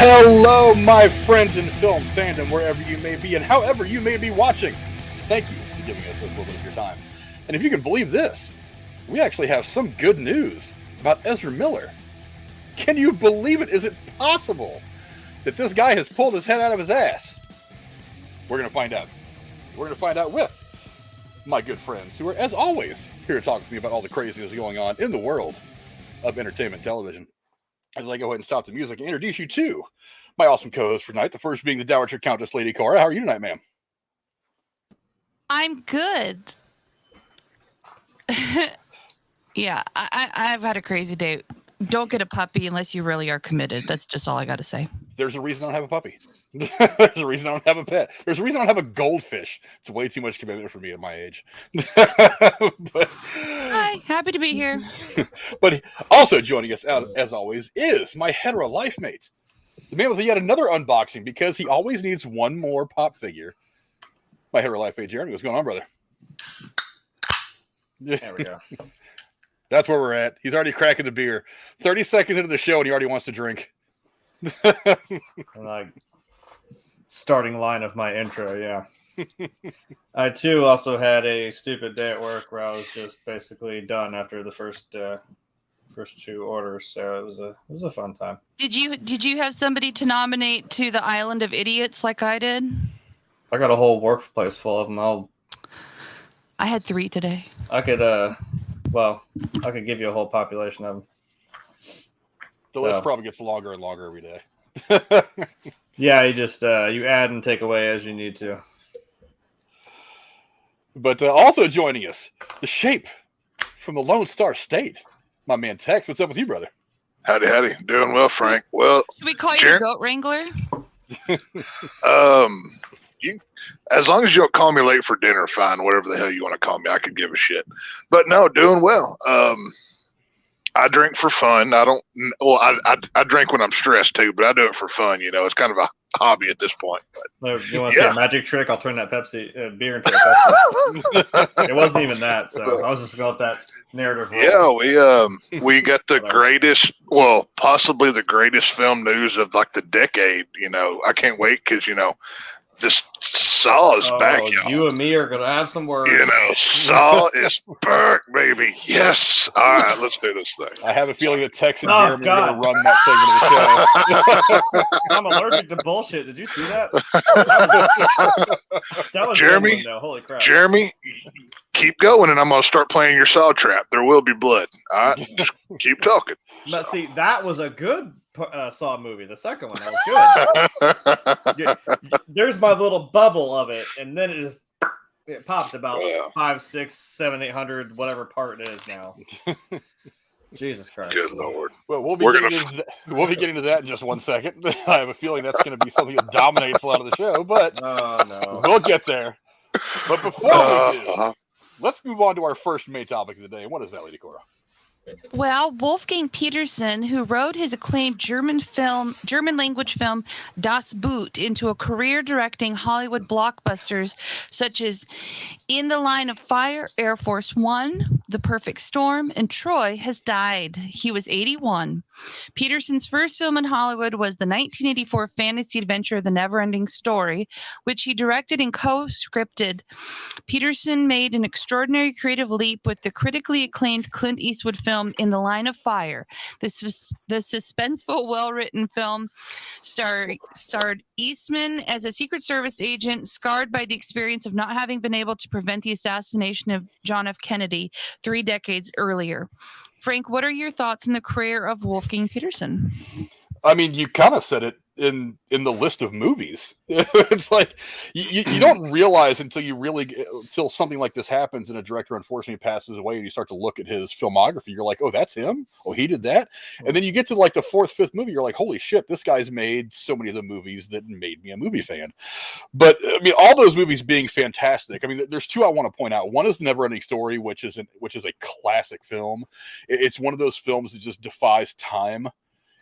Hello, my friends in film fandom, wherever you may be and however you may be watching. Thank you for giving us a little bit of your time. And if you can believe this, we actually have some good news about Ezra Miller. Can you believe it? Is it possible that this guy has pulled his head out of his ass? We're going to find out. We're going to find out with my good friends who are, as always, here to talk to me about all the craziness going on in the world of entertainment television. As I go ahead and stop the music and introduce you to my awesome co-host for tonight, the first being the Dowager Countess, Lady Cora. How are you tonight, ma'am? I'm good. Yeah, I've had a crazy day. Don't get a puppy unless you really are committed. That's just all I got to say. There's a reason I don't have a puppy. There's a reason I don't have a pet. There's a reason I don't have a goldfish. It's way too much commitment for me at my age. But, hi, happy to be here. But also joining us, out, as always, is my hetero life mate. The man with yet another unboxing because he always needs one more pop figure. My hetero life mate, Jeremy. What's going on, brother? There we go. That's where we're at. He's already cracking the beer. 30 seconds into the show and he already wants to drink. Like starting line of my intro, yeah. I too also had a stupid day at work where I was just basically done after the first two orders, so it was a fun time. Did you have somebody to nominate to the Island of Idiots like I did? I got a whole workplace full of them. I had 3 today. I could give you a whole population of them. The list probably gets longer and longer every day. Yeah, you just you add and take away as you need to. But also joining us, the shape from the Lone Star State, my man Tex. What's up with you, brother? Howdy. Doing well, Frank. Well, should we call you a goat wrangler? As long as you don't call me late for dinner, fine. Whatever the hell you want to call me, I could give a shit. But no, doing well. I drink for fun. I drink when I'm stressed too, but I do it for fun. You know, it's kind of a hobby at this point. But you want to see a magic trick? I'll turn that Pepsi beer into a Pepsi. It wasn't even that, so I was just going with that narrative. Yeah, we got the greatest, well, possibly the greatest film news of like the decade. You know, I can't wait because this Saw is back, y'all. You and me are going to have some words. Saw is back, baby. Yes. All right, let's do this thing. I have a feeling that Tex and Jeremy are going to run that segment of the show. I'm allergic to bullshit. Did you see that? That was Jeremy. Holy crap. Jeremy, keep going, and I'm going to start playing your Saw trap. There will be blood. All right? Just keep talking. But see, that was a good Saw movie. The second one, that was good. There's my little bubble of it, and then it popped about 5, 6, 7, 800, whatever part it is now. Jesus Christ! Good Lord. Well, we'll be getting to that in just 1 second. I have a feeling that's going to be something that dominates a lot of the show, but we'll get there. But before we do, let's move on to our first main topic of the day. What is that, Lady Cora? Well, Wolfgang Peterson, who wrote his acclaimed German language film Das Boot into a career directing Hollywood blockbusters such as In the Line of Fire, Air Force One, The Perfect Storm, and Troy, has died. He was 81. Peterson's first film in Hollywood was the 1984 fantasy adventure The Neverending Story, which he directed and co-scripted. Peterson made an extraordinary creative leap with the critically acclaimed Clint Eastwood film In the Line of Fire. This was the suspenseful, well-written film starred Eastman as a Secret Service agent scarred by the experience of not having been able to prevent the assassination of John F. Kennedy 3 decades earlier. Frank, what are your thoughts on the career of Wolfgang Peterson? I mean, you kind of said it in the list of movies. It's like you don't realize until something like this happens and a director unfortunately passes away and you start to look at his filmography. You're like, oh, that's him? Oh, he did that? And then you get to like the 4th, 5th movie. You're like, holy shit, this guy's made so many of the movies that made me a movie fan. But I mean, all those movies being fantastic. I mean, there's 2 I want to point out. One is The Neverending Story, which is a classic film. It's one of those films that just defies time.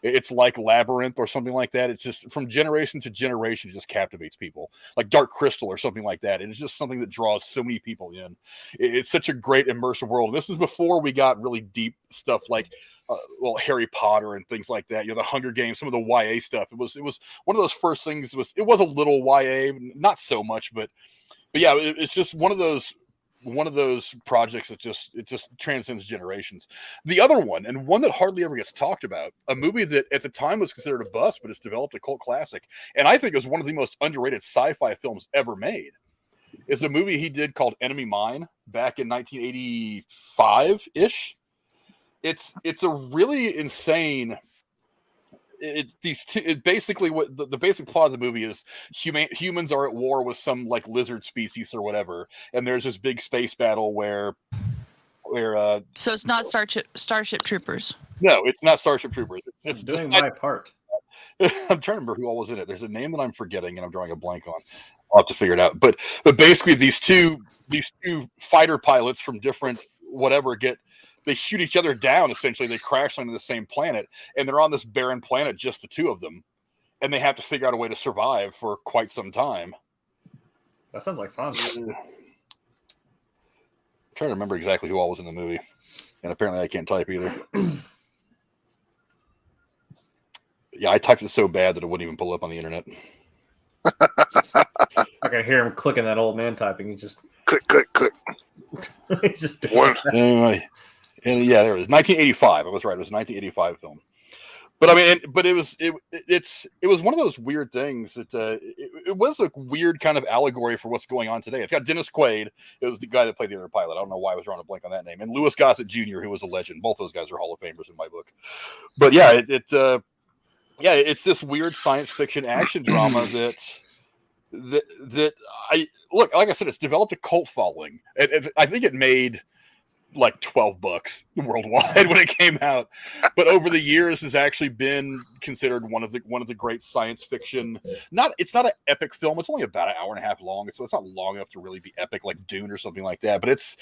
It's like Labyrinth or something like that. It's just from generation to generation, it just captivates people. Like Dark Crystal or something like that. It is just something that draws so many people in. It's such a great immersive world. This is before we got really deep stuff like Harry Potter and things like that. The Hunger Games, some of the YA stuff. It was one of those first things. It was a little YA, not so much, but yeah, it's just one of those projects that just transcends generations. The other one, and one that hardly ever gets talked about, a movie that at the time was considered a bust, but it's developed a cult classic, and I think is one of the most underrated sci-fi films ever made, is a movie he did called Enemy Mine back in 1985-ish. It's a really insane. Basically what the basic plot of the movie is: humans are at war with some like lizard species or whatever, and there's this big space battle where so it's not Starship Troopers. No, it's not Starship Troopers. It's doing my part. I'm trying to remember who all was in it. There's a name that I'm forgetting and I'm drawing a blank on. I'll have to figure it out. But basically these two fighter pilots from different whatever they shoot each other down. Essentially, they crash onto the same planet, and they're on this barren planet, just the two of them, and they have to figure out a way to survive for quite some time. That sounds like fun. I'm trying to remember exactly who all was in the movie, and apparently I can't type either. Yeah, I typed it so bad that it wouldn't even pull up on the internet. I can hear him clicking that old man typing. He just Click, click, click. he's just One. Anyway, and yeah, there it was 1985. I was right. It was a 1985 film. But I mean, it was one of those weird things that it was a weird kind of allegory for what's going on today. It's got Dennis Quaid. It was the guy that played the other pilot. I don't know why I was drawing a blank on that name. And Louis Gossett Jr., who was a legend. Both those guys are Hall of Famers in my book. But yeah, it's this weird science fiction action drama that I look, like I said, it's developed a cult following. I think it made like $12 worldwide when it came out, but over the years has actually been considered one of the great science fiction. It's not an epic film. It's only about an hour and a half long, so it's not long enough to really be epic like Dune or something like that. But it's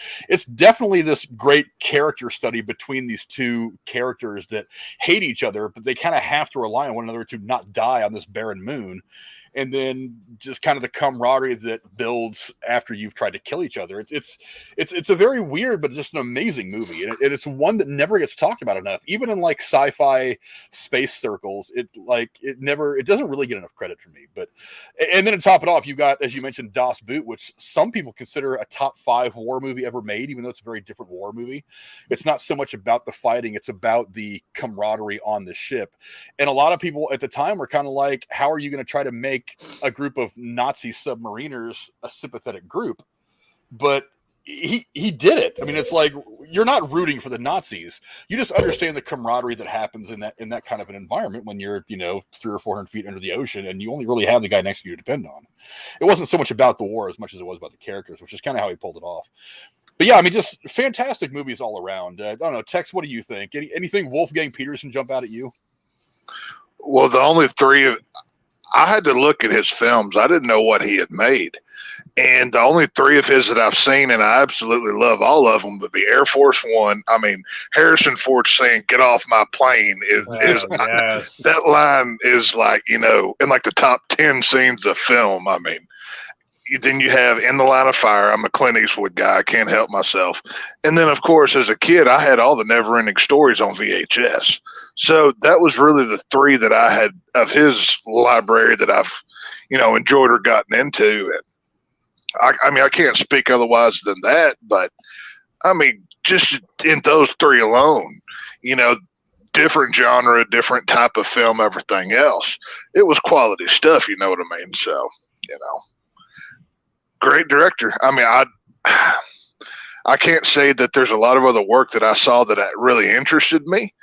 definitely this great character study between these two characters that hate each other, but they kind of have to rely on one another to not die on this barren moon. And then just kind of the camaraderie that builds after you've tried to kill each other. It's a very weird, but just an amazing movie. And it's one that never gets talked about enough. Even in like sci-fi space circles, it doesn't really get enough credit for me. And then to top it off, you got, as you mentioned, Das Boot, which some people consider a top 5 war movie ever made, even though it's a very different war movie. It's not so much about the fighting, it's about the camaraderie on the ship. And a lot of people at the time were kind of like, how are you going to try to make a group of Nazi submariners a sympathetic group? But he did it. I mean, it's like you're not rooting for the Nazis. You just understand the camaraderie that happens in that kind of an environment when you're 300 or 400 feet under the ocean and you only really have the guy next to you to depend on. It wasn't so much about the war as much as it was about the characters, which is kind of how he pulled it off. But yeah, I mean, just fantastic movies all around. I don't know, Tex, what do you think? Anything Wolfgang Peterson jump out at you? Well, the only three I had to look at his films. I didn't know what he had made. And the only 3 of his that I've seen, and I absolutely love all of them, would be Air Force One. I mean, Harrison Ford saying, "Get off my plane," is yes. That line is like, in like the top 10 scenes of film. I mean, then you have In the Line of Fire. I'm a Clint Eastwood guy. I can't help myself. And then, of course, as a kid, I had all the Never-Ending Stories on VHS. So that was really the 3 that I had of his library that I've, enjoyed or gotten into. And I mean, I can't speak otherwise than that. But, I mean, just in those 3 alone, different genre, different type of film, everything else. It was quality stuff, you know what I mean? So, great director. I mean, I can't say that there's a lot of other work that I saw that really interested me,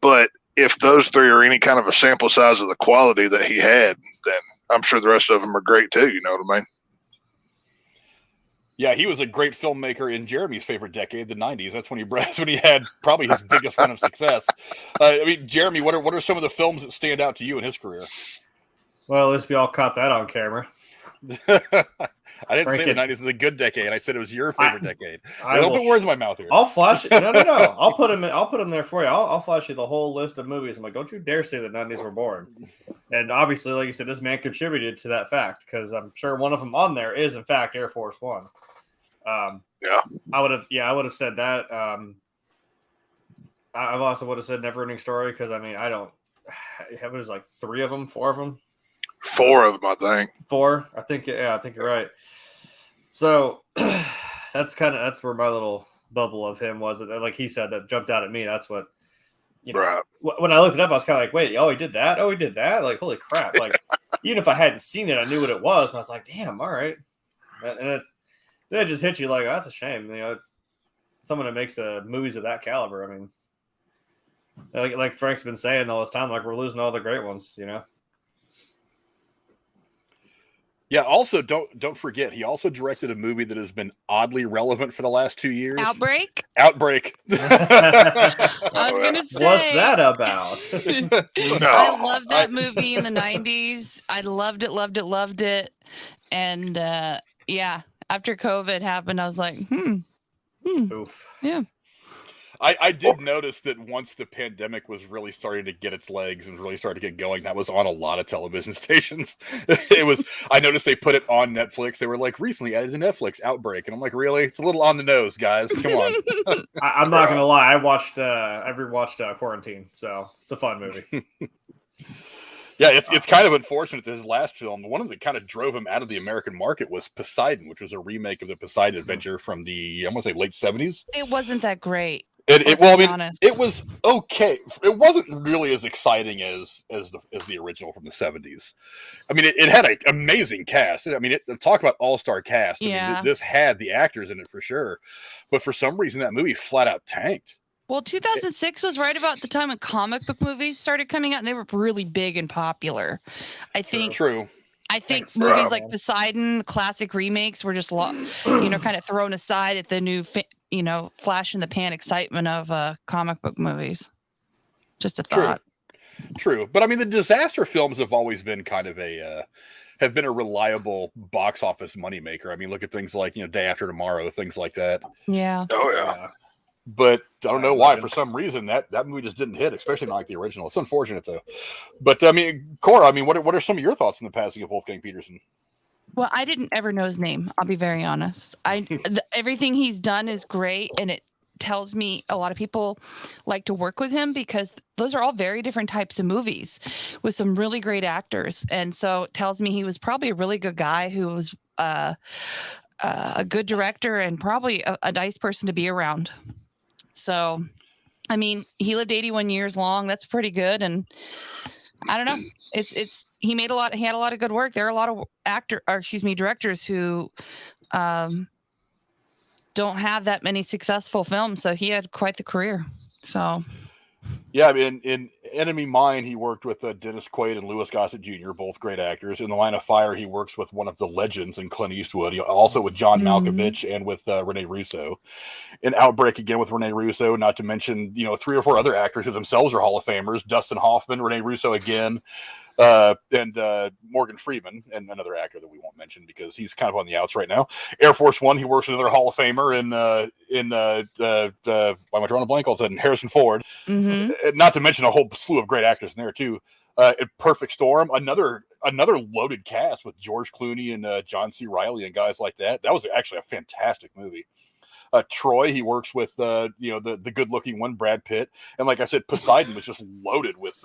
but if those 3 are any kind of a sample size of the quality that he had, then I'm sure the rest of them are great too. You know what I mean? Yeah, he was a great filmmaker in Jeremy's favorite decade, the 90s. That's when he had probably his biggest run of success. I mean, Jeremy, what are some of the films that stand out to you in his career? Well, at least we all caught that on camera. I didn't say the Franken. 90s is a good decade. I said it was your favorite decade. I Don't will put words in my mouth here. I'll flash it. No. I'll put them there for you. I'll flash you the whole list of movies. I'm like, don't you dare say the 90s were boring. And obviously, like you said, this man contributed to that fact because I'm sure one of them on there is, in fact, Air Force One. Yeah. I would have said that. I also would have said Neverending Story because I mean, I don't. It was like 4 of them. 4 of them, I think. 4, I think. Yeah, I think you're right. So that's where my little bubble of him was. Like he said, that jumped out at me. That's what. Right. When I looked it up, I was kind of like, wait, he did that? Oh, he did that? Like, holy crap. Like, even if I hadn't seen it, I knew what it was. And I was like, damn, all right. And then it just hit you like, oh, that's a shame. Someone that makes movies of that caliber. I mean, like Frank's been saying all this time, like we're losing all the great ones, Yeah, also don't forget, he also directed a movie that has been oddly relevant for the last 2 years. Outbreak. I was gonna say, what's that about? No. I loved that movie in the 90s. I loved it. And yeah, after COVID happened, I was like, Oof. yeah. I did notice that once the pandemic was really starting to get its legs and really started to get going, that was on a lot of television stations. I noticed they put it on Netflix. They were like, recently added to Netflix, Outbreak. And I'm like, really? It's a little on the nose, guys. Come on. I'm not going to lie. I rewatched Quarantine. So it's a fun movie. Yeah, it's kind of unfortunate that his last film, the one that kind of drove him out of the American market was Poseidon, which was a remake of the Poseidon Adventure from the, I want to say, late 70s. It wasn't that great. It was okay. It wasn't really as exciting as the original from the 70s. I mean, it had an amazing cast. I mean, talk about all-star cast. Yeah. I mean, this had the actors in it for sure, but for some reason that movie flat out tanked. Well, 2006 was right about the time when comic book movies started coming out, and they were really big and popular. I think True. I think movies like Poseidon, classic remakes, were just kind of thrown aside at the new flash in the pan excitement of comic book movies. Just a thought. True. But I mean, the disaster films have always been kind of have been a reliable box office moneymaker. I mean, look at things like, Day After Tomorrow, things like that. Yeah. Oh, yeah. But I don't know why, for some reason, that movie just didn't hit, especially not like the original. It's unfortunate, though. But, I mean, Cora, what are some of your thoughts on the passing of Wolfgang Peterson? Well, I didn't ever know his name. I'll be very honest. Everything he's done is great, and it tells me a lot of people like to work with him because those are all very different types of movies with some really great actors. And so it tells me he was probably a really good guy who was a good director and probably a nice person to be around. So, I mean, he lived 81 years long. That's pretty good. And I don't know. He had a lot of good work. There are a lot of directors who don't have that many successful films. So he had quite the career. So. Yeah, I mean, in Enemy Mine, he worked with Dennis Quaid and Louis Gossett Jr., both great actors. In The Line of Fire, he works with one of the legends in Clint Eastwood, also with John Malkovich and with Rene Russo. In Outbreak, again with Rene Russo, not to mention 3 or 4 other actors who themselves are Hall of Famers: Dustin Hoffman, Rene Russo again, and Morgan Freeman, and another actor that we won't mention because he's kind of on the outs right now. Air Force One, he works with another Hall of Famer in why am I drawing a blank all of a sudden? Harrison Ford. Mm-hmm. Not to mention a whole slew of great actors in there too. Perfect Storm, another loaded cast with George Clooney and John C. Reilly and guys like that. That was actually a fantastic movie. Troy, he works with the good-looking one, Brad Pitt, and like I said, Poseidon was just loaded with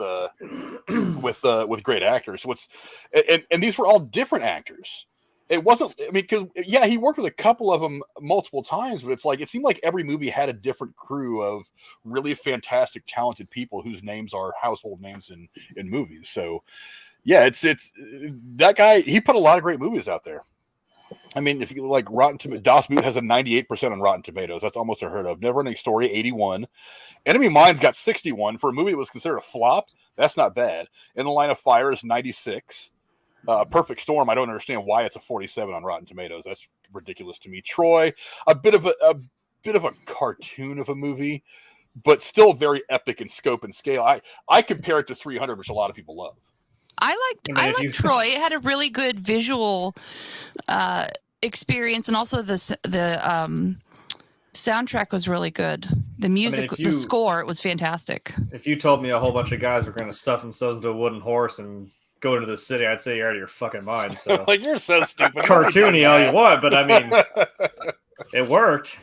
great actors. And these were all different actors. It wasn't. I mean, because he worked with a couple of them multiple times, but it seemed like every movie had a different crew of really fantastic, talented people whose names are household names in movies. So, yeah, it's that guy. He put a lot of great movies out there. I mean, if you like Rotten Tomatoes, Das Boot has a 98% on Rotten Tomatoes. That's almost unheard of. Neverending Story, 81. Enemy Mine's got 61 for a movie that was considered a flop. That's not bad. In the Line of Fire is 96. Perfect Storm, I don't understand why it's a 47 on Rotten Tomatoes. That's ridiculous to me. Troy, a bit of a cartoon of a movie, but still very epic in scope and scale. I compare it to 300, which a lot of people love. I liked Troy. It had a really good visual experience, and also the soundtrack was really good. The music, the score, it was fantastic. If you told me a whole bunch of guys were going to stuff themselves into a wooden horse and go into the city, I'd say you're out of your fucking mind. So like, you're so stupid. Cartoony all you want, but I mean, it worked.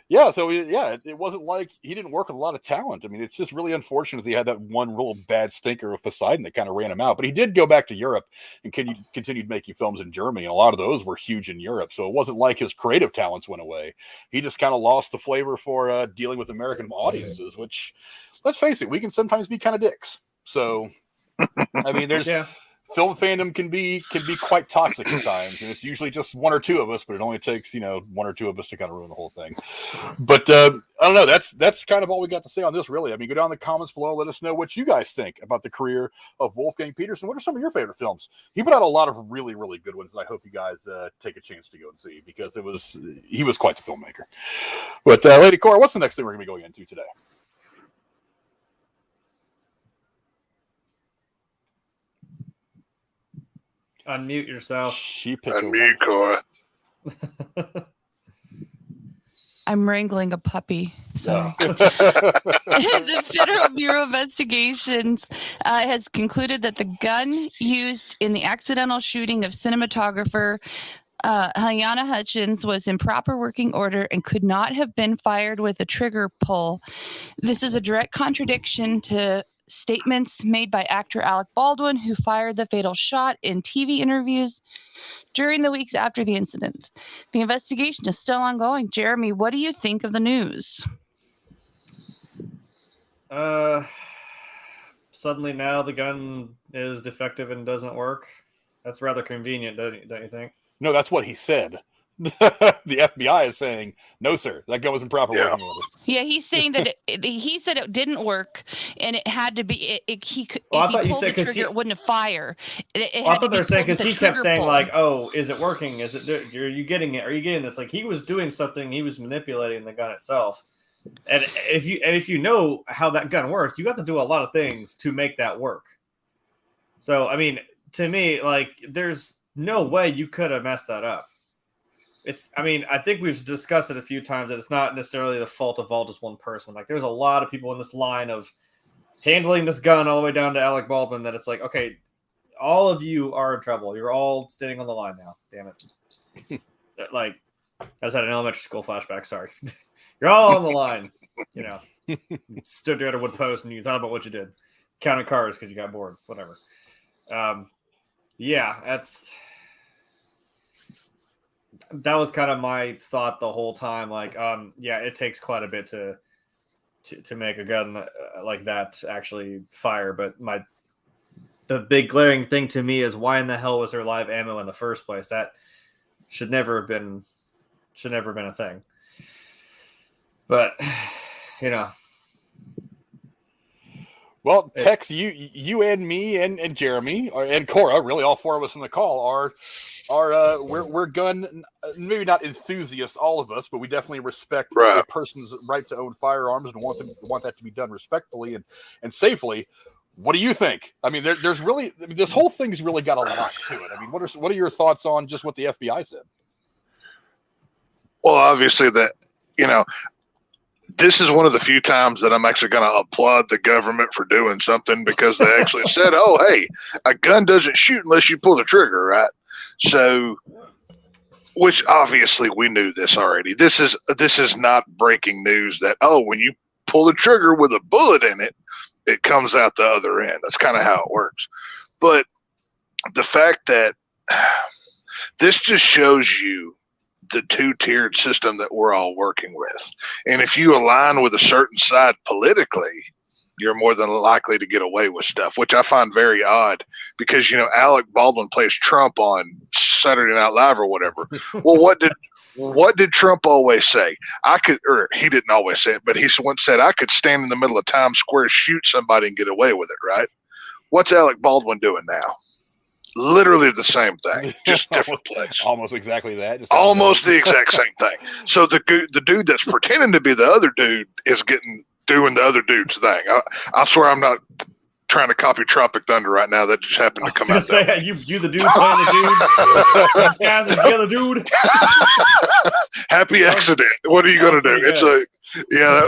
Yeah, so it wasn't like he didn't work with a lot of talent. I mean, it's just really unfortunate that he had that one real bad stinker of Poseidon that kind of ran him out. But he did go back to Europe and continued making films in Germany, and a lot of those were huge in Europe. So it wasn't like his creative talents went away. He just kind of lost the flavor for dealing with American audiences, which, let's face it, we can sometimes be kind of dicks. So, I mean, there's... Film fandom can be quite toxic at times, and it's usually just one or two of us, but it only takes, one or two of us to kind of ruin the whole thing. But I don't know. That's kind of all we got to say on this, really. I mean, go down in the comments below. Let us know what you guys think about the career of Wolfgang Peterson. What are some of your favorite films? He put out a lot of really, really good ones, and I hope you guys take a chance to go and see, because he was quite the filmmaker. But Lady Cora, what's the next thing we're going to be going into today? Unmute yourself. Unmute, Cora. I'm wrangling a puppy. So the Federal Bureau of Investigations has concluded that the gun used in the accidental shooting of cinematographer Halyana Hutchins was in proper working order and could not have been fired with a trigger pull. This is a direct contradiction to statements made by actor Alec Baldwin, who fired the fatal shot in TV interviews during the weeks after the incident. The investigation is still ongoing. Jeremy, what do you think of the news? Suddenly now the gun is defective and doesn't work. That's rather convenient, don't you think? No, that's what he said. The FBI is saying, no, sir, that gun was in proper working order. Yeah, he's saying that he said it didn't work, and it had to be. If he pulled the trigger, it wouldn't have fired. I thought they were saying, because he kept saying like, "Oh, is it working? Is it? Are you getting it? Are you getting this?" Like, he was doing something. He was manipulating the gun itself. And if you know how that gun works, you got to do a lot of things to make that work. So, I mean, to me, like, there's no way you could have messed that up. I think we've discussed it a few times that it's not necessarily the fault of all just one person. Like, there's a lot of people in this line of handling this gun all the way down to Alec Baldwin that it's like, okay, all of you are in trouble. You're all standing on the line now. Damn it. Like, I just had an elementary school flashback. Sorry. You're all on the line. Stood there at a wood post and you thought about what you did. Counted cars because you got bored. Whatever. That was kind of my thought the whole time. Like, it takes quite a bit to make a gun like that actually fire. But the big glaring thing to me is, why in the hell was there live ammo in the first place? That should never have been a thing. But Well, Tex, you and me and Jeremy and Cora, really all four of us in the call are we're gun, maybe not enthusiasts, all of us, but we definitely respect a person's right to own firearms and want that to be done respectfully and safely. What do you think? I mean, there's really, this whole thing's really got a lot to it. I mean, what are your thoughts on just what the FBI said? Well, obviously this is one of the few times that I'm actually going to applaud the government for doing something, because they actually said, "Oh, hey, a gun doesn't shoot unless you pull the trigger," right? So, which obviously we knew this already. This is not breaking news that, oh, when you pull the trigger with a bullet in it, it comes out the other end. That's kind of how it works. But the fact that this just shows you the two-tiered system that we're all working with. And if you align with a certain side politically, you're more than likely to get away with stuff, which I find very odd, because, Alec Baldwin plays Trump on Saturday Night Live or whatever. Well, what did Trump always say? He didn't always say it, but he once said, I could stand in the middle of Times Square, shoot somebody and get away with it, right? What's Alec Baldwin doing now? Literally the same thing, just different place. Almost exactly that. Almost the exact same thing. So the dude that's pretending to be the other dude is doing the other dude's thing. I swear I'm not trying to copy Tropic Thunder right now. That just happened to come out. Say, you the dude playing the dude. This guy's the other dude. Happy accident. What are you going to do? It's that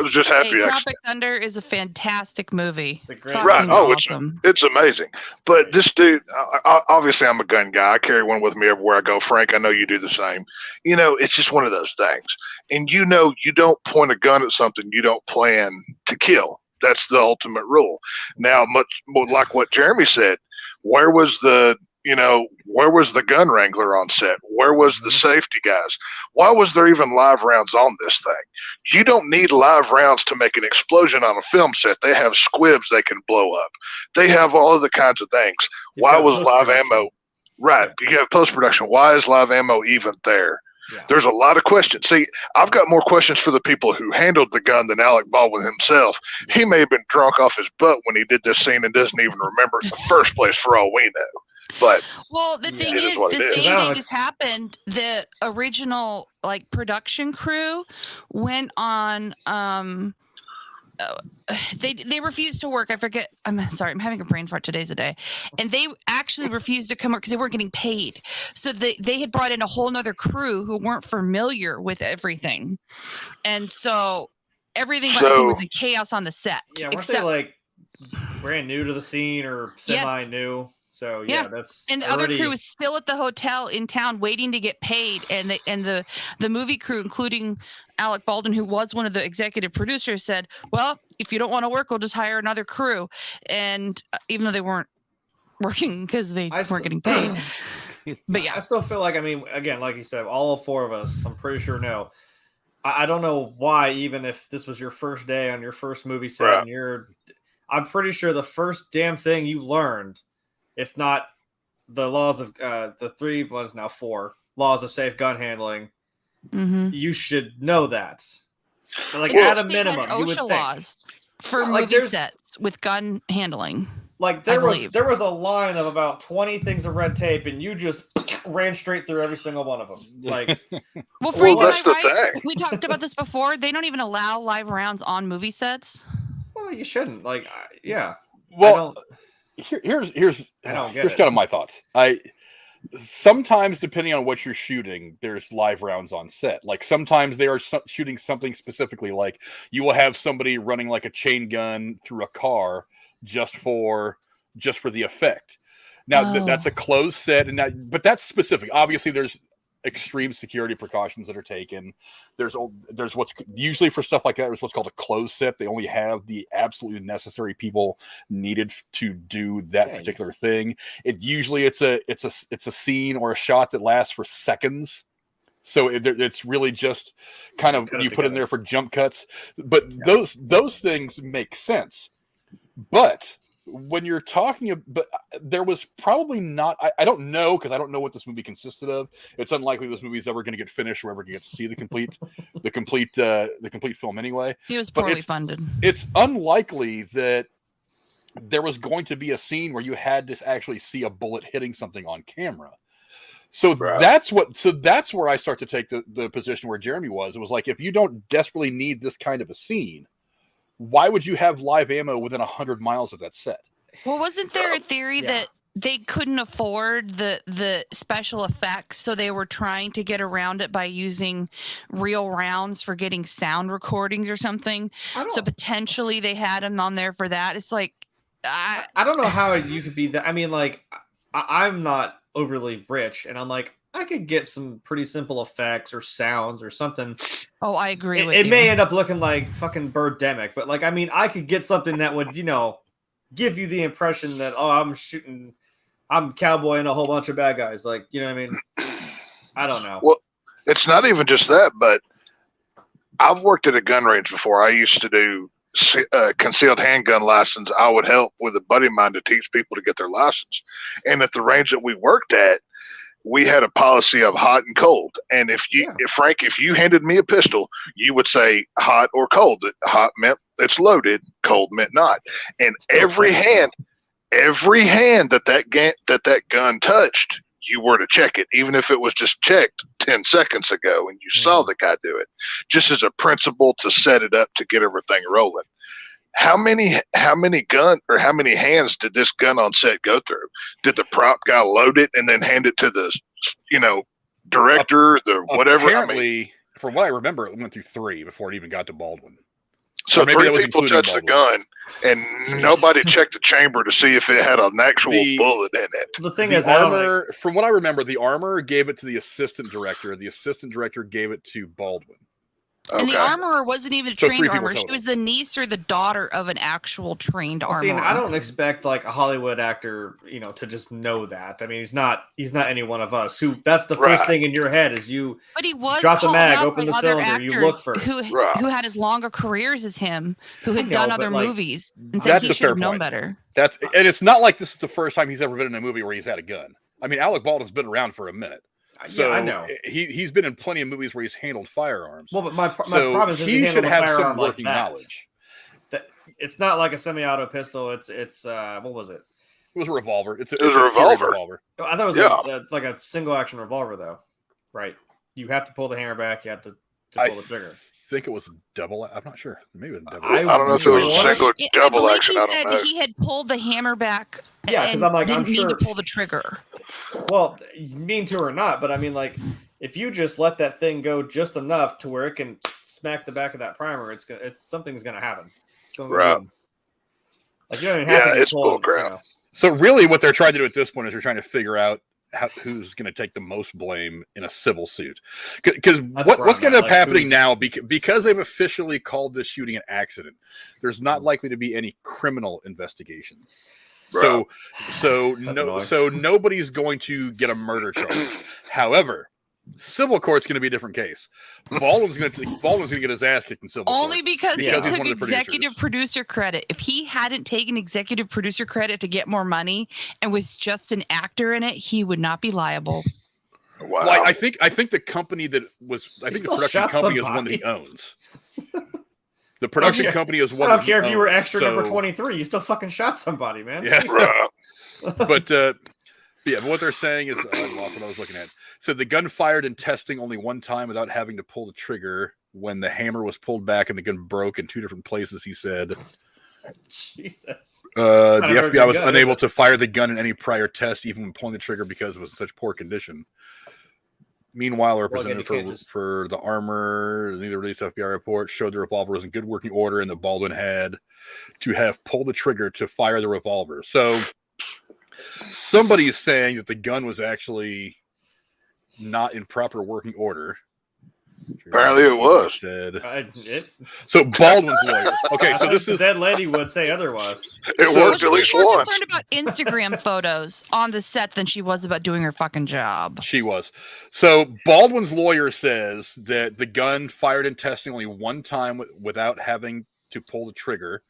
was just happy accident. Tropic Thunder is a fantastic movie. Right. Oh, awesome. it's amazing. But this dude, obviously I'm a gun guy. I carry one with me everywhere I go. Frank, I know you do the same. It's just one of those things. And you don't point a gun at something you don't plan to kill. That's the ultimate rule. Now, much more like what Jeremy said, where was the gun wrangler on set? Where was the safety guys? Why was there even live rounds on this thing? You don't need live rounds to make an explosion on a film set. They have squibs they can blow up. They have all other kinds of things. Why was live ammo? Right. Yeah. You have post-production. Why is live ammo even there? Yeah. There's a lot of questions. See, I've got more questions for the people who handled the gun than Alec Baldwin himself. He may have been drunk off his butt when he did this scene and doesn't even remember it in the first place, for all we know. But the thing is, the same thing has happened. The original production crew went on. They refused to work. I forget. I'm sorry. I'm having a brain fart. Today's the day. And they actually refused to come work because they weren't getting paid. So they had brought in a whole nother crew who weren't familiar with everything. And so everything was in chaos on the set. Yeah, weren't they brand new to the scene or semi-new? Yes. So that's and the other crew is still at the hotel in town waiting to get paid, and the movie crew, including Alec Baldwin, who was one of the executive producers, said, "Well, if you don't want to work, we'll just hire another crew." And even though they weren't working because they weren't getting paid, but I still feel like, again, like you said, all 4 of us, I'm pretty sure know. I don't know why, even if this was your first day on your first movie set, and I'm pretty sure the first damn thing you learned, if not the laws of the 3 was now 4 laws of safe gun handling, you should know that. At a minimum, you would think. Laws for movie sets with gun handling. There was a line of about 20 things of red tape, and you just ran straight through every single one of them. Well, Frank, that's the thing. We talked about this before. They don't even allow live rounds on movie sets. Well, you shouldn't. Well. Here's kind of my thoughts. Sometimes, depending on what you're shooting, there's live rounds on set. Sometimes they are shooting something specifically. You will have somebody running a chain gun through a car just for the effect. Now that's a closed set, but that's specific. Obviously, there's extreme security precautions that are taken. There's what's usually for stuff like that. There's what's called a closed set. They only have the absolutely necessary people needed to do that particular thing. It's a scene or a shot that lasts for seconds. So it's really just kind of you put in there for jump cuts. But those things make sense. But when you're talking about, there was probably not, I don't know, because I don't know what this movie consisted of. It's unlikely this movie is ever going to get finished or ever going to get to see the complete film anyway. It was poorly funded. It's unlikely that there was going to be a scene where you had to actually see a bullet hitting something on camera. So that's where I start to take the position where Jeremy was. It was if you don't desperately need this kind of a scene, why would you have live ammo within 100 miles of that set? Well, wasn't there a theory that they couldn't afford the special effects, so they were trying to get around it by using real rounds for getting sound recordings or something? So potentially they had them on there for that. It's I don't know how you could be that. I'm not overly rich, and I'm I could get some pretty simple effects or sounds or something. Oh, I agree with you. It may end up looking like fucking Birdemic, but I could get something that would, give you the impression that, I'm cowboying a whole bunch of bad guys. I don't know. Well, it's not even just that, but I've worked at a gun range before. I used to do concealed handgun license. I would help with a buddy of mine to teach people to get their license. And at the range that we worked at, we had a policy of hot and cold. And if you handed me a pistol, you would say hot or cold. Hot meant it's loaded, cold meant not. And every hand that gun touched, you were to check it, even if it was just checked 10 seconds ago and you saw the guy do it, just as a principle to set it up to get everything rolling. how many hands did this gun on set go through? Did the prop guy load it and then hand it to the, director, the whatever? Apparently, from what I remember, it went through 3 before it even got to Baldwin. So 3 people touched the gun, and nobody checked the chamber to see if it had an actual bullet in it. The thing is, armor, from what I remember, the armor gave it to the assistant director. The assistant director gave it to Baldwin. And the armorer wasn't even a trained armorer. She was the niece or the daughter of an actual trained armorer. See, and I don't expect like a Hollywood actor, to just know that. I mean, he's not any one of us. That's the first thing in your head is you. But he was drop the mag, open the cylinder, you look first. Who had as longer careers as him, who had done other movies, and said he should have known better. And it's not like this is the first time he's ever been in a movie where he's had a gun. I mean, Alec Baldwin's been around for a minute. So I know he's been in plenty of movies where he's handled firearms. Well, but my problem is he should have some working knowledge. It's not like a semi-auto pistol. It's what was it? It was a revolver. It was a revolver. I thought it was like a single action revolver, though. Right? You have to pull the hammer back. You have to pull the trigger. I think it was double. I'm not sure. Maybe it was double. I don't know if it was a single double action. I don't know. He had pulled the hammer back. Yeah, because I'm didn't need to pull the trigger. Well, you mean to or not, but I mean, like, if you just let that thing go just enough to where it can smack the back of that primer, something's gonna happen. It's going right. Like, you don't even have to it's bullcrap. So really, what they're trying to do at this point is they're trying to figure out who's going to take the most blame in a civil suit. Because what's going to end up happening now, because they've officially called this shooting an accident, there's not likely to be any criminal investigation. Bro. So nobody's going to get a murder charge. However, civil court's going to be a different case. Baldwin's going to get his ass kicked in civil court. Only because he took executive producer credit. If he hadn't taken executive producer credit to get more money and was just an actor in it, he would not be liable. Wow. Well, I think the company the production company is one that he owns. The production company is one. I don't care if you were extra number 23. You still fucking shot somebody, man. Yeah. Right. But what they're saying is, I lost what I was looking at. So the gun fired in testing only one time without having to pull the trigger. When the hammer was pulled back and the gun broke in 2 different places, he said. Jesus. The FBI was unable to fire the gun in any prior test, even when pulling the trigger, because it was in such poor condition. Meanwhile, a representative for the armor, the released FBI report showed the revolver was in good working order and that Baldwin had to have pulled the trigger to fire the revolver. So somebody is saying that the gun was actually not in proper working order. Apparently it was. So Baldwin's lawyer. Okay, so this is... That lady would say otherwise. It worked at least once. She was more concerned about Instagram photos on the set than she was about doing her fucking job. She was. So Baldwin's lawyer says that the gun fired in testing only one time without having to pull the trigger.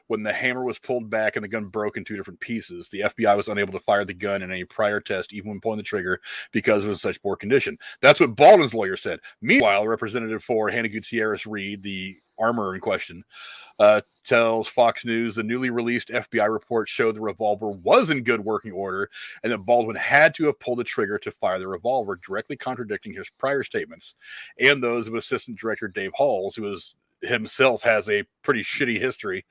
When the hammer was pulled back and the gun broke in 2 different pieces, the FBI was unable to fire the gun in any prior test, even when pulling the trigger, because it was in such poor condition. That's what Baldwin's lawyer said. Meanwhile, a representative for Hannah Gutierrez-Reed, the armorer in question, tells Fox News the newly released FBI report showed the revolver was in good working order and that Baldwin had to have pulled the trigger to fire the revolver, directly contradicting his prior statements and those of Assistant Director Dave Halls, who himself has a pretty shitty history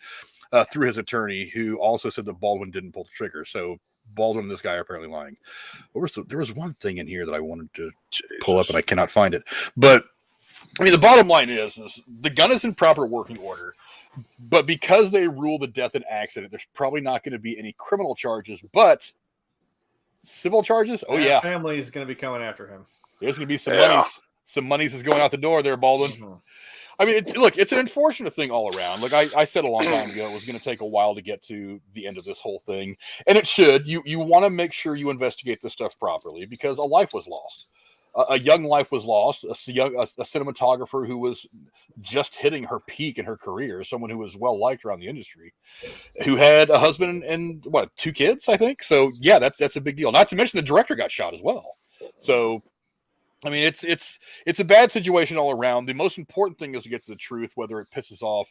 through his attorney, who also said that Baldwin didn't pull the trigger. So Baldwin and this guy are apparently lying. There was one thing in here that I wanted to pull up and I cannot find it. But I mean, the bottom line is the gun is in proper working order, but because they rule the death an accident, there's probably not going to be any criminal charges, but civil charges. Oh yeah. Family is going to be coming after him. There's going to be some monies. Some monies is going out the door there, Baldwin. Mm-hmm. I mean, it's an unfortunate thing all around. Like I said a long time ago, it was going to take a while to get to the end of this whole thing. And it should. You want to make sure you investigate this stuff properly because a life was lost. A young life was lost. A cinematographer who was just hitting her peak in her career, someone who was well-liked around the industry, who had a husband and 2 kids, I think? So, yeah, that's a big deal. Not to mention the director got shot as well. So... I mean, it's a bad situation all around. The most important thing is to get to the truth, whether it pisses off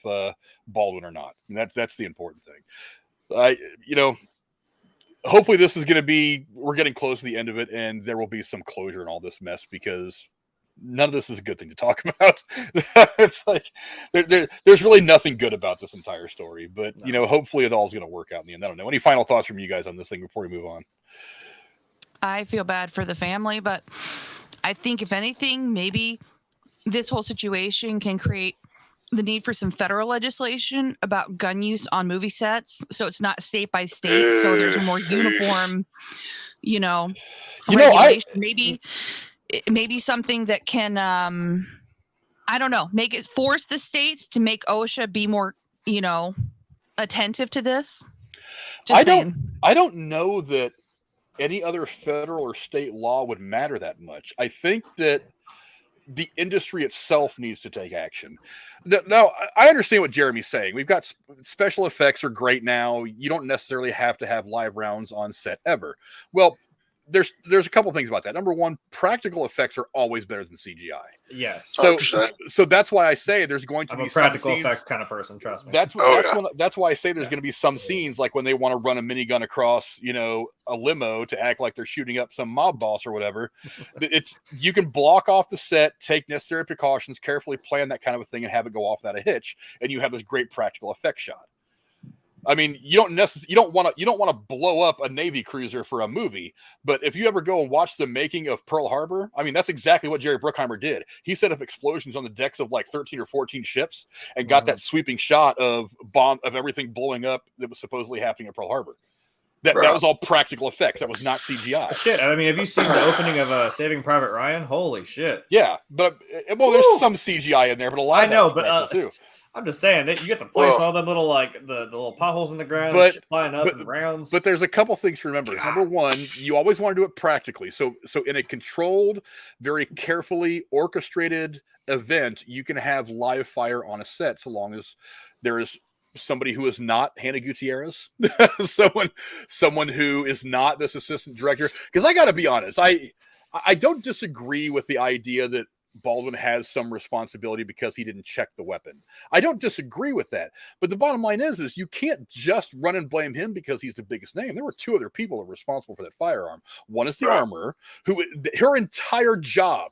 Baldwin or not. And that's the important thing. Hopefully this is going to be, we're getting close to the end of it and there will be some closure in all this mess because none of this is a good thing to talk about. It's like there's really nothing good about this entire story. But hopefully it all's going to work out in the end. I don't know. Any final thoughts from you guys on this thing before we move on? I feel bad for the family, but I think if anything, maybe this whole situation can create the need for some federal legislation about gun use on movie sets, so it's not state by state, so there's a more uniform, regulation. Maybe something that can, I don't know, force the states to make OSHA be more, attentive to this. I don't know that any other federal or state law would matter that much. I think that the industry itself needs to take action. Now, I understand what Jeremy's saying. We've got special effects are great now. You don't necessarily have to have live rounds on set ever. Well, there's a couple things about that. Number one, practical effects are always better than CGI. Yes. So that's why I say there's going to be a practical effects kind of person. Trust me. That's why I say there's going to be some scenes like when they want to run a minigun across, a limo to act like they're shooting up some mob boss or whatever. You can block off the set, take necessary precautions, carefully plan that kind of a thing, and have it go off without a hitch, and you have this great practical effect shot. I mean, you don't want to blow up a Navy cruiser for a movie, but if you ever go and watch the making of Pearl Harbor, I mean, that's exactly what Jerry Bruckheimer did. He set up explosions on the decks of like 13 or 14 ships and got that sweeping shot of everything blowing up that was supposedly happening at Pearl Harbor. That was all practical effects. That was not CGI. Shit, I mean, have you seen the opening of Saving Private Ryan? Holy shit! Yeah, but there's some CGI in there, but a lot. I know, but too. I'm just saying that you get to place all them little the little potholes in the ground, flying up in rounds. But there's a couple things to remember. God. Number one, you always want to do it practically. So in a controlled, very carefully orchestrated event, you can have live fire on a set, so long as there is somebody who is not Hannah Gutierrez, someone who is not this assistant director. Because I got to be honest, I don't disagree with the idea that Baldwin has some responsibility because he didn't check the weapon. I don't disagree with that. But the bottom line is you can't just run and blame him because he's the biggest name. There were two other people that were responsible for that firearm. One is the armorer, who her entire job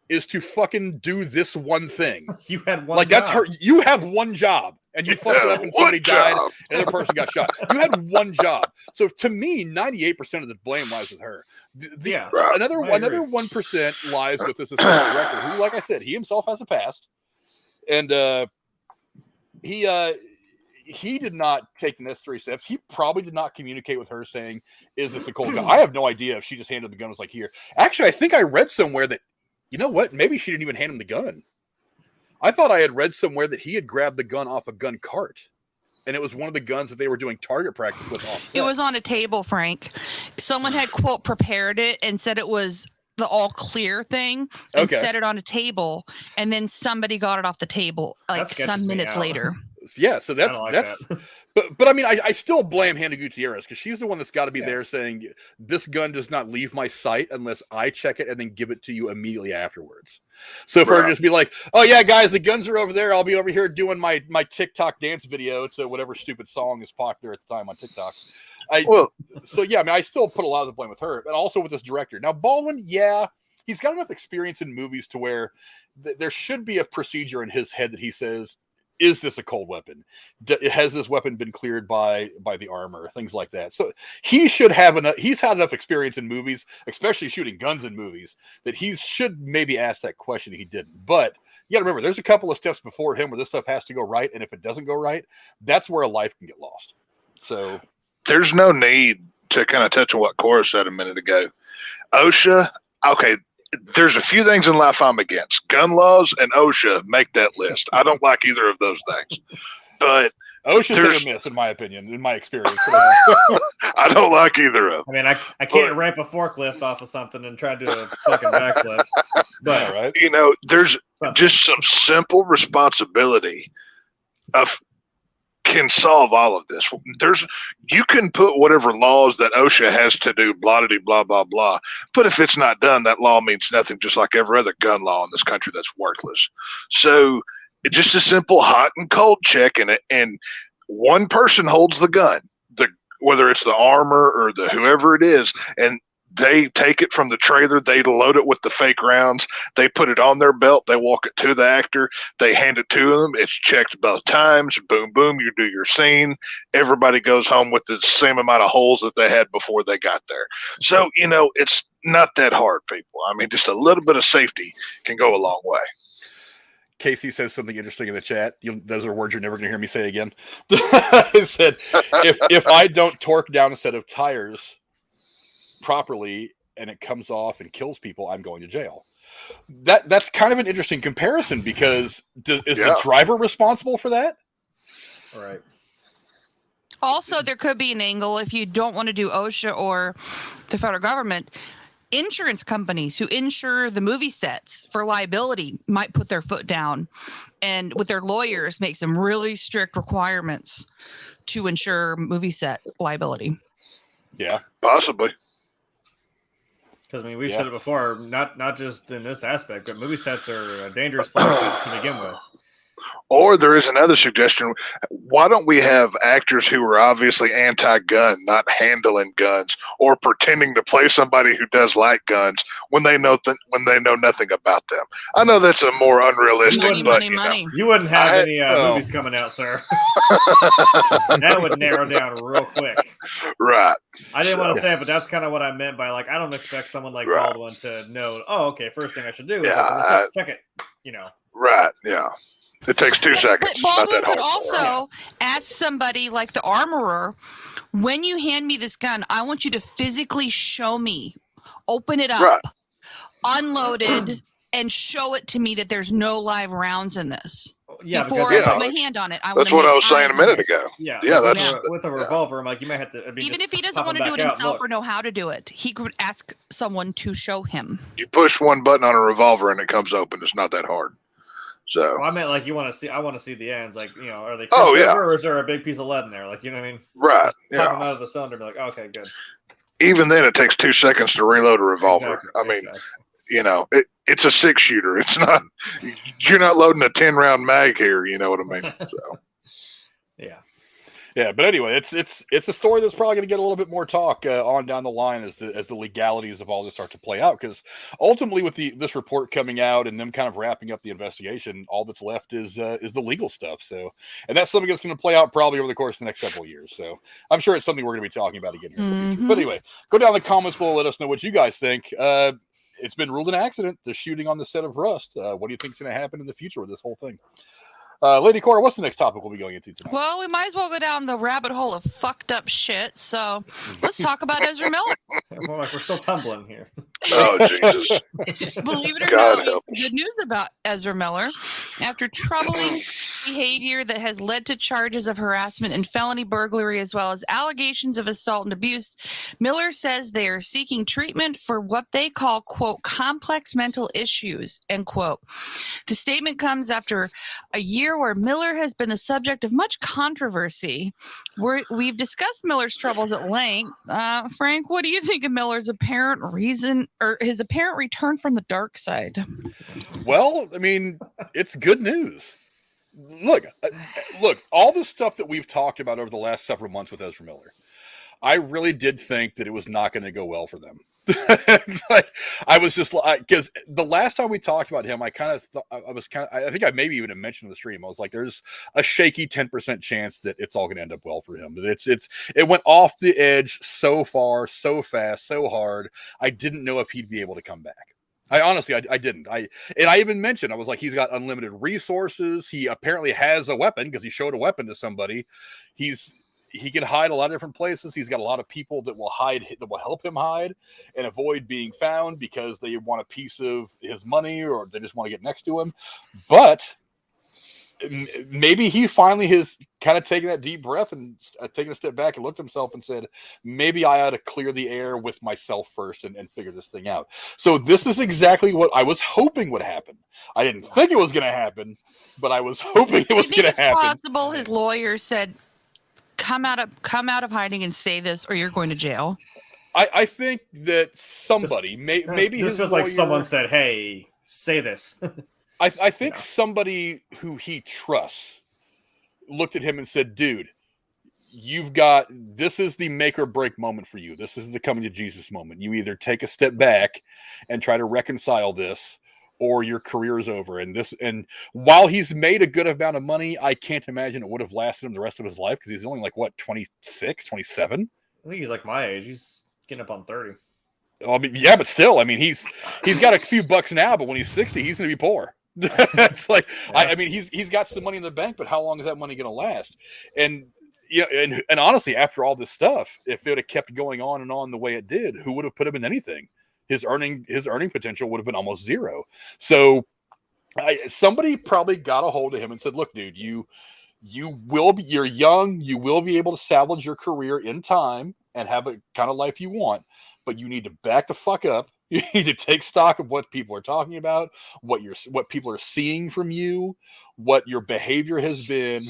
is to fucking do this one thing. You had one job. That's her. You have one job. And you fucked it up and somebody died and another person got shot. You had one job. So to me, 98% of the blame lies with her. Another 1% lies with this assistant director who, like I said, he himself has a past. And he did not take the necessary steps. He probably did not communicate with her saying, is this a cold gun? I have no idea if she just handed the gun. Was like, here. Actually, I think I read somewhere that, you know what? Maybe she didn't even hand him the gun. I thought I had read somewhere that he had grabbed the gun off a gun cart, and it was one of the guns that they were doing target practice with offset. It was on a table, Frank. Someone had, quote, prepared it and said it was the all clear thing and set it on a table, and then somebody got it off the table like some minutes later. Yeah, so that's that. But I mean, I still blame Hannah Gutierrez because she's the one that's got to be there saying this gun does not leave my sight unless I check it and then give it to you immediately afterwards. So for her to just be like, oh yeah, guys, the guns are over there. I'll be over here doing my TikTok dance video to whatever stupid song is popular at the time on TikTok. So yeah, I mean, I still put a lot of the blame with her, and also with this director. Now Baldwin, he's got enough experience in movies to where there should be a procedure in his head that he says, is this a cold weapon? Has this weapon been cleared by the armor? Things like that. So he should have enough. He's had enough experience in movies, especially shooting guns in movies, that he should maybe ask that question. He didn't. But you got to remember, there's a couple of steps before him where this stuff has to go right, and if it doesn't go right, that's where a life can get lost. So there's no need to kind of touch on what Cora said a minute ago. OSHA, okay. There's a few things in life I'm against. Gun laws and OSHA make that list. I don't like either of those things. But OSHA's hit or miss, in my opinion, in my experience. I don't like either of them. I mean, I can't ramp a forklift off of something and try to do a fucking backflip. But there's just some simple responsibility of can solve all of this. You can put whatever laws that OSHA has to do, blah, blah, blah, blah. But if it's not done, that law means nothing, just like every other gun law in this country that's worthless. So it's just a simple hot and cold check, and one person holds the gun, whether it's the armor or the whoever it is, and They take it from the trailer. They load it with the fake rounds. They put it on their belt. They walk it to the actor. They hand it to them. It's checked both times. Boom, boom. You do your scene. Everybody goes home with the same amount of holes that they had before they got there. So, it's not that hard, people. I mean, just a little bit of safety can go a long way. Casey says something interesting in the chat. Those are words you're never going to hear me say again. He said, if I don't torque down a set of tires properly and it comes off and kills people, I'm going to jail. That's kind of an interesting comparison because is the driver responsible for that? All right. Also, there could be an angle if you don't want to do OSHA or the federal government. Insurance companies who insure the movie sets for liability might put their foot down and with their lawyers make some really strict requirements to insure movie set liability. Yeah, possibly. Because we've said it before, not just in this aspect, but movie sets are a dangerous place to begin with. Or there is another suggestion. Why don't we have actors who are obviously anti-gun, not handling guns, or pretending to play somebody who does like guns when they know nothing about them? I know that's a more unrealistic, money. You wouldn't have any movies coming out, sir. That would narrow down real quick. Right. I didn't want to say it, but that's kind of what I meant by I don't expect someone like Baldwin to know. Oh, okay. First thing I should do is check it. Right. Yeah. It takes 2 seconds. But Baldwin could also ask somebody like the armorer, when you hand me this gun, I want you to physically show me, open it up, unload it, and show it to me that there's no live rounds in this. Yeah, before I put my hand on it. That's what I was saying a minute ago. Yeah, that's with a revolver. I'm like, you might have to. Even if he doesn't want to do it himself or know how to do it, he could ask someone to show him. You push one button on a revolver and it comes open. It's not that hard. So I meant you want to see. I want to see the ends. Are they? Or is there a big piece of lead in there? You know what I mean? Right. Just pop them out of the cylinder. And be like, okay, good. Even then, it takes 2 seconds to reload a revolver. Exactly. It's a 6-shooter. It's not. You're not loading a 10-round mag here. You know what I mean? So. Yeah. Yeah, but anyway, it's a story that's probably going to get a little bit more talk on down the line as the legalities of all this start to play out. Because ultimately, with this report coming out and them kind of wrapping up the investigation, all that's left is the legal stuff. So, and that's something that's going to play out probably over the course of the next several years. So, I'm sure it's something we're going to be talking about again here in the future. But anyway, go down in the comments below, let us know what you guys think. It's been ruled an accident, the shooting on the set of Rust. What do you think is going to happen in the future with this whole thing? Lady Cora, what's the next topic we'll be going into tonight? Well, we might as well go down the rabbit hole of fucked up shit. So let's talk about Ezra Miller. We're still tumbling here. Oh, Jesus. Believe it or not, good news about Ezra Miller. After troubling behavior that has led to charges of harassment and felony burglary, as well as allegations of assault and abuse, Miller says they are seeking treatment for what they call, quote, complex mental issues, end quote. The statement comes after a year where Miller has been the subject of much controversy. We've discussed Miller's troubles at length. Frank, what do you think of Miller's apparent reason or his apparent return from the dark side? Well, I mean, it's good news. Look, all the stuff that we've talked about over the last several months with Ezra Miller, I really did think that it was not going to go well for them. I was just because the last time we talked about him, I think I maybe even mentioned in the stream. I was like, there's a shaky 10% chance that it's all going to end up well for him. But it went off the edge so far, so fast, so hard. I didn't know if he'd be able to come back. I honestly didn't. I even mentioned, I was like, he's got unlimited resources. He apparently has a weapon because he showed a weapon to somebody. He can hide a lot of different places. He's got a lot of people that will help him hide and avoid being found because they want a piece of his money or they just want to get next to him. But maybe he finally has kind of taken that deep breath and taken a step back and looked at himself and said, maybe I ought to clear the air with myself first and figure this thing out. So this is exactly what I was hoping would happen. I didn't think it was going to happen, but I was hoping it was going to happen. It's possible his lawyer said, come out of hiding and say this or you're going to jail. I think that somebody maybe this was like someone said, hey, say this. I think somebody who he trusts looked at him and said, dude, this is the make or break moment for you. This is the coming to Jesus moment. You either take a step back and try to reconcile this, or your career is over. And while he's made a good amount of money, I can't imagine it would have lasted him the rest of his life, because he's only like, what, 26, 27? I think he's like my age. He's getting up on 30. Well, I mean, yeah, but still, I mean, he's got a few bucks now, but when he's 60, he's going to be poor. It's like, yeah. I mean, he's got some money in the bank, but how long is that money going to last? And yeah, and honestly, after all this stuff, if it would have kept going on and on the way it did, who would have put him in anything? His earning potential would have been almost zero. So somebody probably got a hold of him and said, "Look, dude, you're young. You will be able to salvage your career in time and have a kind of life you want, but you need to back the fuck up. You need to take stock of what people are talking about, what people are seeing from you, what your behavior has been,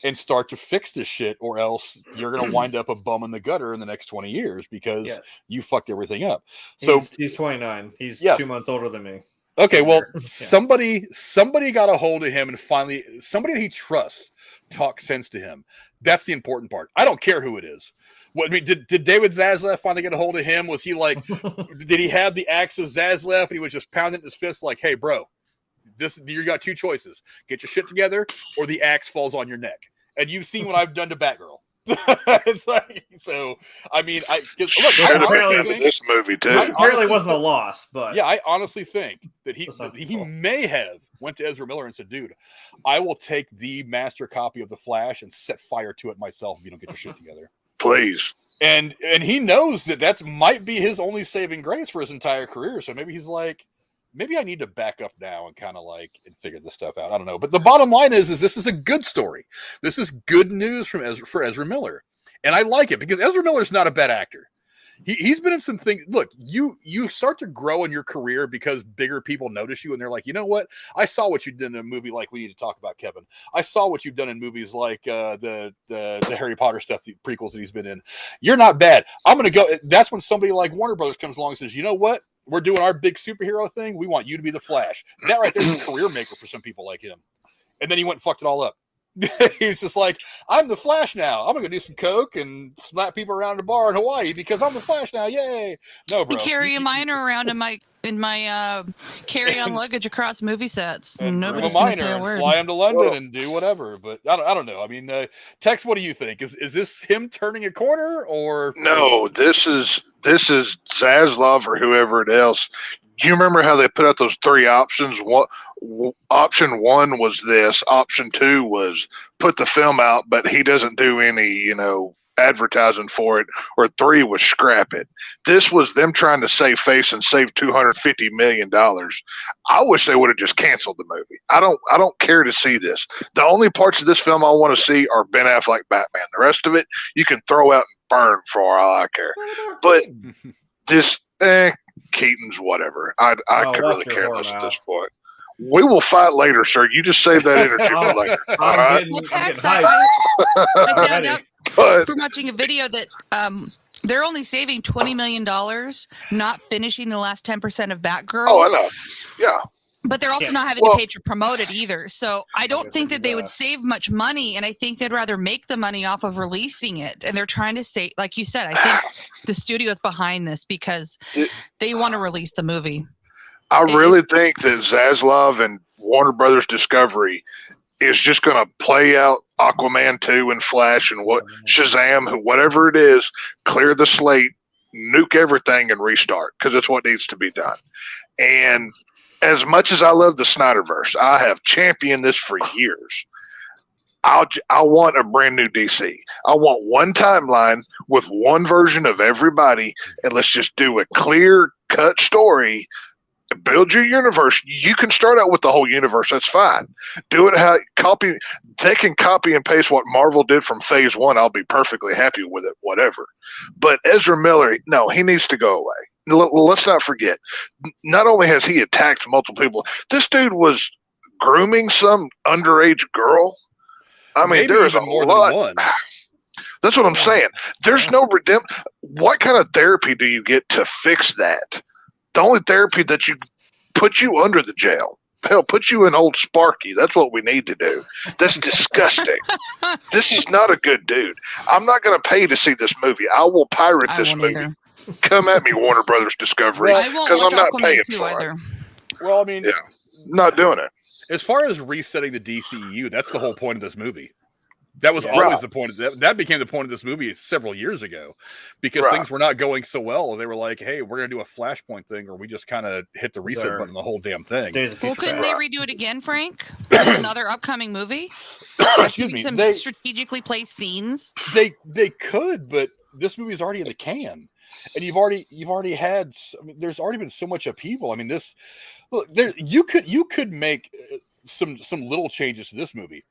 and start to fix this shit, or else you're going to wind up a bum in the gutter in the next 20 years because you fucked everything up." So he's 29. He's 2 months older than me. Okay, well, somebody got a hold of him, and finally, somebody that he trusts talk sense to him. That's the important part. I don't care who it is. What, I mean, did David Zaslav finally get a hold of him? Was he like, did he have the axe of Zaslav, and he was just pounding his fist like, "Hey, bro, you got two choices: get your shit together, or the axe falls on your neck." And you've seen what I've done to Batgirl. It's like, so I mean, apparently this movie too. Apparently wasn't a loss, but yeah, I honestly think that he may have went to Ezra Miller and said, "Dude, I will take the master copy of The Flash and set fire to it myself if you don't get your shit together, please." And he knows that might be his only saving grace for his entire career. So maybe he's like, maybe I need to back up now and kind of and figure this stuff out. I don't know. But the bottom line is this is a good story. This is good news for Ezra Miller. And I like it because Ezra Miller's not a bad actor. He's been in some things. Look, you start to grow in your career because bigger people notice you and they're like, "You know what? I saw what you did in a movie like We Need to Talk About Kevin. I saw what you've done in movies like the Harry Potter stuff, the prequels that he's been in. You're not bad. I'm going to go." That's when somebody like Warner Brothers comes along and says, "You know what? We're doing our big superhero thing. We want you to be the Flash." That right there is a career maker for some people like him. And then he went and fucked it all up. He's just like, "I'm the Flash now. I'm gonna do some coke and slap people around a bar in Hawaii because I'm the Flash now. Yay!" No, bro. I carry a minor around in my carry-on luggage across movie sets. And nobody's bring a gonna say a minor word. and fly him to London and do whatever. But I don't know. I mean, Tex, what do you think? Is this him turning a corner or no? This is Zaslav or whoever else. You remember how they put out those three options? Option one was this. Option two was put the film out, but he doesn't do any, advertising for it. Or three was scrap it. This was them trying to save face and save $250 million. I wish they would have just canceled the movie. I don't care to see this. The only parts of this film I want to see are Ben Affleck Batman. The rest of it you can throw out and burn for all I care. But this, Keaton's whatever. I could really care less at this point. We will fight later, sir. You just save that energy for later. All right. Well, Tex, I found out from watching a video that they're only saving $20 million, not finishing the last 10% of Batgirl. Oh, I know. Yeah. But they're also not having to pay to promote it either. So I don't think that they would save much money, and I think they'd rather make the money off of releasing it. And they're trying to say, like you said, I think the studio's behind this because they want to release the movie. I really think that Zaslav and Warner Brothers Discovery is just going to play out Aquaman 2 and Flash and Shazam, whatever it is, clear the slate, nuke everything, and restart because it's what needs to be done. And as much as I love the Snyderverse, I have championed this for years. I want a brand new DC. I want one timeline with one version of everybody, and let's just do a clear-cut story. Build your universe. You can start out with the whole universe. That's fine. Do it they can copy and paste what Marvel did from Phase 1. I'll be perfectly happy with it, whatever. But Ezra Miller, no, he needs to go away. Let's not forget, not only has he attacked multiple people, this dude was grooming some underage girl. I mean, there is a more lot. Than one. That's what I'm saying. There's no redemption. What kind of therapy do you get to fix that? The only therapy that you put you under the jail. Hell, put you in old Sparky. That's what we need to do. That's disgusting. This is not a good dude. I'm not going to pay to see this movie. I will pirate this movie. Either. Come at me, Warner Brothers Discovery, I won't because watch I'm not Aquaman paying 2 for either. it. Well, I mean, Yeah, not doing it. as far as resetting the DCEU, that's the whole point of this movie. That was Yeah. always Right. the point. That became the point of this movie several years ago, because Right. things were not going so well. They were like, "Hey, we're going to do a Flashpoint thing," or we just kind of hit the reset Their button on the whole damn thing. Days of Well, Future couldn't Past. they redo it again, Frank? As another upcoming movie? Excuse me. Some They strategically placed scenes. could, but this movie's already in the can, and you've already had. I mean, there's already been so much upheaval. I mean, you could make some little changes to this movie.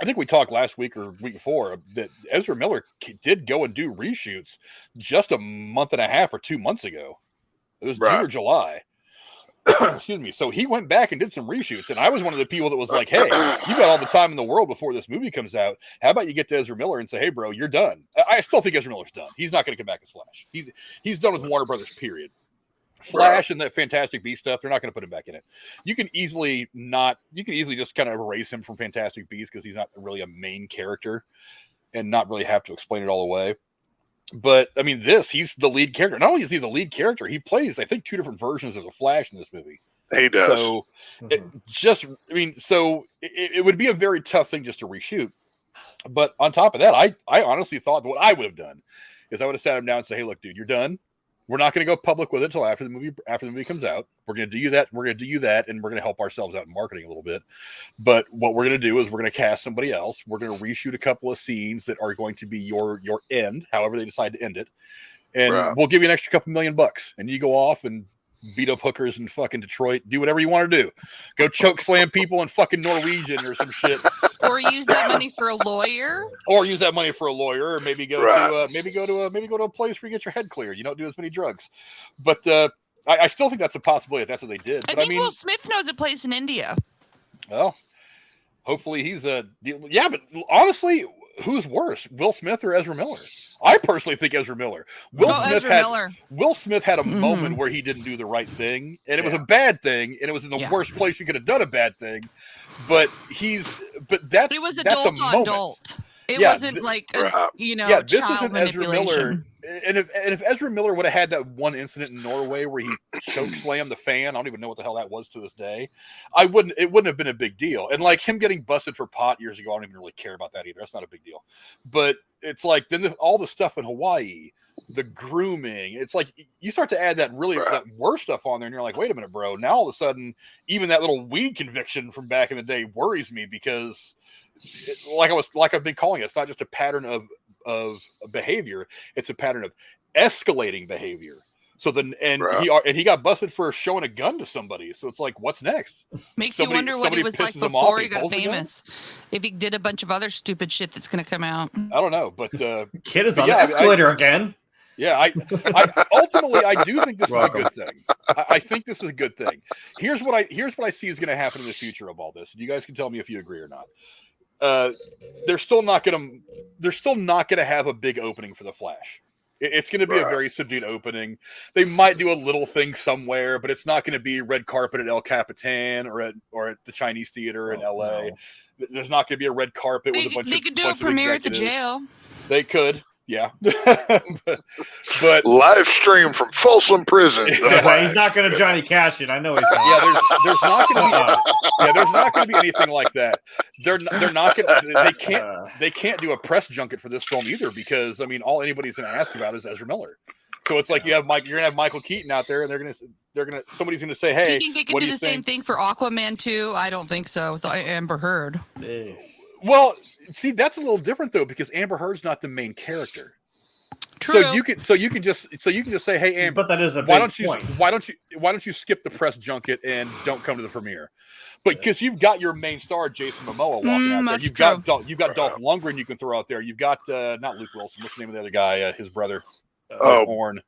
I think we talked last week or week before that Ezra Miller did go and do reshoots just a month and a half or 2 months ago. It was June or July. Excuse me. So he went back and did some reshoots, and I was one of the people that was like, "Hey, you got all the time in the world before this movie comes out. How about you get to Ezra Miller and say, hey, bro, you're done." I still think Ezra Miller's done. He's not going to come back as Flash. He's done with Warner Brothers. Period. Flash and that Fantastic Beast stuff, they're not going to put him back in it. You can easily just kind of erase him from Fantastic Beast because he's not really a main character and not really have to explain it all away. But I mean, he's the lead character. Not only is he the lead character, he plays, I think, 2 different versions of the Flash in this movie. He does. So it would be a very tough thing just to reshoot. But on top of that, I honestly thought that what I would have done is I would have sat him down and said, "Hey, look, dude, you're done. We're not going to go public with it until after the movie comes out. We're going to do you that. We're going to do you that, and we're going to help ourselves out in marketing a little bit. But what we're going to do is we're going to cast somebody else. We're going to reshoot a couple of scenes that are going to be your end, however they decide to end it, and we'll give you an extra couple $1,000,000, and you go off and beat up hookers in fucking Detroit. Do whatever you want to do. Go choke slam people in fucking Norwegian or some shit. Or use that money for a lawyer. Or maybe go to a place where you get your head cleared. You don't do as many drugs. But I still think that's a possibility if that's what they did. I think Will Smith knows a place in India. Well, hopefully he's but honestly, who's worse, Will Smith or Ezra Miller? I personally think Ezra Miller. Will Smith had a moment where he didn't do the right thing, and it was a bad thing, and it was in the worst place you could have done a bad thing. But it was adult on adult. It wasn't this child isn't Ezra Miller. manipulation. And if Ezra Miller would have had that one incident in Norway where he choke slammed the fan, I don't even know what the hell that was to this day. It wouldn't have been a big deal. And like him getting busted for pot years ago, I don't even really care about that either. That's not a big deal. But it's like then all the stuff in Hawaii, the grooming. It's like you start to add that worse stuff on there, and you're like, wait a minute, bro. Now all of a sudden, even that little weed conviction from back in the day worries me because, like I've been calling it, it's not just a pattern of behavior; it's a pattern of escalating behavior. So he got busted for showing a gun to somebody. So it's like, what's next? Makes you wonder what he was like before he got famous. If he did a bunch of other stupid shit that's going to come out. I don't know, but kid is on the escalator again. Yeah, I ultimately I do think this is a good thing. I think this is a good thing. Here's what I see is going to happen in the future of all this. You guys can tell me if you agree or not. They're still not going to have a big opening for the Flash. It's going to be a very subdued opening. They might do a little thing somewhere, but it's not going to be red carpet at El Capitan or at the Chinese Theater in LA. No. There's not going to be a red carpet with a bunch of They could do a premiere at the jail. They could. Yeah, but live stream from Folsom Prison. He's not going to Johnny Cash it. I know he's not. Yeah, there's not going to be anything like that. They're not going. They can't do a press junket for this film either because I mean, all anybody's going to ask about is Ezra Miller. So it's like you're going to have Michael Keaton out there, and somebody's going to say, "Hey, do you think they could do the same thing for Aquaman 2? I don't think so. With Amber Heard." Well, see, that's a little different though because Amber Heard's not the main character. True. So you can just say, "Hey, Amber, but that is a big point. Why don't you skip the press junket and don't come to the premiere?" But because you've got your main star Jason Momoa walking out there, you've got Dolph Lundgren you can throw out there. You've got not Luke Wilson. What's the name of the other guy? His brother, Horn.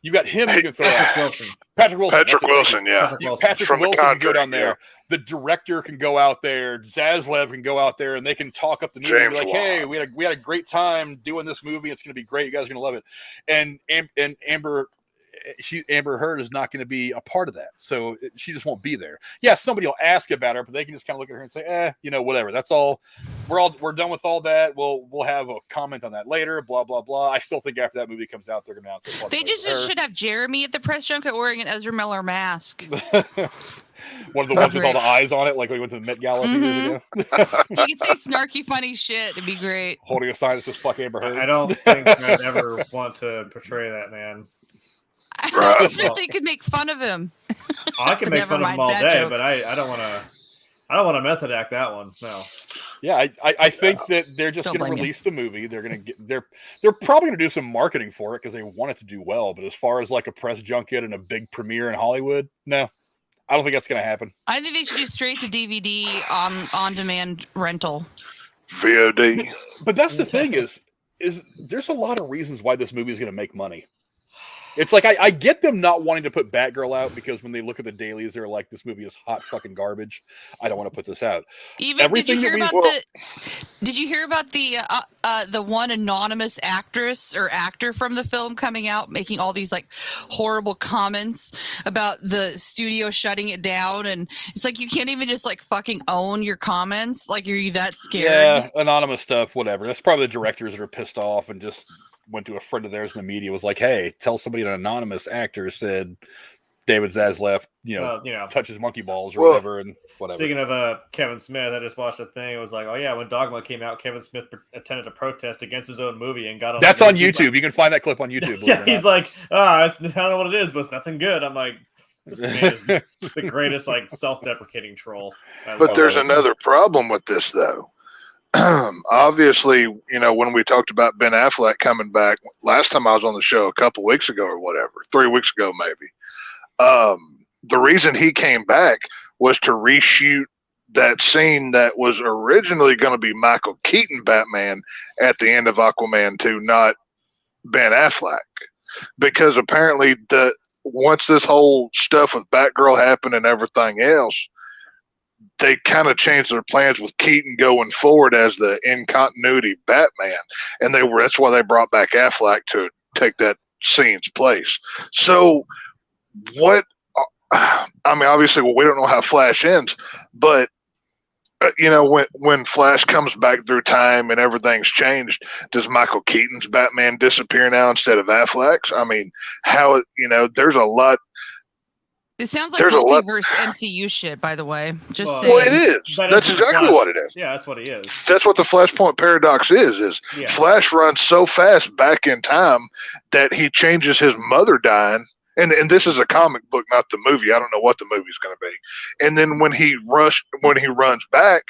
You got him. You can throw Patrick Wilson. Patrick Wilson, yeah. Patrick Wilson can go down there. Yeah. The director can go out there. Zaslav can go out there, and they can talk up the movie and be like, "Hey, we had a great time doing this movie. It's going to be great. You guys are going to love it." And Amber Heard is not going to be a part of that, so she just won't be there. Yeah, somebody will ask about her, but they can just kind of look at her and say, whatever. That's all. We're done with all that. We'll have a comment on that later. Blah blah blah. I still think after that movie comes out, they're going to announce it. They just should have Jeremy at the press junket wearing an Ezra Miller mask. One of the ones with all the eyes on it, like when we went to the Met Gala a few years ago. You can say snarky, funny shit. It'd be great. Holding a sign that says "fuck Amber Heard." I don't think I'd ever want to portray that man. Especially you could make fun of him. I can make fun of him all day, but I don't want to. I don't want to method act that one. No. Yeah, I think that they're just going to release the movie. They're going to they're probably going to do some marketing for it because they want it to do well. But as far as like a press junket and a big premiere in Hollywood, no, I don't think that's going to happen. I think they should do straight to DVD on demand rental. VOD. But that's the thing is there's a lot of reasons why this movie is going to make money. It's like I get them not wanting to put Batgirl out because when they look at the dailies, they're like, "This movie is hot fucking garbage. I don't want to put this out." Did you hear about the one anonymous actress or actor from the film coming out making all these like horrible comments about the studio shutting it down? And it's like you can't even just like fucking own your comments. Like you're that scared. Yeah, anonymous stuff, whatever. That's probably the directors that are pissed off and just went to a friend of theirs in the media, was like, "Hey, tell somebody an anonymous actor said David Zaslav, touches monkey balls or whatever." And whatever. Speaking of Kevin Smith, I just watched a thing. It was like, oh yeah, when Dogma came out, Kevin Smith attended a protest against his own movie and got on. That's on YouTube. Like, you can find that clip on YouTube. Yeah, he's like, I don't know what it is, but it's nothing good. I'm like, this man is the greatest like self-deprecating troll. But there's another problem with this though. Obviously, when we talked about Ben Affleck coming back last time I was on the show a couple weeks ago or whatever, 3 weeks ago maybe, the reason he came back was to reshoot that scene that was originally going to be Michael Keaton Batman at the end of Aquaman 2, not Ben Affleck, because apparently once this whole stuff with Batgirl happened and everything else, they kind of changed their plans with Keaton going forward as the in-continuity Batman. And that's why they brought back Affleck to take that scene's place. So obviously, we don't know how Flash ends, but when Flash comes back through time and everything's changed, does Michael Keaton's Batman disappear now instead of Affleck's? I mean, there's a lot. It sounds like multiverse MCU shit, by the way. Just saying. Well, it is. That's exactly what it is. Yeah, that's what it is. That's what the Flashpoint paradox is Flash runs so fast back in time that he changes his mother dying. And this is a comic book, not the movie. I don't know what the movie's going to be. And then when he runs back,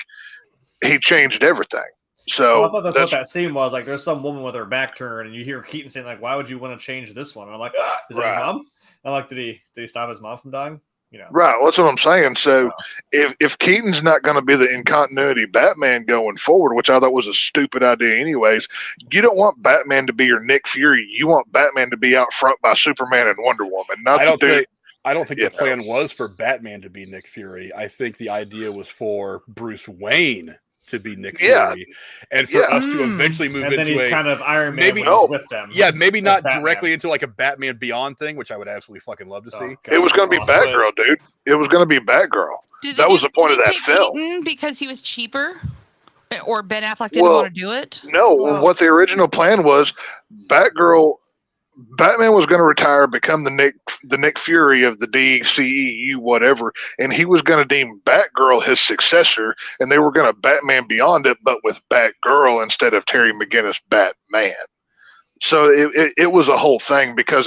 he changed everything. So I thought that's what that scene was. Like, there's some woman with her back turned, and you hear Keaton saying, like, "Why would you want to change this one?" And I'm like, "Is that his mom?" I'm like, "Did he stop his mom from dying?" Right. Well, that's what I'm saying. So if Keaton's not going to be the in-continuity Batman going forward, which I thought was a stupid idea anyways, you don't want Batman to be your Nick Fury. You want Batman to be out front by Superman and Wonder Woman. I don't think the plan was for Batman to be Nick Fury. I think the idea was for Bruce Wayne to be Nick Fury, and for us to eventually move into he's kind of Iron Man with them. Yeah, maybe not directly into like a Batman Beyond thing, which I would absolutely fucking love to see. It was going to be Batgirl, dude. It was going to be Batgirl. That was the point of that film. Because he was cheaper, or Ben Affleck didn't want to do it. No, what the original plan was, Batman was going to retire, become the Nick Fury of the DCEU, whatever, and he was going to deem Batgirl his successor, and they were going to Batman Beyond it, but with Batgirl instead of Terry McGinnis Batman. So it was a whole thing because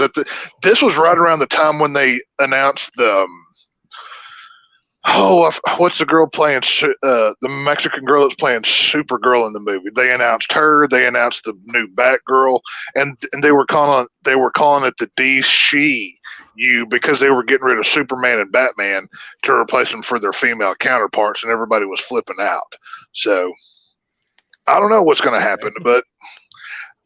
this was right around the time when they announced the what's the girl playing the Mexican girl that's playing Supergirl in the movie? They announced her. They announced the new Batgirl, and they were calling it the DCU because they were getting rid of Superman and Batman to replace them for their female counterparts, and everybody was flipping out. So I don't know what's going to happen, but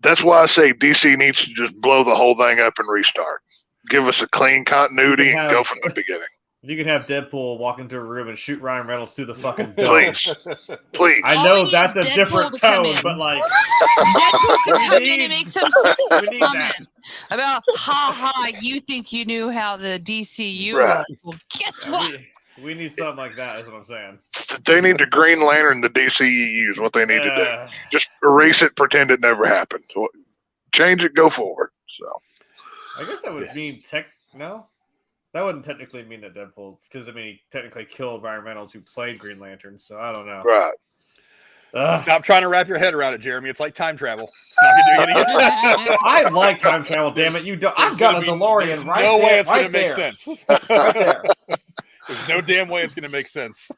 that's why I say DC needs to just blow the whole thing up and restart. Give us a clean continuity and go from the beginning. If you can have Deadpool walk into a room and shoot Ryan Reynolds through the fucking door. Please. I know that's a different tone, but like Deadpool can come in and make some comment About you think you knew how the DCU Right. was. Well, guess what? We need something like that, is what I'm saying. They need to Green Lantern the DCEU is what they need to do. Just erase it, pretend it never happened. So, change it, go forward. So I guess that would mean no? That wouldn't technically mean that Deadpool, because he technically killed Ryan Reynolds, who played Green Lantern. So I don't know. Right. Stop trying to wrap your head around it, Jeremy. It's like time travel. It's not gonna do anything. I like time travel. Damn it! You don't. I've got a DeLorean right there. No way it's right gonna make there. sense. Right there. There's no damn way it's gonna make sense.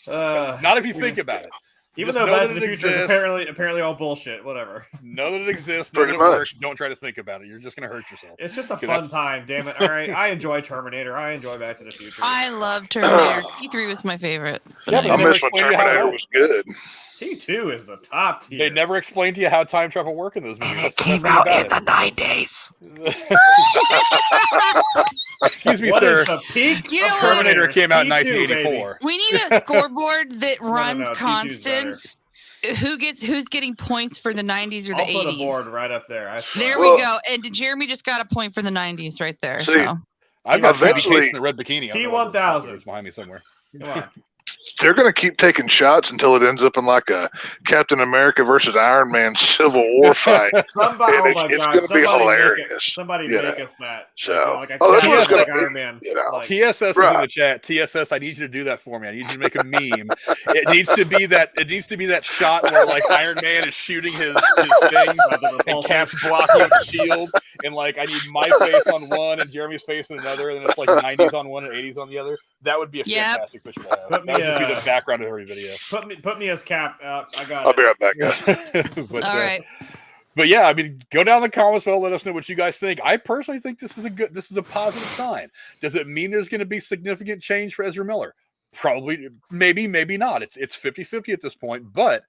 Not if you think about it. Even Just though know Back that to the it Future is exists. apparently all bullshit. Whatever. Know that it exists. Know that Pretty it much. works. Don't try to think about it. You're just gonna hurt yourself. It's just a Okay, fun that's- time. Damn it! All right. I enjoy Terminator. I enjoy Back to the Future. I love Terminator. T3 was my favorite. But Yeah, but I never miss when explained to you how it Terminator works. was good. T2 is the top tier. They never explained to you how time travel worked in those movies. And That's it the came best out thing in about the 90s. it. Excuse me, What sir. is the peak? You know of what? Terminator came out in T2, 1984. We need a scoreboard that runs T2's constant. better. Who's getting points for the 90s or the I'll 80s? put a board right up there. I swear. There Well- we go. And Jeremy just got a point for the 90s right there. See, So I've got Phoebe Eventually- Cates in the red bikini. I don't know whether T1000. it's behind me somewhere. Come on. They're going to keep taking shots until it ends up in like a Captain America versus Iron Man Civil War fight. Somebody, And oh my it's God! gonna be Somebody hilarious, Somebody you make know. us that. So, like a that's what it's like gonna Iron be, Man. you know. Like, TSS is in Right. the chat. TSS, I need you to do that for me. I need you to make a meme. It needs to be that shot where like Iron Man is shooting his thing and Cap's blocking with the shield, and like I need my face on one and Jeremy's face on another, and then it's like 90s on one and 80s on the other. That would be a Yep. fantastic visual. to have. Put me, That would just be the background of every video. Put me as Cap. I got I'll it. be right back, guys. but, all right. But yeah, I mean, go down in the comments below. Let us know what you guys think. I personally think this is a positive sign. Does it mean there's going to be significant change for Ezra Miller? Probably, maybe not. It's 50-50 at this point, but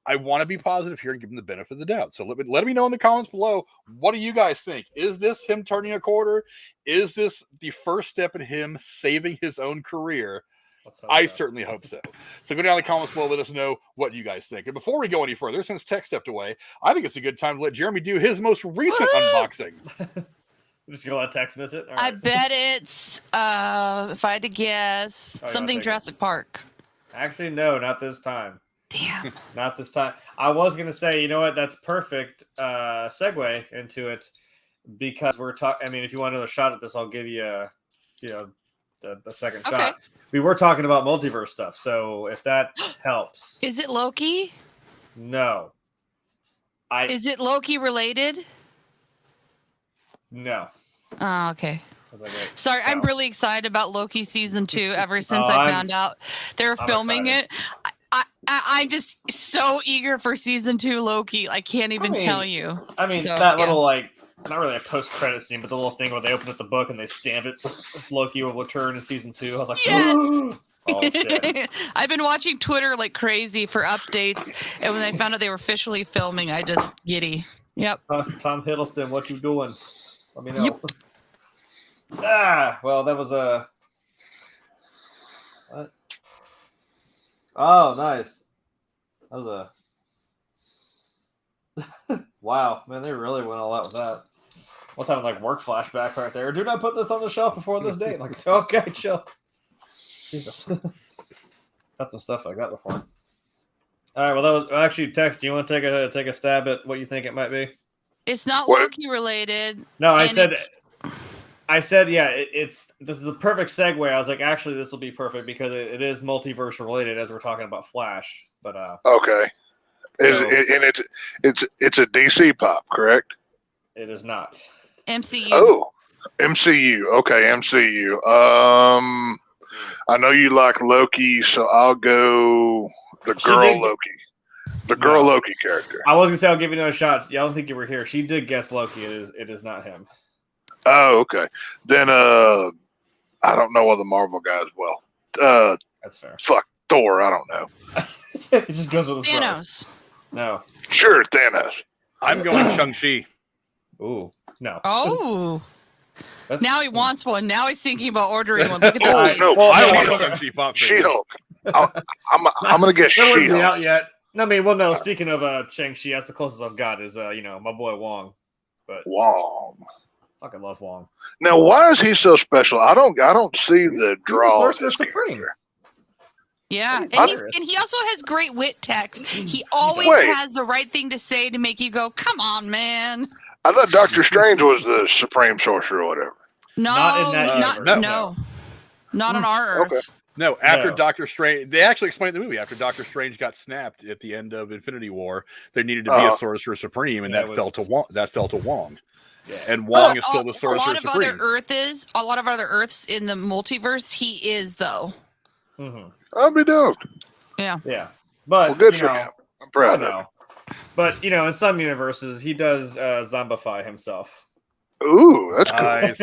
I want to be positive here and give him the benefit of the doubt. So let me know in the comments below. What do you guys think? Is this him turning a quarter? Is this the first step in him saving his own career? Let's hope I so. certainly hope so. So go down in the comments below. Let us know what you guys think. And before we go any further, since Tech stepped away, I think it's a good time to let Jeremy do his most recent unboxing. Just gonna let Tex miss it. All I right. bet it's if I had to guess, Oh, yeah, something I'll take it. Jurassic Park. Actually, no, not this time. Damn. Not this time. I was gonna say, you know what? That's perfect segue into it because we're talking. I mean, if you want another shot at this, I'll give you, the second Okay. shot. We were talking about multiverse stuff, so if that helps, Is it Loki? no, Is it Loki related? no. Oh, okay. I was like, wait, Sorry, I'm no. really excited about Loki season 2 ever since Oh, I I'm- found out they were I'm filming excited. it. I'm just so eager for season 2 Loki. I can't even mean, tell you. I mean, So, that yeah. little like. Not really a post-credit scene, but the little thing where they open up the book and they stamp it. Loki will return in season 2. I was like, Yes! oh shit! I've been watching Twitter like crazy for updates, and when I found out they were officially filming, I just giddy. Yep. Tom Hiddleston, what you doing? Let me know. Yep. Well, that was a. What? Oh, nice. That was a. Wow, man, they really went all out with that. Must have like work flashbacks right there. Do not put this on the shelf before this date. Like, okay, chill. Jesus. Got some stuff like that before. All right, well, that was actually Tex. Do you want to take a stab at what you think it might be? It's not What? Loki related. No, I and said, it's- yeah. This is a perfect segue. I was like, actually, this will be perfect because it is multiverse related as we're talking about Flash. But Okay. So- And it's a DC pop, correct? it is not. MCU. Oh, MCU. Okay, MCU. I know you like Loki, so I'll go the She girl did- Loki. The girl No. Loki character. I was gonna say I'll give you another shot. Yeah, I don't think you were here. She did guess Loki. It is not him. Oh, okay. Then I don't know other Marvel guys well. That's fair. Fuck Thor. I don't know. It just goes with his brother. Thanos. No. Sure, Thanos. I'm going Shang-Chi. Ooh. No. Oh. That's- Now he wants one. Now he's thinking about ordering one. Look at that. Oh face. no! Well, I no, want no, a Shang-Chi pop figure. She-Hulk. I'm gonna guess That wouldn't be She-Hulk. out yet. I mean, well, no. Speaking of Shang-Chi, that's the closest I've got is my boy Wong. But Wong. Fucking love Wong. Now, why is he so special? I don't see the draw. He's the of Sorcerer this Supreme. character. Yeah, He's and hilarious. he also has great wit text. He always Wait. has the right thing to say to make you go, "Come on, man." I thought Doctor Strange was the Supreme Sorcerer or whatever. No, Not in that universe. no, not on our Earth. Okay. No, after No. Doctor Strange, they actually explained in the movie. After Doctor Strange got snapped at the end of Infinity War, there needed to be a Sorcerer Supreme, and Yeah, that fell to Wong. That fell to Wong, Yeah. and Wong is still the Sorcerer A lot of Supreme. other Earths in the multiverse, he is though. Mm-hmm. I'll be dope. Yeah. Yeah. But Well, good you for know, him. I'm proud I of know. But you know, in some universes, he does zombify himself. him. Ooh, that's cool. Nice.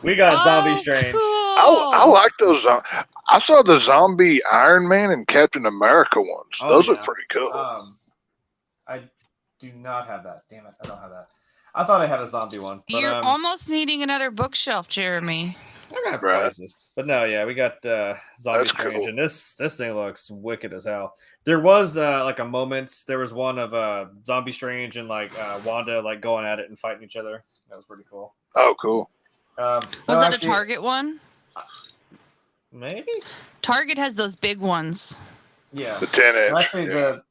We got Zombie Strange. Cool. I like those. I saw the zombie Iron Man and Captain America ones. Oh, Those yeah. look pretty cool. I do not have that. Damn it, I don't have that. I thought I had a zombie one. But, You're almost needing another bookshelf, Jeremy. I got Right. places. But no, yeah, we got Zombie That's Strange, cool. and this thing looks wicked as hell. There was like a moment. There was one of Zombie Strange and like Wanda like going at it and fighting each other. That was pretty cool. Oh, cool. Was no, that actually, a Target one? Maybe. Target has those big ones. Yeah. The 10-inch. Actually, the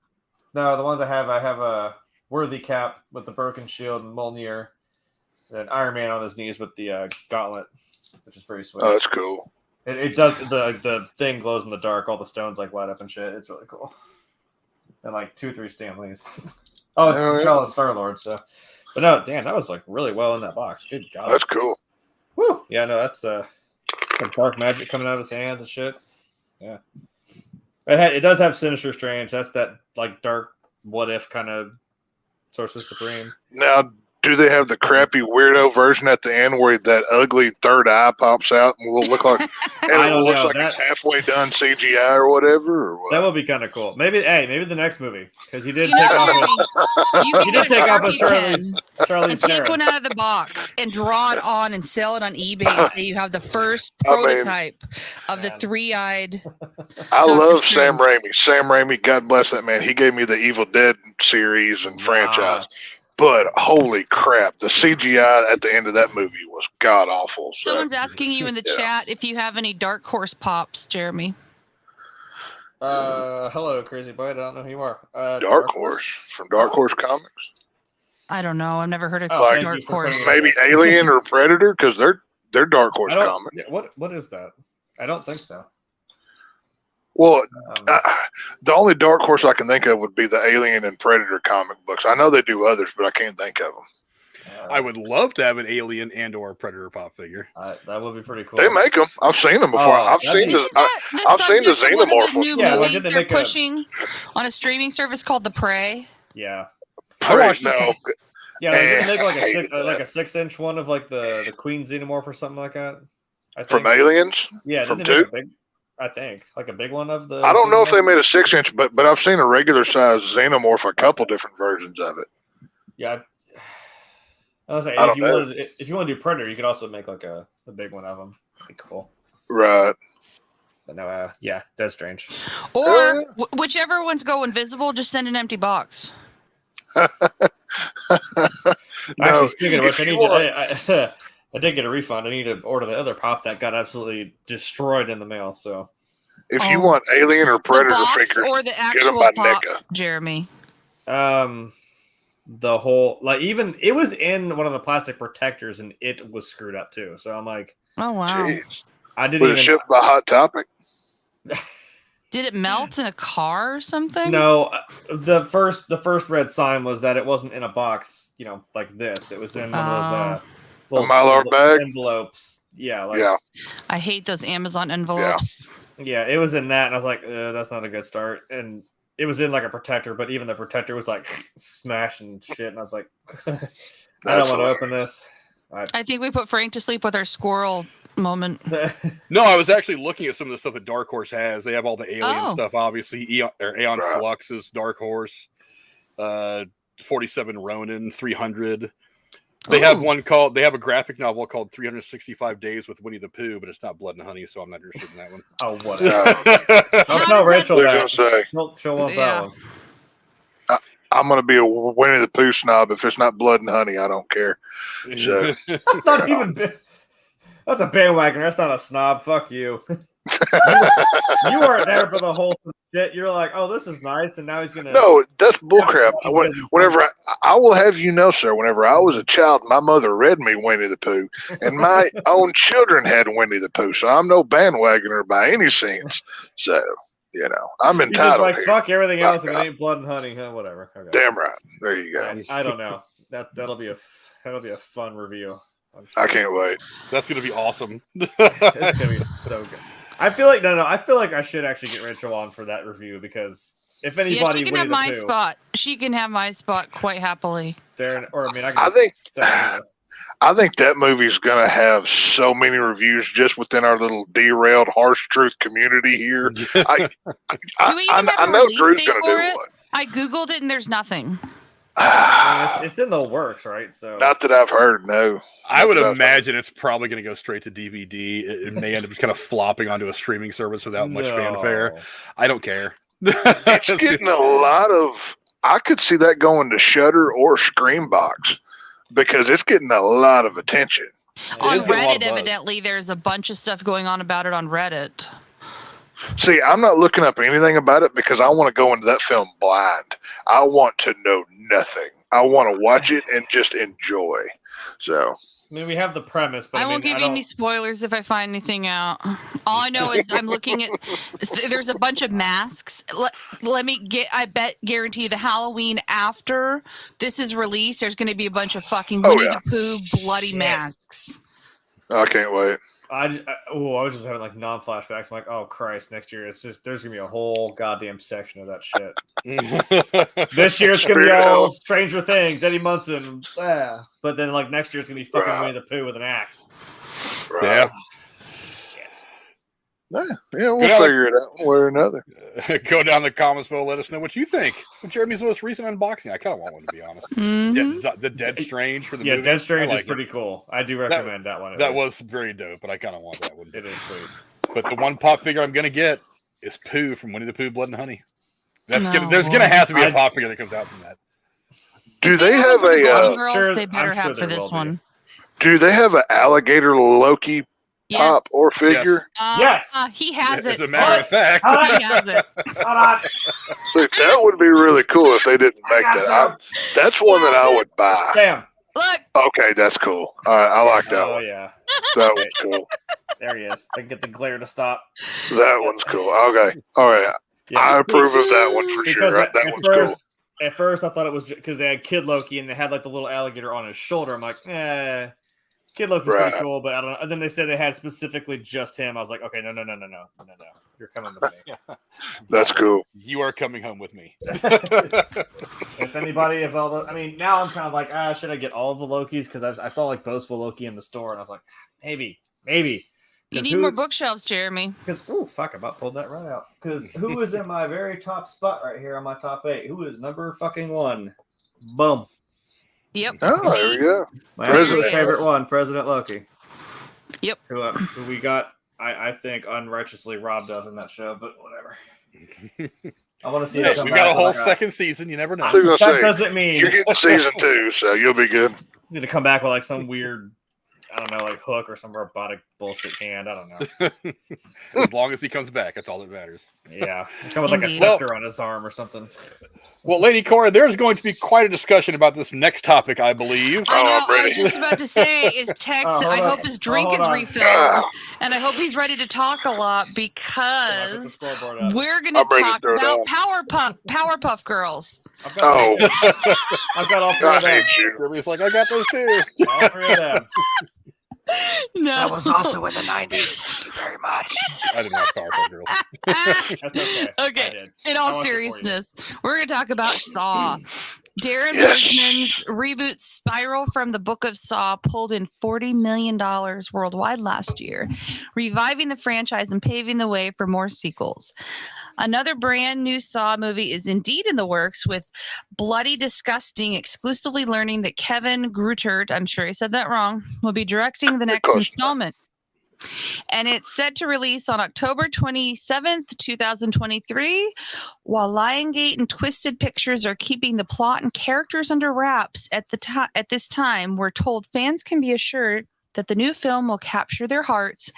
ones I have a Worthy Cap with the broken shield and Mjolnir, and Iron Man on his knees with the gauntlet, which is pretty sweet. Oh, that's cool. It does the thing glows in the dark. All the stones like light up and shit. It's really cool. And like 2-3 Stanleys. Oh, Oh, T'Challa and Star-Lord. So, but no, damn, that was like really well in that box. Good God. That's cool. Woo. Yeah, no, that's like dark magic coming out of his hands and shit. Yeah. It does have Sinister Strange. That's that like dark what if kind of Sorcerer Supreme. Now, do they have the crappy weirdo version at the end where that ugly third eye pops out and will look like and I it don't looks know. like it's halfway done CGI or whatever? Or what? That would be kind of cool. Maybe the next movie because he did You take know, off. Jeremy, you He can did get a take off a Sharpie pen Charlie's and take Theron. one out of the box and draw it on and sell it on eBay so you have the first I mean, prototype of the man. three-eyed. I Doctor love Sam Strange. Raimi. Sam Raimi, God bless that man. He gave me the Evil Dead series and franchise. Nice. But holy crap, the CGI at the end of that movie was god awful. So, Someone's asking you in the Yeah. chat if you have any Dark Horse pops, Jeremy. Hello, crazy boy. I don't know who you are. Dark Horse from Dark Horse Comics. I don't know. I've never heard of Oh, Like, thank Dark you for Horse. putting Maybe Alien or Predator because they're Dark Horse I don't- comics. yeah, what is that? I don't think so. Well, Um, the only Dark Horse I can think of would be the Alien and Predator comic books. I know they do others, but I can't think of them. I would love to have an Alien and/or Predator pop figure. that would be pretty cool. They make them. I've seen them before. Oh, I've that'd seen be- this. Isn't that the I've seen the subject of one of Xenomorph the new one. Yeah, why movies didn't they they're make a- pushing on a streaming service called The Prey? Yeah. I watched no, Yeah, they're gonna make like I a hated that. 6-inch one of like the Queen Xenomorph or something like that. I think. from Aliens. Yeah, from didn't they make two? a big? I think like a big one of the. I don't know if they Xenomorph? made a 6-inch, but I've seen a regular size Xenomorph, a couple different versions of it. Yeah. I was like, I if don't you know. want to do Predator, you could also make like a big one of them. That'd be cool. Right. But no, yeah, that's strange. Or whichever ones go invisible, just send an empty box. Actually, speaking of which, if you want- I did get a refund. I need to order the other pop that got absolutely destroyed in the mail. So if you Oh. want Alien or The Predator box figures, or the get them actual by pop, NECA. Jeremy. the whole like even it was in one of the plastic protectors and it was screwed up too. So I'm like, Oh wow! Jeez. I didn't Was it even. shipped by Hot Topic? Did it melt in a car or something? No, the first red sign was that it wasn't in a box, like this. It was in one of those Mylar bag? envelopes. Yeah, like Yeah. I hate those Amazon envelopes. yeah, it was in that, and I was like, that's not a good start. And it was in like a protector, but even the protector was like smashed and shit. And I was like, I don't That's want to hilarious. open this. I think we put Frank to sleep with our squirrel moment. No, I was actually looking at some of the stuff that Dark Horse has. They have all the Alien Oh. stuff, obviously. Aeon Right. Flux's Dark Horse, 47 Ronin, 300. They have Ooh. they have a graphic novel called 365 Days with Winnie the Pooh, but it's not Blood and Honey, so I'm not interested in that one. Oh, whatever. Yeah. I'll tell Rachel They're that. gonna say, She'll want Yeah. that one. I'm going to be a Winnie the Pooh snob. If it's not Blood and Honey, I don't care. So That's not even. That's a bandwagon. That's not a snob. Fuck you. You weren't there for the whole shit. You're like, oh, this is nice, and now he's gonna. No, that's bullcrap. Whenever I will have you know, sir, whenever I was a child, my mother read me Winnie the Pooh, and my own children had Winnie the Pooh. So I'm no bandwagoner by any sense. So I'm entitled. You're just like here. fuck everything else. If it ain't Blood and Honey, whatever. Okay. Damn right. There you go. I don't know. That'll be a fun review. Sure. I can't wait. That's gonna be awesome. It's gonna be so good. I feel like I feel like I should actually get Rachel on for that review because if anybody, she can have my spot. She can have my spot quite happily. I think that movie's gonna have so many reviews just within our little derailed harsh truth community here. I know Drew's gonna do one. I googled it and there's nothing. It's in the works, right? So not that I've heard. No, I would imagine it's probably going to go straight to DVD. It may end up just kind of flopping onto a streaming service without much fanfare. I don't care. It's getting a lot of. I could see that going to Shudder or Screambox because it's getting a lot of attention. On Reddit, evidently, there's a bunch of stuff going on about it on Reddit. See, I'm not looking up anything about it because I want to go into that film blind. I want to know nothing. I want to watch it and just enjoy. So, I mean, we have the premise, but I won't give you any spoilers if I find anything out. All I know is I'm looking at. There's a bunch of masks. Let me get. Guarantee you, the Halloween after this is released, there's going to be a bunch of fucking Winnie the Pooh bloody masks. I can't wait. I was just having like non-flashbacks. I'm like, oh Christ, next year there's gonna be a whole goddamn section of that shit. This year it's gonna be all Stranger Things, Eddie Munson, but then like next year it's gonna be fucking Winnie the Pooh with an axe. Right. Yeah. Yeah, we'll figure it out one way or another. Go down the comments below. Let us know what you think of Jeremy's most recent unboxing. I kind of want one, to be honest. Mm-hmm. The Dead Strange for the movie. Yeah, Dead Strange is pretty cool. I do recommend that one. That was very dope, but I kind of want that one. It is sweet. But the one pop figure I'm going to get is Pooh from Winnie the Pooh, Blood and Honey. There's going to have to be a pop figure that comes out from that. Do they have a... they better have for this one. Do they have an alligator Loki pop or figure? Yes. He has it. As a matter of fact. He has it. Look, that would be really cool if they didn't make that. That's one that I would buy. Damn. Look. Okay, that's cool. All right, I like that one. Oh, yeah. That one's cool. There he is. I can get the glare to stop. That one's cool. Okay. All right. Yeah. I approve of that one for sure. Right? That one's cool. At first, I thought it was because they had Kid Loki and they had like the little alligator on his shoulder. I'm like, Kid Loki's pretty cool, but I don't know. And then they said they had specifically just him. I was like, okay, no. You're coming with me. That's cool. You are coming home with me. If anybody, now I'm kind of like, should I get all of the Lokis? Because I saw like boastful Loki in the store, and I was like, maybe. You need more bookshelves, Jeremy. Because fuck, I about pulled that right out. Because who is in my very top spot right here on my top 8? Who is number fucking 1? Boom. Yep. Oh, there we go. My absolute favorite one, President Loki. Yep. Who we got, I think, unrighteously robbed of in that show, but whatever. I want to see it. We got a whole second season. You never know. That doesn't mean you're getting season 2, so you'll be good. He's going to come back with like some weird, I don't know, like hook or some robotic bullshit hand. I don't know. As long as he comes back, that's all that matters. Yeah. He's coming with like a scepter on his arm or something. Well, Lady Cora, there's going to be quite a discussion about this next topic, I believe. I was just about to say, is Tex, I hope his drink is refilled, and I hope he's ready to talk a lot because we're going to talk about Powerpuff Girls. I've got all 3 of them. Everybody's like, I got those too. All 3 of them. No. That was also in the 90s. Thank you very much. I didn't watch Powerpuff Girls. That's okay. Okay. In all seriousness, we're going to talk about Saw. Darren Bousman's reboot Spiral from the Book of Saw pulled in $40 million worldwide last year, reviving the franchise and paving the way for more sequels. Another brand new Saw movie is indeed in the works, with Bloody Disgusting exclusively learning that Kevin Greutert, I'm sure I said that wrong, will be directing the next installment. And it's set to release on October 27th, 2023. While Lionsgate and Twisted Pictures are keeping the plot and characters under wraps at this time, we're told fans can be assured that the new film will capture their hearts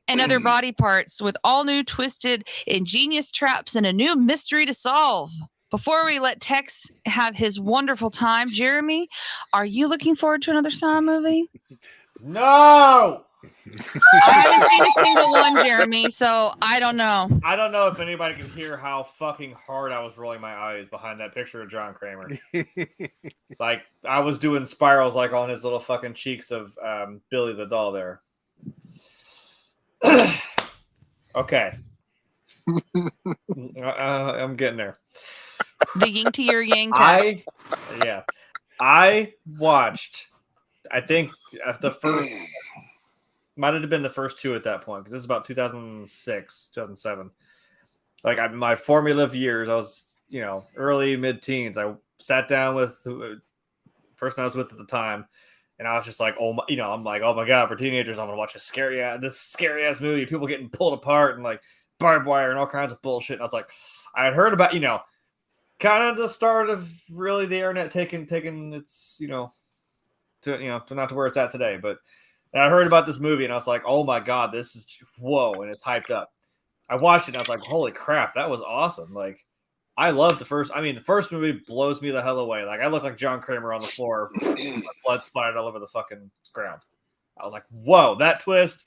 and other body parts with all new twisted, ingenious traps and a new mystery to solve. Before we let Tex have his wonderful time, Jeremy, are you looking forward to another Saw movie? No! I haven't seen a single one, Jeremy, so I don't know. I don't know if anybody can hear how fucking hard I was rolling my eyes behind that picture of John Kramer. Like, I was doing spirals like on his little fucking cheeks of Billy the doll there. Okay. I'm getting there. The yin to your yang text. I watched, I think the first, might have been the first two at that point, because this is about 2006, 2007. Like, my formative years, I was, early, mid-teens. I sat down with the person I was with at the time, and I was just like, oh my, I'm like, oh my God, we're teenagers. I'm going to watch this scary ass movie, people getting pulled apart and like barbed wire and all kinds of bullshit. And I was like, I had heard about, kind of the start of really the internet taking its, to not to where it's at today. But I heard about this movie and I was like, oh my God, this is whoa. And it's hyped up. I watched it and I was like, holy crap, that was awesome. Like, I love the first movie blows me the hell away. Like, I look like John Kramer on the floor, blood splattered all over the fucking ground. I was like, whoa, that twist,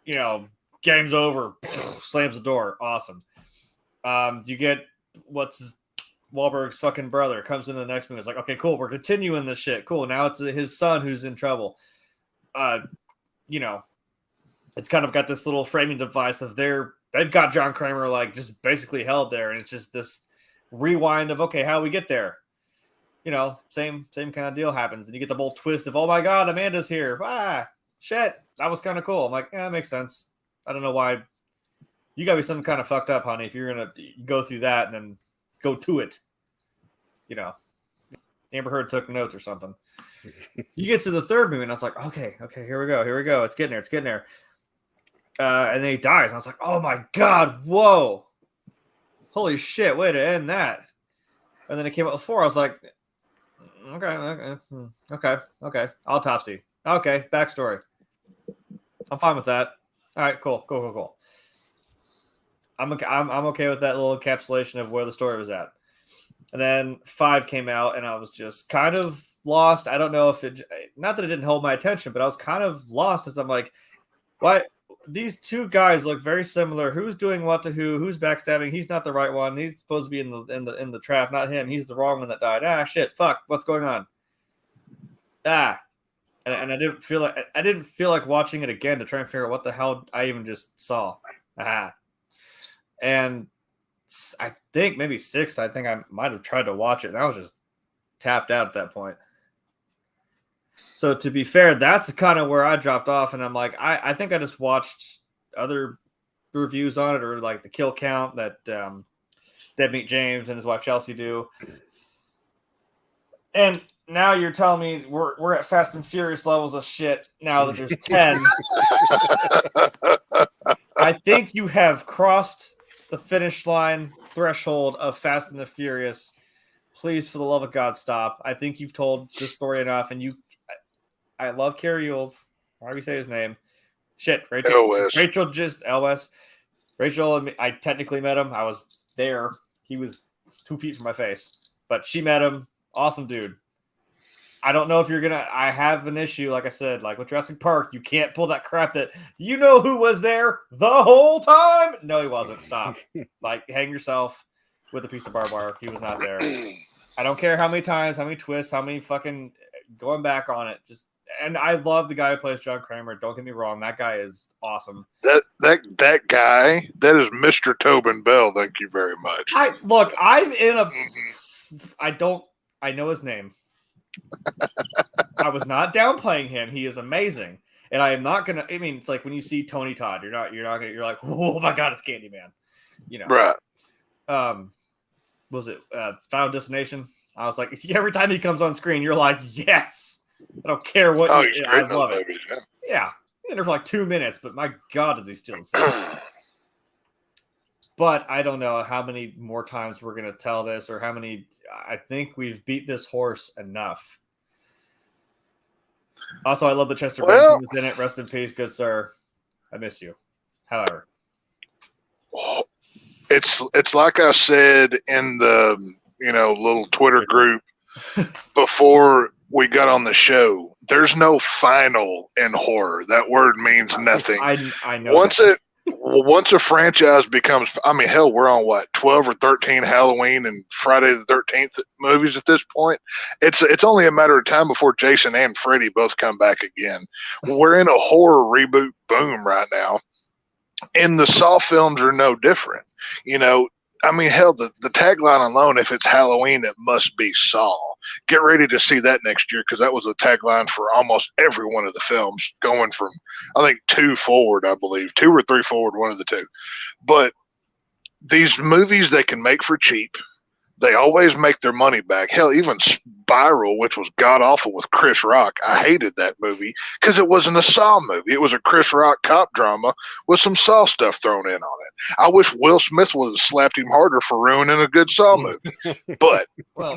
game's over, slams the door. Awesome. You get Wahlberg's fucking brother comes into the next movie. It's like, okay, cool. We're continuing this shit. Cool. Now it's his son who's in trouble. It's kind of got this little framing device of they've got John Kramer like just basically held there. And it's just this rewind of, okay, how we get there? Same kind of deal happens. And you get the whole twist of, oh my God, Amanda's here. Ah, shit. That was kind of cool. I'm like, yeah, that makes sense. I don't know why. You gotta be some kind of fucked up, honey, if you're gonna go through that and then go to it. Amber Heard took notes or something. You get to the third movie and I was like, okay, here we go. It's getting there. And then he dies. And I was like, oh my God, whoa. Holy shit, way to end that. And then it came out with 4. I was like, okay. Autopsy. Okay, backstory. I'm fine with that. All right, cool. I'm okay with that little encapsulation of where the story was at. And then 5 came out, and I was just kind of lost. I don't know if not that it didn't hold my attention, but I was kind of lost as I'm like, why? These two guys look very similar. Who's doing what to who? Who's backstabbing? He's not the right one. He's supposed to be in the trap, not him. He's the wrong one that died. Ah, shit, fuck. What's going on? And I didn't feel like watching it again to try and figure out what the hell I even just saw. And I think maybe 6. I think I might have tried to watch it, and I was just tapped out at that point. So to be fair, that's kind of where I dropped off, and I'm like, I think I just watched other reviews on it, or like the kill count that Dead Meat James and his wife Chelsea do. And now you're telling me we're at Fast and Furious levels of shit now that there's 10. I think you have crossed the finish line threshold of Fast and the Furious. Please, for the love of God, stop. I think you've told this story enough, and I love Carrie Yules. Why do we say his name? Shit, Rachel. LS. Rachel just LS. Rachel, I technically met him. I was there. He was 2 feet from my face, but she met him. Awesome dude. I don't know if you're gonna. I have an issue, like I said, like with Jurassic Park. You can't pull that crap that who was there the whole time. No, he wasn't. Stop. Like, hang yourself with a piece of barbed wire. He was not there. I don't care how many times, how many twists, how many fucking going back on it. And I love the guy who plays John Kramer. Don't get me wrong, that guy is awesome. That guy, that is Mr. Tobin Bell. Thank you very much. I'm in a. I know his name. I was not downplaying him. He is amazing, and I am not gonna. I mean, it's like when you see Tony Todd, you're not gonna. You're like, oh my God, it's Candyman. Right. Was it Final Destination? I was like, every time he comes on screen, you're like, yes. I don't care what. I love it. Movies, Yeah. in there for like 2 minutes, but my God, does he steal the scene. But I don't know how many more times we're going to tell this or how many. I think we've beat this horse enough. Also, I love the Chester Bennington was in it. Rest in peace, good sir. I miss you. However, it's like I said in the little Twitter group before we got on the show. There's no final in horror. That word means nothing. I know. Once a franchise becomes, I mean, hell, we're on what 12 or 13 Halloween and Friday the 13th movies at this point. It's only a matter of time before Jason and Freddy both come back again. We're in a horror reboot boom right now, and the Saw films are no different. I mean, hell, the tagline alone, if it's Halloween, it must be Saw. Get ready to see that next year, because that was the tagline for almost every one of the films, going from, I think, 2 forward, I believe. 2 or 3 forward, one of the two. But these movies they can make for cheap. They always make their money back. Hell, even Spiral, which was god-awful with Chris Rock, I hated that movie because it wasn't a Saw movie. It was a Chris Rock cop drama with some Saw stuff thrown in on it. I wish Will Smith would have slapped him harder for ruining a good Saw movie. But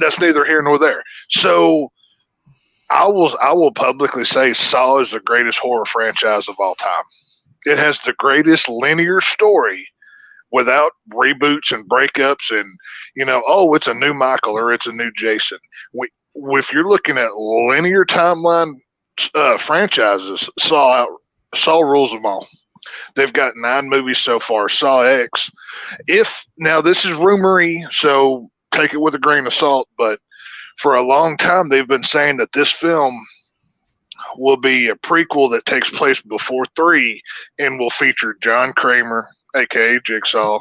that's neither here nor there. So I will publicly say Saw is the greatest horror franchise of all time. It has the greatest linear story without reboots and breakups and, it's a new Michael or it's a new Jason. If you're looking at linear timeline franchises, Saw rules them all. They've got 9 movies so far. Saw X. Now this is rumory, so take it with a grain of salt, but for a long time they've been saying that this film will be a prequel that takes place before 3 and will feature John Kramer, aka Jigsaw,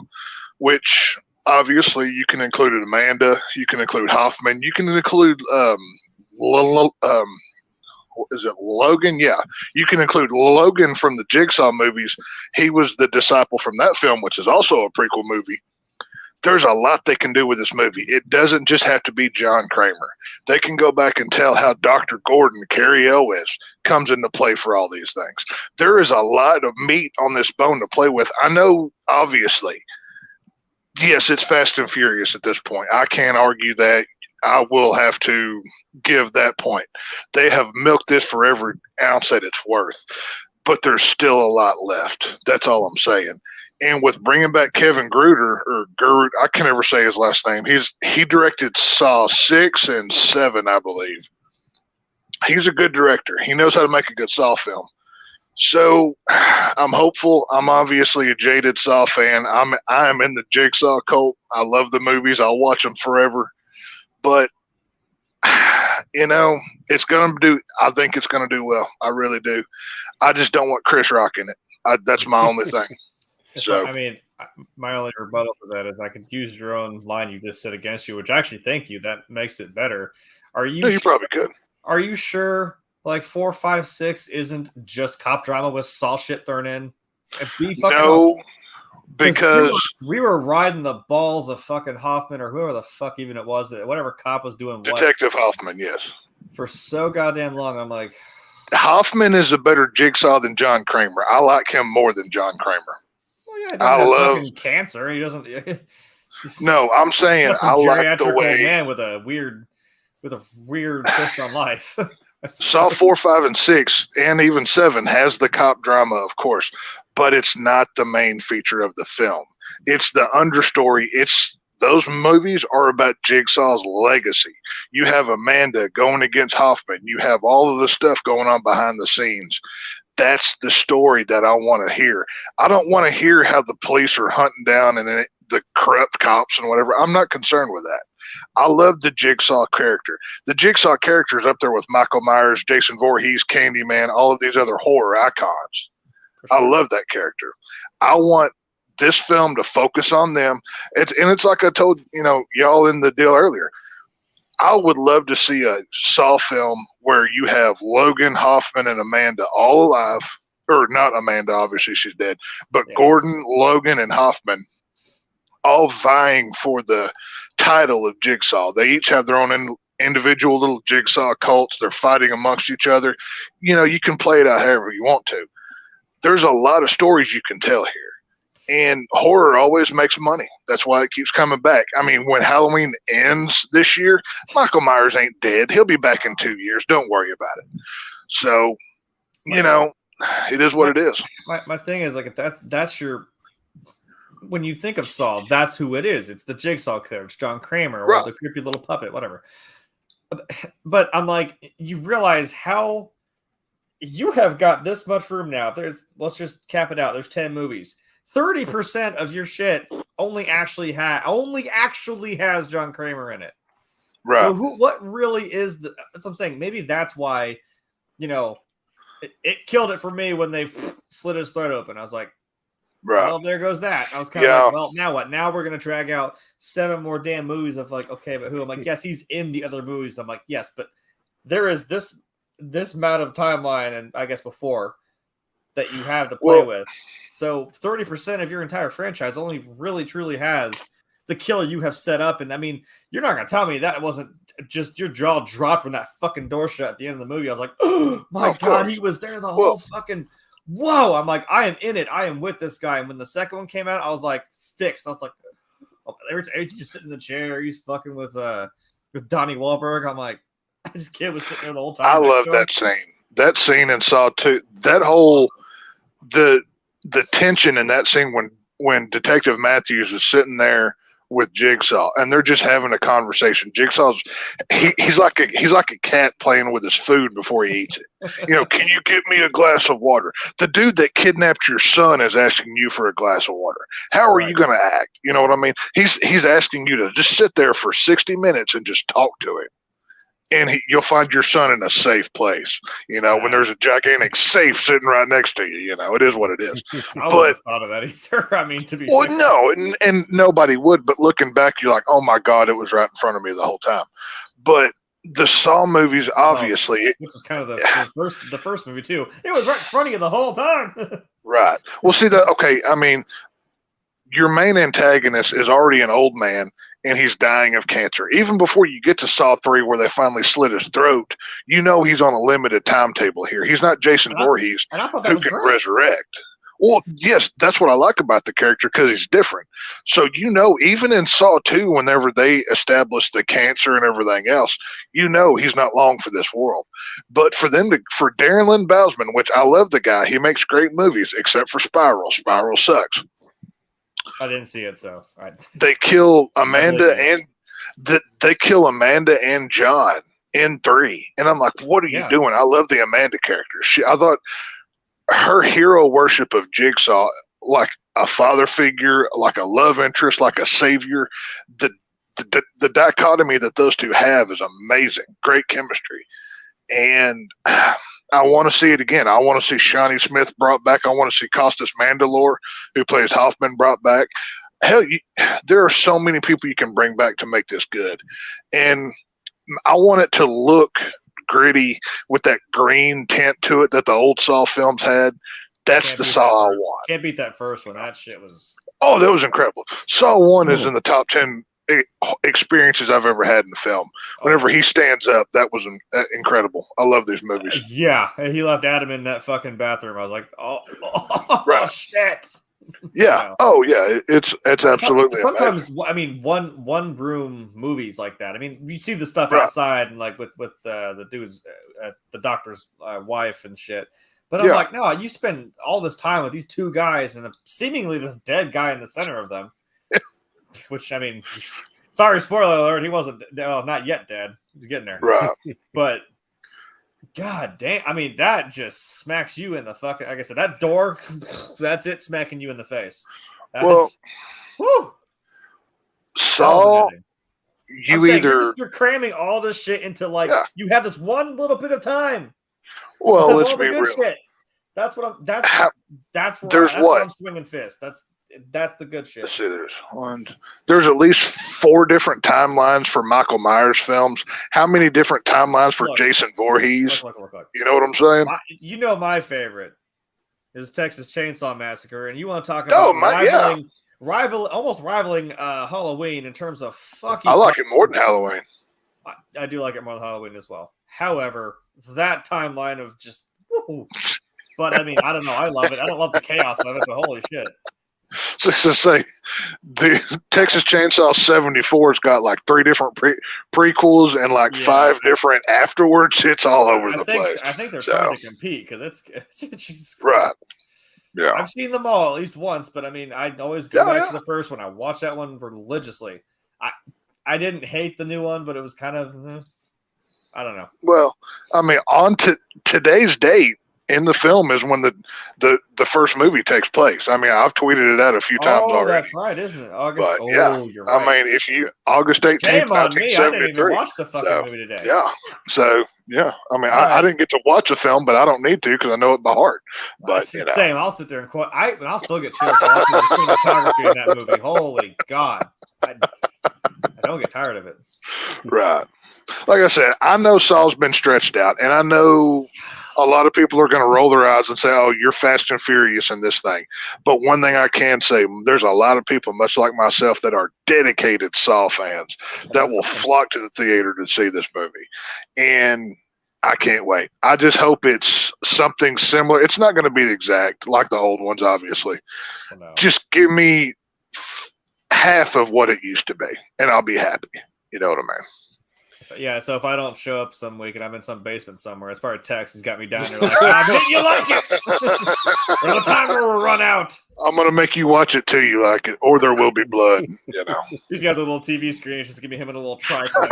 which obviously you can include Amanda, you can include Hoffman, you can include is it Logan? Yeah, you can include Logan from the Jigsaw movies. He was the disciple from that film, which is also a prequel movie. There's a lot they can do with this movie. It doesn't just have to be John Kramer. They can go back and tell how Dr. Gordon, Cary Elwes, comes into play for all these things. There is a lot of meat on this bone to play with. I know, obviously, yes, it's Fast and Furious at this point. I can't argue that. I will have to give that point. They have milked this for every ounce that it's worth, but there's still a lot left. That's all I'm saying. And with bringing back Kevin Gruder, I can never say his last name. He directed Saw 6 and 7, I believe. He's a good director. He knows how to make a good Saw film. So I'm hopeful. I'm obviously a jaded Saw fan. I am in the Jigsaw cult. I love the movies. I'll watch them forever. But it's going to do. I think it's going to do well. I really do. I just don't want Chris Rock in it. That's my only thing. So I mean, my only rebuttal to that is I could use your own line you just said against you, which actually, thank you. That makes it better. You probably could. Are you sure? Like 4, 5, 6 isn't just cop drama with Saw shit thrown in? No, because we were riding the balls of fucking Hoffman or whoever the fuck even it was, whatever cop was doing Detective Hoffman, yes. For so goddamn long, I'm like, Hoffman is a better Jigsaw than John Kramer. I like him more than John Kramer. Well, yeah, he doesn't have fucking cancer. He doesn't. No, I'm saying I like the way man with a weird twist on life. Saw 4, 5, and 6, and even 7 has the cop drama, of course, but it's not the main feature of the film. It's the understory. Those movies are about Jigsaw's legacy. You have Amanda going against Hoffman. You have all of the stuff going on behind the scenes. That's the story that I want to hear. I don't want to hear how the police are hunting down and the corrupt cops and whatever. I'm not concerned with that. I love the Jigsaw character. The Jigsaw character is up there with Michael Myers, Jason Voorhees, Candyman, all of these other horror icons. Sure. I love that character. I want this film to focus on them. It's like I told y'all in the deal earlier. I would love to see a Saw film where you have Logan, Hoffman, and Amanda all alive. Or not Amanda, obviously she's dead. But yeah. Gordon, Logan, and Hoffman all vying for the title of Jigsaw. They each have their own individual little Jigsaw cults. They're fighting amongst each other. You can play it out however you want to. there's a lot of stories you can tell here. And horror always makes money. That's why it keeps coming back. I mean, when Halloween ends this year, Michael Myers ain't dead. He'll be back in 2 years. Don't worry about it. So, you know, it is what it is. My thing is, like, that's your, when you think of Saw, that's who it is. It's the Jigsaw killer. It's John Kramer, or the creepy little puppet, whatever. But I'm like, you realize how you have got this much room now. Let's just cap it out. There's 10 movies. 30% of your shit only actually has John Kramer in it. Right. So what really is that's what I'm saying. Maybe that's why, you know, it killed it for me when they slit his throat open. I was like, right. Well, there goes that. I was kind of like, well, now what? Now we're gonna drag out 7 more damn movies of like, okay, but who? I'm like, yes, he's in the other movies. I'm like, yes, but there is this amount of timeline, and I guess before that you have to play with. So 30% of your entire franchise only really truly has the killer you have set up. And I mean, you're not going to tell me that it wasn't just your jaw dropped when that fucking door shut at the end of the movie. I was like, oh my God, he was there the whole fucking, whoa. I'm like, I am in it. I am with this guy. And when the second one came out, I was like, fixed. I was like, every time you just sit in the chair, he's fucking with Donnie Wahlberg. I'm like, this kid was sitting there the whole time. I love that scene. That scene in Saw 2, that whole, the tension in that scene when Detective Matthews is sitting there with Jigsaw and they're just having a conversation. Jigsaw's he's like a cat playing with his food before he eats it. You know, can you get me a glass of water? The dude that kidnapped your son is asking you for a glass of water. How are you going to act? You know what I mean? He's asking you to just sit there for 60 minutes and just talk to him. And you'll find your son in a safe place, you know, when there's a gigantic safe sitting right next to you. You know, it is what it is. I wouldn't have thought of that either. I mean, to be fair. No, and nobody would. But looking back, you're like, oh my God, it was right in front of me the whole time. But the Saw movies, obviously, which was kind of the first movie too. It was right in front of you the whole time. Right. Well, see that. Okay, I mean, your main antagonist is already an old man and he's dying of cancer. Even before you get to Saw 3 where they finally slit his throat, you know he's on a limited timetable here. He's not Jason Voorhees who can resurrect. Well, yes, that's what I like about the character because he's different. So, you know, even in Saw 2, whenever they establish the cancer and everything else, you know he's not long for this world. But for Darren Lynn Bousman, which I love the guy, he makes great movies except for Spiral. Spiral sucks. I didn't see it, so they kill Amanda and John in 3, and I'm like, what are you doing? I love the Amanda character. I thought her hero worship of Jigsaw, like a father figure, like a love interest, like a savior. The dichotomy that those two have is amazing. Great chemistry, and I want to see it again. I want to see Shawnee Smith brought back. I want to see Costas Mandylor, who plays Hoffman, brought back. Hell, there are so many people you can bring back to make this good. And I want it to look gritty with that green tint to it that the old Saw films had. That's the Saw I want. Can't beat that first one. That shit was... Oh, that was incredible. Saw 1 is in the top 10 experiences I've ever had in film. Whenever he stands up, that was incredible. I love these movies. Yeah, he left Adam in that fucking bathroom. I was like, right. Shit. Yeah. You know? Oh yeah. It's absolutely. Sometimes amazing. I mean, one room movies like that. I mean, you see the stuff outside and like with the dude's the doctor's wife and shit. But I'm like, no, you spend all this time with these two guys and seemingly this dead guy in the center of them. Which, I mean, sorry, spoiler alert, he wasn't, not yet dead. He's getting there. Right. But, god damn, I mean, that just smacks you in the fucking, like I said, that door, that's it smacking you in the face. Woo! Saw, you're cramming all this shit into, like, you have this one little bit of time. Well, let's be real. Shit. That's what I'm swinging fist. That's the good shit. Let's see, there's at least 4 different timelines for Michael Myers films. How many different timelines for Jason Voorhees? Look. You know what I'm saying? My favorite is Texas Chainsaw Massacre, and you want to talk about almost rivaling Halloween in terms of fucking. I like it more than Halloween. I do like it more than Halloween as well. However, that timeline of just But I mean, I don't know. I love it. I don't love the chaos of it, but holy shit. So say the Texas Chainsaw 74's got like 3 different prequels and like 5 different afterwards. It's all over the place. I think they're trying to compete because it's right. Yeah, I've seen them all at least once, but I mean, I always go back to the first one. I watched that one religiously. I didn't hate the new one, but it was kind of I don't know. Well, I mean, on to today's date. In the film is when the first movie takes place. I mean, I've tweeted it out a few times already. Oh, that's right, isn't it? August. But, you're right. I mean, if you August 18th, Shame on me. I 1973. didn't even watch the fucking movie today. Yeah. So yeah, I mean, I didn't get to watch the film, but I don't need to because I know it by heart. But same. I'll sit there and quote. I'll still get chills watching the cinematography in that movie. Holy God, I don't get tired of it. Right. Like I said, I know Saw's been stretched out, and I know a lot of people are going to roll their eyes and say, oh, you're fast and furious in this thing. But one thing I can say, there's a lot of people, much like myself, that are dedicated Saw fans that will flock to the theater to see this movie. And I can't wait. I just hope it's something similar. It's not going to be exact like the old ones, obviously. No. Just give me half of what it used to be, and I'll be happy. You know what I mean? Yeah, so if I don't show up some week and I'm in some basement somewhere, it's probably text. He's got me down there like, didn't you like it? When the timer will run out. I'm going to make you watch it till you like it, or there will be blood, you know. He's got the little TV screen. It's just give me him in a little tripod.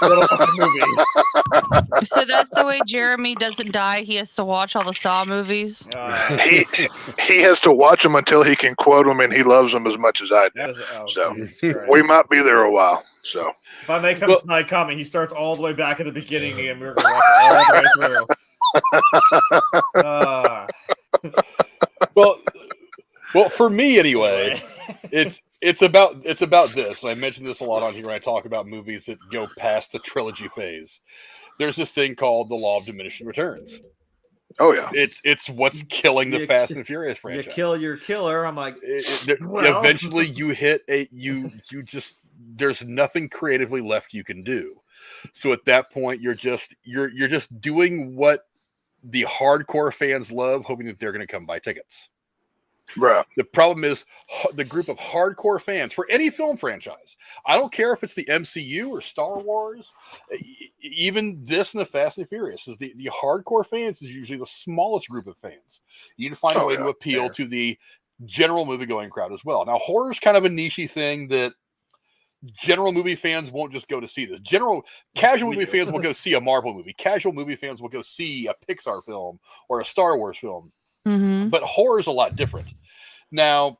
little movie. So that's the way Jeremy doesn't die. He has to watch all the Saw movies. He has to watch them until he can quote them, and he loves them as much as I do. So we might be there a while. So if I make some snide comment, he starts all the way back at the beginning and we're going to watch it all the way through. Well, for me anyway, it's about this. And I mention this a lot on here when I talk about movies that go past the trilogy phase. There's this thing called the law of diminishing returns. Oh yeah, it's what's killing the Fast and Furious franchise. You kill your killer. I'm like, eventually you hit you just. There's nothing creatively left you can do. So at that point, you're just doing what the hardcore fans love, hoping that they're going to come buy tickets. Right. The problem is the group of hardcore fans for any film franchise. I don't care if it's the MCU or Star Wars, even this and the Fast and Furious is the hardcore fans is usually the smallest group of fans. You need to find a way to appeal to the general movie-going crowd as well. Now, horror is kind of a niche thing that general movie fans won't just go to see this. Casual movie fans will go see a Marvel movie. Casual movie fans will go see a Pixar film or a Star Wars film. Mm-hmm. But horror is a lot different. Now,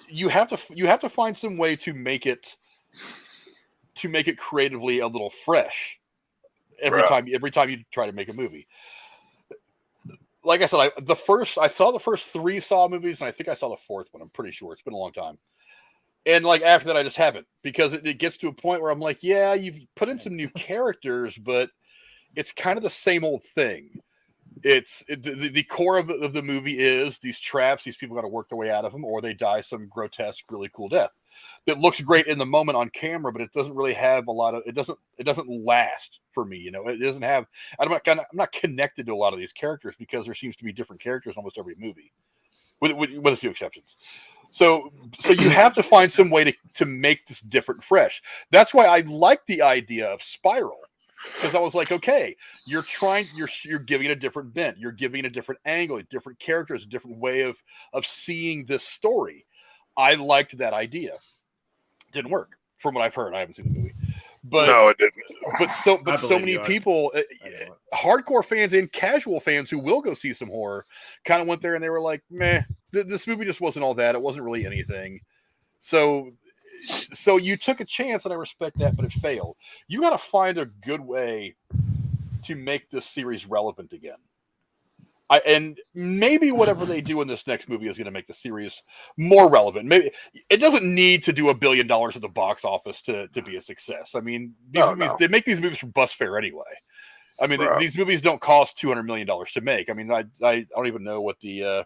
you have to find some way to make it creatively a little fresh every time you try to make a movie. Like I said, I saw the first 3 Saw movies, and I think I saw the 4th one. I'm pretty sure it's been a long time. And like after that, I just haven't, because it gets to a point where I'm like, yeah, you've put in some new characters, but it's kind of the same old thing. The core of the movie is these traps. These people got to work their way out of them, or they die some grotesque, really cool death that looks great in the moment on camera, but it doesn't really have a lot of. It doesn't last for me. You know, it doesn't have. I'm not connected to a lot of these characters because there seems to be different characters in almost every movie, with a few exceptions. So you have to find some way to make this different, fresh. That's why I like the idea of Spiral, because I was like, okay, you're giving it a different bent, you're giving it a different angle, different characters, a different way of seeing this story. I liked that idea. Didn't work from what I've heard. I haven't seen the movie, but no, it didn't. But so many people, hardcore fans and casual fans who will go see some horror, kind of went there and they were like, meh. This movie just wasn't all that. It wasn't really anything. So you took a chance, and I respect that, but it failed. You got to find a good way to make this series relevant again. And maybe whatever they do in this next movie is going to make the series more relevant. Maybe it doesn't need to do $1 billion at the box office to be a success. I mean, they make these movies for bus fare anyway. I mean, these movies don't cost $200 million to make. I mean, I don't even know what the.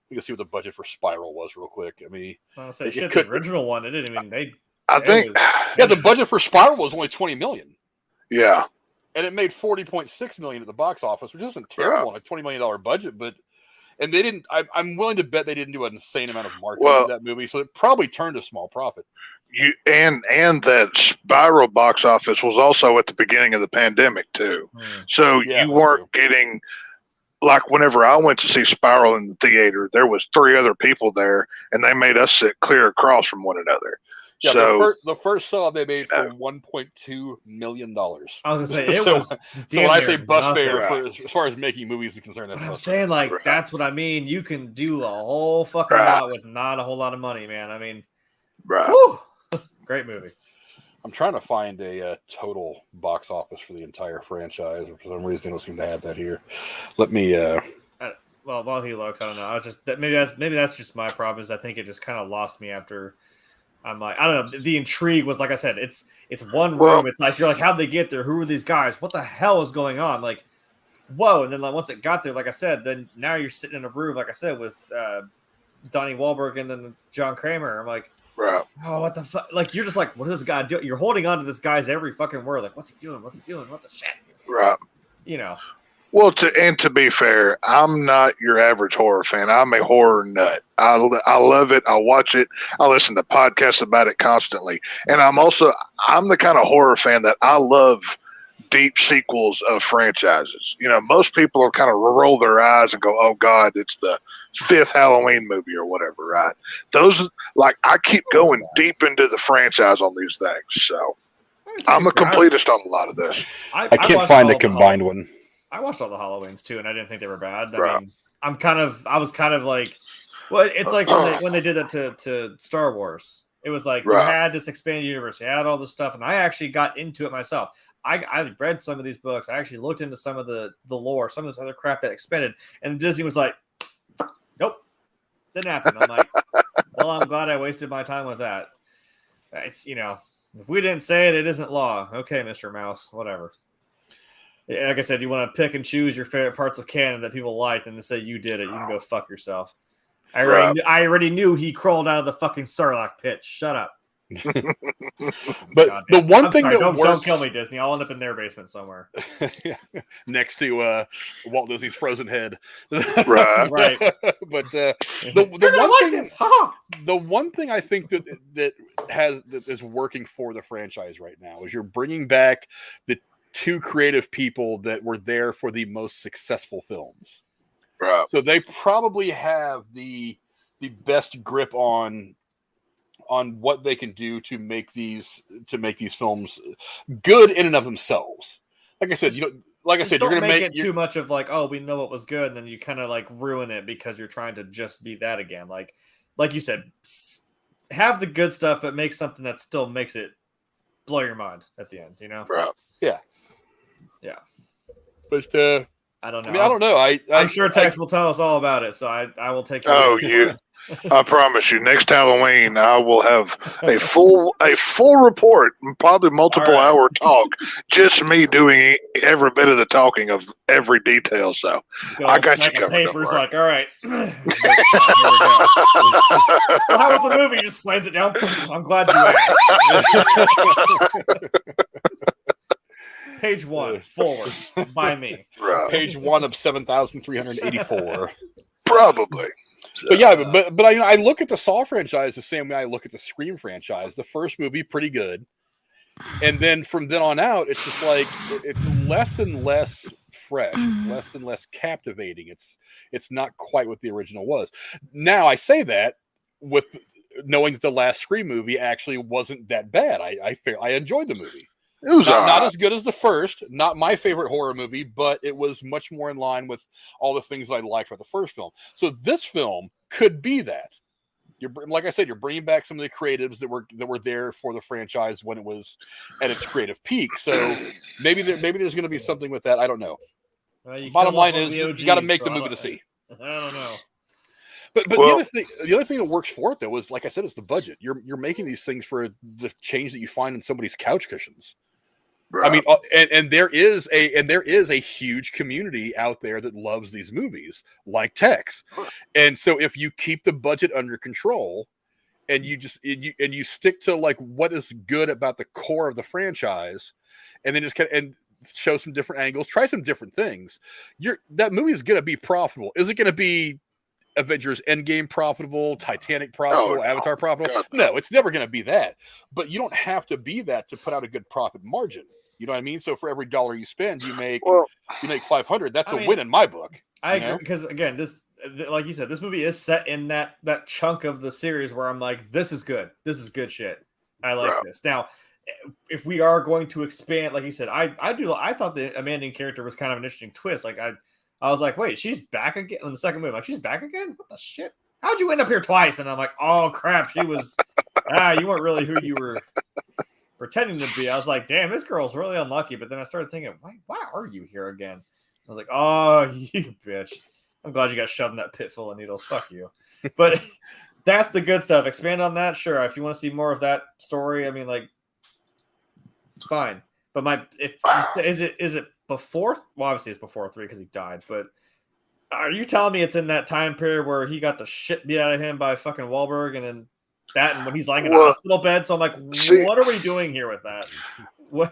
We can see what the budget for Spiral was real quick. I mean, the original one, it didn't even. The budget for Spiral was only $20 million. Yeah. and it made $40.6 million at the box office, which isn't terrible on a $20 million budget. But and they didn't. I'm willing to bet they didn't do an insane amount of marketing to that movie, so it probably turned a small profit. And that Spiral box office was also at the beginning of the pandemic too, so you weren't getting. Like whenever I went to see Spiral in the theater, there was 3 other people there, and they made us sit clear across from one another. Yeah, so the first saw they made for $1.2 million. I was gonna say it was. So when I say bus fare, as far as making movies is concerned, that's I'm saying like that's what I mean. You can do a whole fucking lot with not a whole lot of money, man. I mean, whew, great movie. I'm trying to find a total box office for the entire franchise. For some reason, they don't seem to have that here. Let me. Well, while he looks, I don't know. I was just maybe that's just my problem. Is I think it just kind of lost me after. I'm like, I don't know. The intrigue was, like I said, it's one room. It's like you're like, how'd they get there? Who are these guys? What the hell is going on? Like, whoa! And then like once it got there, like I said, then now you're sitting in a room, like I said, with Donnie Wahlberg and then John Kramer. I'm like, oh, what the fuck? Like you're just like, what is this guy doing? You're holding on to this guy's every fucking word. Like, what's he doing? What's he doing? What the shit? Right. You know. Well, to be fair, I'm not your average horror fan. I'm a horror nut. I love it. I watch it. I listen to podcasts about it constantly. And I'm the kind of horror fan that I love deep sequels of franchises. You know, most people will kind of roll their eyes and go, oh God, it's the 5th Halloween movie or whatever, right? Those, like, I keep going deep into the franchise on these things. So I'm a completist on a lot of this. I can't find a combined one. I watched all the Halloweens too, and I didn't think they were bad. I mean, I was kind of like, well, it's like when they did that to Star Wars. It was like you had this expanded universe, you had all this stuff, and I actually got into it myself. I read some of these books. I actually looked into some of the lore, some of this other crap that expanded, and Disney was like, nope, didn't happen. I'm like, well, I'm glad I wasted my time with that. It's, you know, if we didn't say it, it isn't law. Okay, Mr. Mouse, whatever. Like I said, you want to pick and choose your favorite parts of canon that people liked and to say you did it. You can go fuck yourself. I already knew he crawled out of the fucking Sarlacc pit. Shut up. But the one thing that don't kill me, Disney. I'll end up in their basement somewhere. Next to Walt Disney's frozen head. Right. But the one thing I think that is working for the franchise right now is you're bringing back the 2 creative people that were there for the most successful films. Right. So they probably have the best grip on what they can do to make these films good in and of themselves. Like I said, you're going to make it too much of like, oh, we know what was good, and then you kind of like ruin it because you're trying to just be that again. Like you said, have the good stuff, but make something that still makes it blow your mind at the end. You know? Right. Yeah. Yeah. But I don't know. I mean, I don't know. I'm sure Tex will tell us all about it, so I will take. I promise you, next Halloween I will have a full report, probably multiple hour talk, just me doing every bit of the talking of every detail. So I got you covered. Papers like, all right. Well, how was the movie? You just slams it down. I'm glad you asked. Page 1, forward, by me. Right. Page 1 of 7,384. Probably. So, but yeah, but I look at the Saw franchise the same way I look at the Scream franchise. The first movie, pretty good. And then from then on out, it's just like, it's less and less fresh. It's less and less captivating. It's not quite what the original was. Now, I say that with knowing that the last Scream movie actually wasn't that bad. I enjoyed the movie. It was not as good as the first, not my favorite horror movie, but it was much more in line with all the things I liked about the first film. So this film could be that. Like I said, you're bringing back some of the creatives that were there for the franchise when it was at its creative peak. So maybe there's going to be something with that. I don't know. Bottom line is you got to make the movie to see. I don't know. But the other thing that works for it though is, like I said, it's the budget. You're making these things for the change that you find in somebody's couch cushions. Right. I mean, and there is a huge community out there that loves these movies, like Tex. And so, if you keep the budget under control, and you stick to like what is good about the core of the franchise, and then just and show some different angles, try some different things. That movie is going to be profitable. Is it going to be Avengers Endgame profitable, Titanic profitable, Avatar profitable? God, no, it's never going to be that. But you don't have to be that to put out a good profit margin. You know what I mean? So for every dollar you spend, you make 500. That's a win in my book. I agree, because again, this, like you said, this movie is set in that chunk of the series where I'm like, this is good. This is good shit. I like this. Now, if we are going to expand, like you said, I thought the Amandian character was kind of an interesting twist. Like I was like, wait, she's back again in the second movie. Like, she's back again? What the shit? How'd you end up here twice? And I'm like, oh crap, she was you weren't really who you were pretending to be. I was like, damn, this girl's really unlucky. But then I started thinking, why are you here again? I was like, oh, you bitch. I'm glad you got shoved in that pit full of needles. Fuck you. But that's the good stuff. Expand on that, sure. If you want to see more of that story, I mean, like, fine. But is it before? Well, obviously it's before 3 because he died. But are you telling me it's in that time period where he got the shit beat out of him by fucking Wahlberg, and then that, and when he's lying in the hospital bed? So I'm like, what are we doing here with that?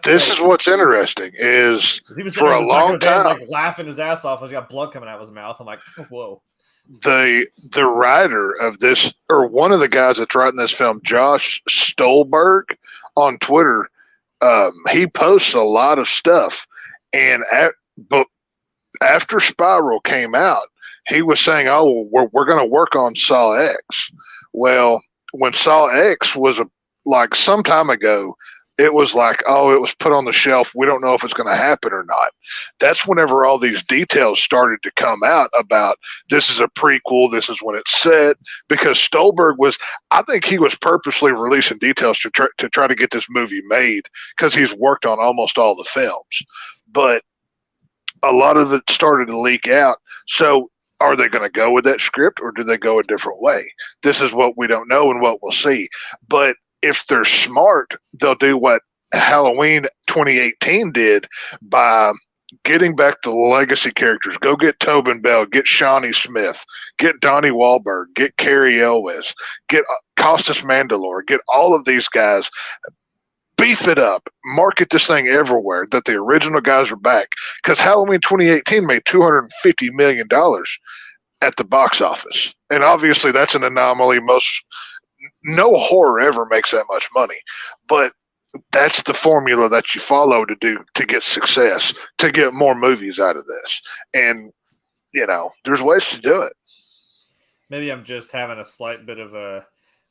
This is what's interesting is he was for a long time, like laughing his ass off as he got blood coming out of his mouth. I'm like, whoa. The writer of this, or one of the guys that's writing this film, Josh Stolberg, on Twitter, he posts a lot of stuff, and but after Spiral came out, he was saying, "Oh, we're going to work on Saw X." Well, when Saw X was like some time ago, it was like, oh, it was put on the shelf. We don't know if it's going to happen or not. That's whenever all these details started to come out about this is a prequel, this is when it's set, because Stolberg I think he was purposely releasing details to try to get this movie made because he's worked on almost all the films. But a lot of it started to leak out. So are they going to go with that script or do they go a different way? This is what we don't know and what we'll see. But if they're smart, they'll do what Halloween 2018 did by getting back the legacy characters. Go get Tobin Bell, get Shawnee Smith, get Donnie Wahlberg, get Carrie Elwes, get Costas Mandylor, get all of these guys, beef it up, market this thing everywhere that the original guys are back. Because Halloween 2018 made $250 million at the box office. And obviously that's an anomaly. No horror ever makes that much money, but that's the formula that you follow to get success, to get more movies out of this. And, there's ways to do it. Maybe I'm just having a slight bit of a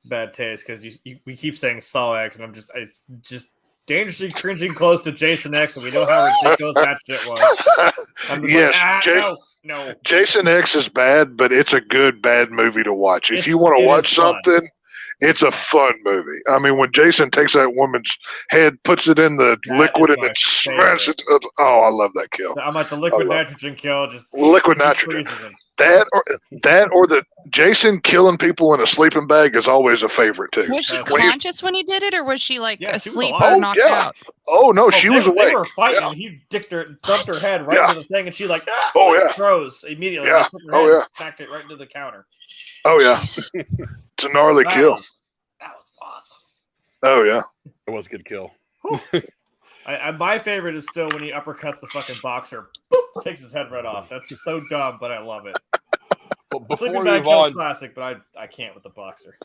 bad taste because we keep saying Saw X, and it's just dangerously cringing close to Jason X, and we know how ridiculous that shit was. I'm just no. Jason X is bad, but it's a good bad movie to watch. If you want to watch something, it's a fun movie. I mean, when Jason takes that woman's head, puts it in the liquid, and then smashes it. Oh, I love that kill. I'm like the liquid nitrogen kill. Just liquid nitrogen. That or the Jason killing people in a sleeping bag is always a favorite too. Was she conscious when he did it, or was she like asleep or knocked out? Oh no, she was awake. They were fighting, and he dumped her head right into the thing, and she froze immediately. Yeah. Smacked it right into the counter. Oh yeah, it's a gnarly kill. That was awesome. Oh yeah, it was a good kill. My favorite is still when he uppercuts the fucking boxer, boop, takes his head right off. That's so dumb, but I love it. But before Sleeping we Bag move on, classic, but I can't with the boxer.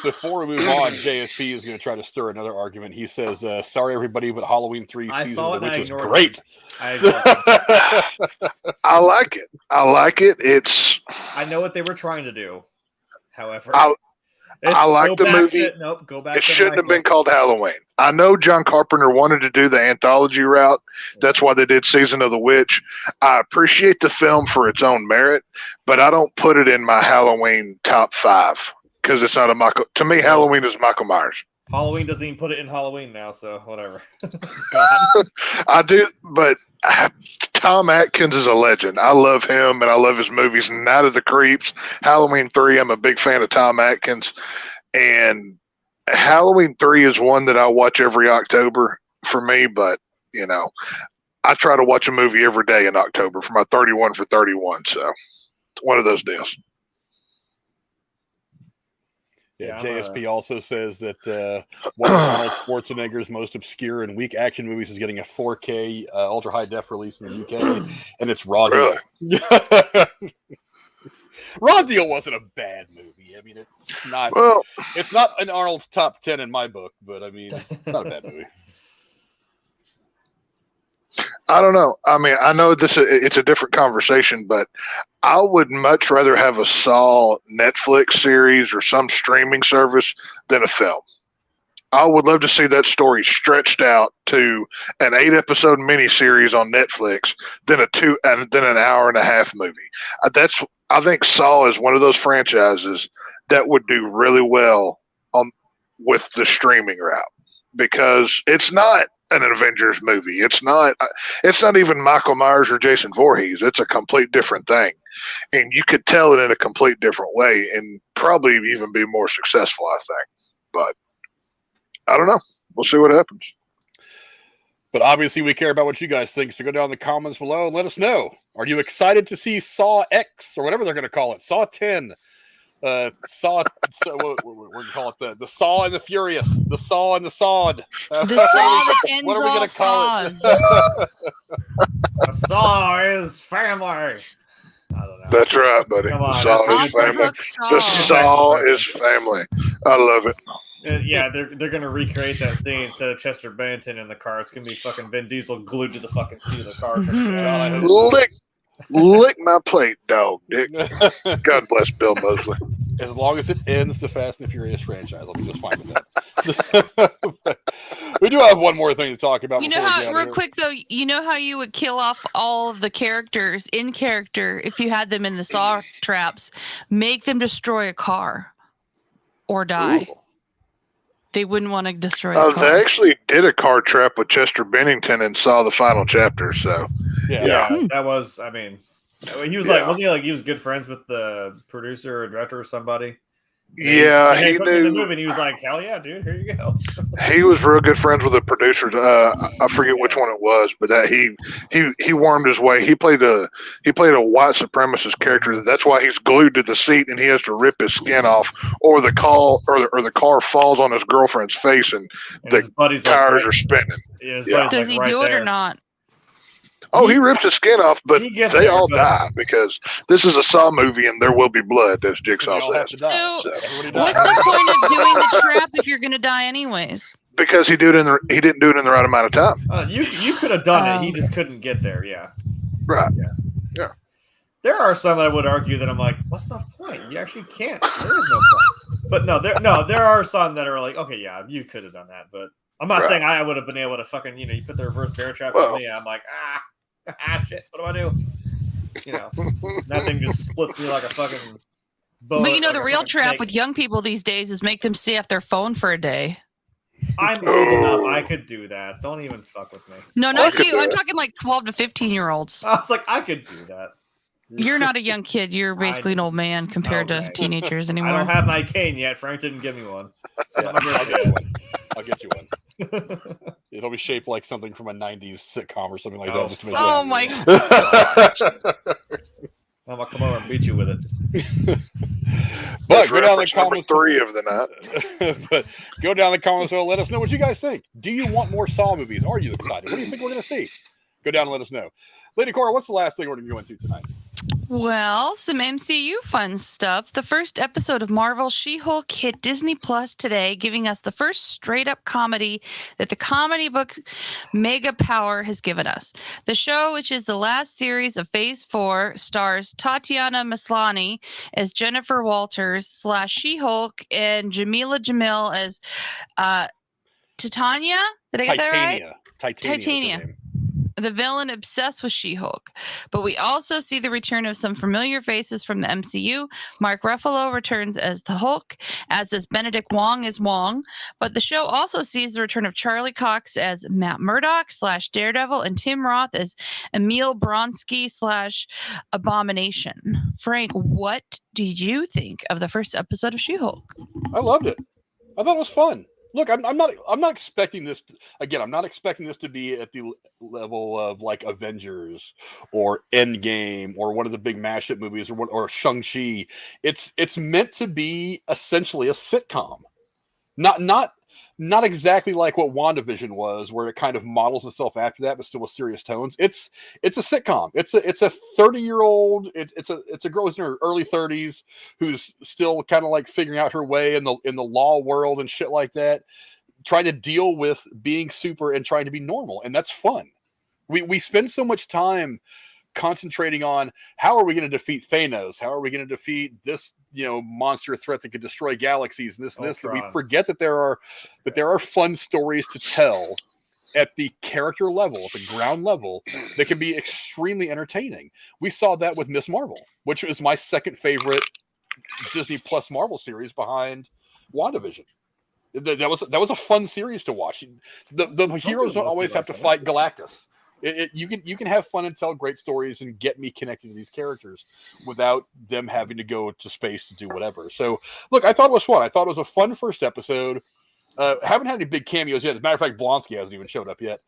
Before we move on, JSP is going to try to stir another argument. He says, "Sorry everybody, but Halloween 3 season of the witch is great." I like it. I know what they were trying to do. However, I like the movie. Go back. It shouldn't have been called Halloween. I know John Carpenter wanted to do the anthology route. That's why they did Season of the Witch. I appreciate the film for its own merit, but I don't put it in my Halloween top 5 because it's not a Michael. To me, Halloween is Michael Myers. Halloween doesn't even put it in Halloween now, so whatever. I do, but Tom Atkins is a legend. I love him, and I love his movies. Night of the Creeps, Halloween 3, I'm a big fan of Tom Atkins. And Halloween 3 is one that I watch every October for me, but, I try to watch a movie every day in October for my 31 for 31, so it's one of those deals. Yeah, JSP also says that one of Arnold Schwarzenegger's most obscure and weak action movies is getting a 4K ultra high def release in the UK, and it's Raw Deal. Raw Deal wasn't a bad movie. I mean, it's not. Well, it's not in Arnold's top 10 in my book, but I mean, it's not a bad movie. I don't know. I mean, I know it's a different conversation, but I would much rather have a Saw Netflix series or some streaming service than a film. I would love to see that story stretched out to an 8-episode miniseries on Netflix than an hour and a half movie. I think Saw is one of those franchises that would do really well with the streaming route, because it's not an Avengers movie. It's not even Michael Myers or Jason Voorhees. It's a complete different thing. And you could tell it in a complete different way and probably even be more successful, I think. But I don't know. We'll see what happens. But obviously we care about what you guys think, so go down in the comments below and let us know. Are you excited to see Saw X, or whatever they're going to call it? Saw 10. We're going to call it the Saw and the Furious, the Saw and the Sawed. The Saw that ends what are we all going to call saws. The Saw is family. I don't know. That's right, buddy. Come on, the Saw is family. The Saw is family. I love it. Yeah, they're gonna recreate that scene. Instead of Chester Bennington in the car, it's gonna be fucking Vin Diesel glued to the fucking seat of the car. Lick my plate, dog, Dick. God bless Bill Moseley. As long as it ends the Fast and the Furious franchise, I'll be just fine with that. We do have one more thing to talk about. You know how, real quick though, you know how you would kill off all of the characters in character if you had them in the Saw traps? Make them destroy a car or die. Ooh. They wouldn't want to destroy the car. They actually did a car trap with Chester Bennington and Saw the final chapter. So yeah. That was. I mean, he was like, wasn't he like he was good friends with the producer or director or somebody? Yeah, he knew. In the movie, and he was like, "Hell yeah, dude! Here you go." He was real good friends with the producers. I forget which one it was, but that he wormed his way. He played a white supremacist character. That's why he's glued to the seat, and he has to rip his skin off, or the car falls on his girlfriend's face, and the tires are spinning. Yeah, does he do it or not? Oh, he rips his skin off, but they all die because this is a Saw movie and there will be blood, as Jigsaw says. So, what's the point of doing the trap if you're going to die anyways? Because he didn't do it in the right amount of time. You could have done it. He just couldn't get there. Yeah. Right. Yeah. There are some that I would argue that I'm like, what's the point? You actually can't. There is no point. But there are some that are like, okay, yeah, you could have done that, but I'm not saying I would have been able to fucking, you put the reverse bear trap on me. I'm like, shit, what do I do? That thing just splits me like a fucking boat. But the real trap with young people these days is make them stay off their phone for a day. I'm old enough. I could do that. Don't even fuck with me. No, not you. I'm talking like 12 to 15-year-olds. I was like, I could do that. You're not a young kid. You're basically an old man compared to teenagers anymore. I don't have my cane yet. Frank didn't give me one. So I'll get you one. It'll be shaped like something from a 90s sitcom or something like that. Just to make my God. I'm going to come over and beat you with it. But go down in the comments. 3 of the night. But go down in the comments and let us know what you guys think. Do you want more Saw movies? Are you excited? What do you think we're going to see? Go down and let us know. Lady Cora, what's the last thing we're going to go into tonight? Well, some MCU fun stuff. The first episode of Marvel's She-Hulk hit Disney Plus today, giving us the first straight-up comedy that the comic book Mega Power has given us. The show, which is the last series of Phase 4, stars Tatiana Maslany as Jennifer Walters / She-Hulk and Jamila Jamil as Titania. Did I get that right? Titania. The villain obsessed with She-Hulk. But we also see the return of some familiar faces from the MCU. Mark Ruffalo returns as the Hulk, as does Benedict Wong as Wong. But the show also sees the return of Charlie Cox as Matt Murdock / Daredevil and Tim Roth as Emil Bronsky / Abomination. Frank, what did you think of the first episode of She-Hulk? I loved it. I thought it was fun. Look, I'm not expecting this. Again, I'm not expecting this to be at the level of like Avengers or Endgame or one of the big mashup movies or Shang-Chi. It's meant to be essentially a sitcom. Not exactly like what WandaVision was, where it kind of models itself after that, but still with serious tones. It's a sitcom. It's a 30-year-old. It's a girl who's in her early 30s who's still kind of like figuring out her way in the law world and shit like that, trying to deal with being super and trying to be normal, and that's fun. We spend so much time concentrating on how are we going to defeat Thanos? How are we going to defeat this, monster threat that could destroy galaxies and this and this, that we forget that there are fun stories to tell at the character level, at the ground level, that can be extremely entertaining. We saw that with Miss Marvel, which is my second favorite Disney Plus Marvel series behind WandaVision. That was a fun series to watch. The heroes don't always have to fight Galactus. You can have fun and tell great stories and get me connected to these characters without them having to go to space to do whatever. So, look, I thought it was fun. I thought it was a fun first episode. Haven't had any big cameos yet. As a matter of fact, Blonsky hasn't even showed up yet.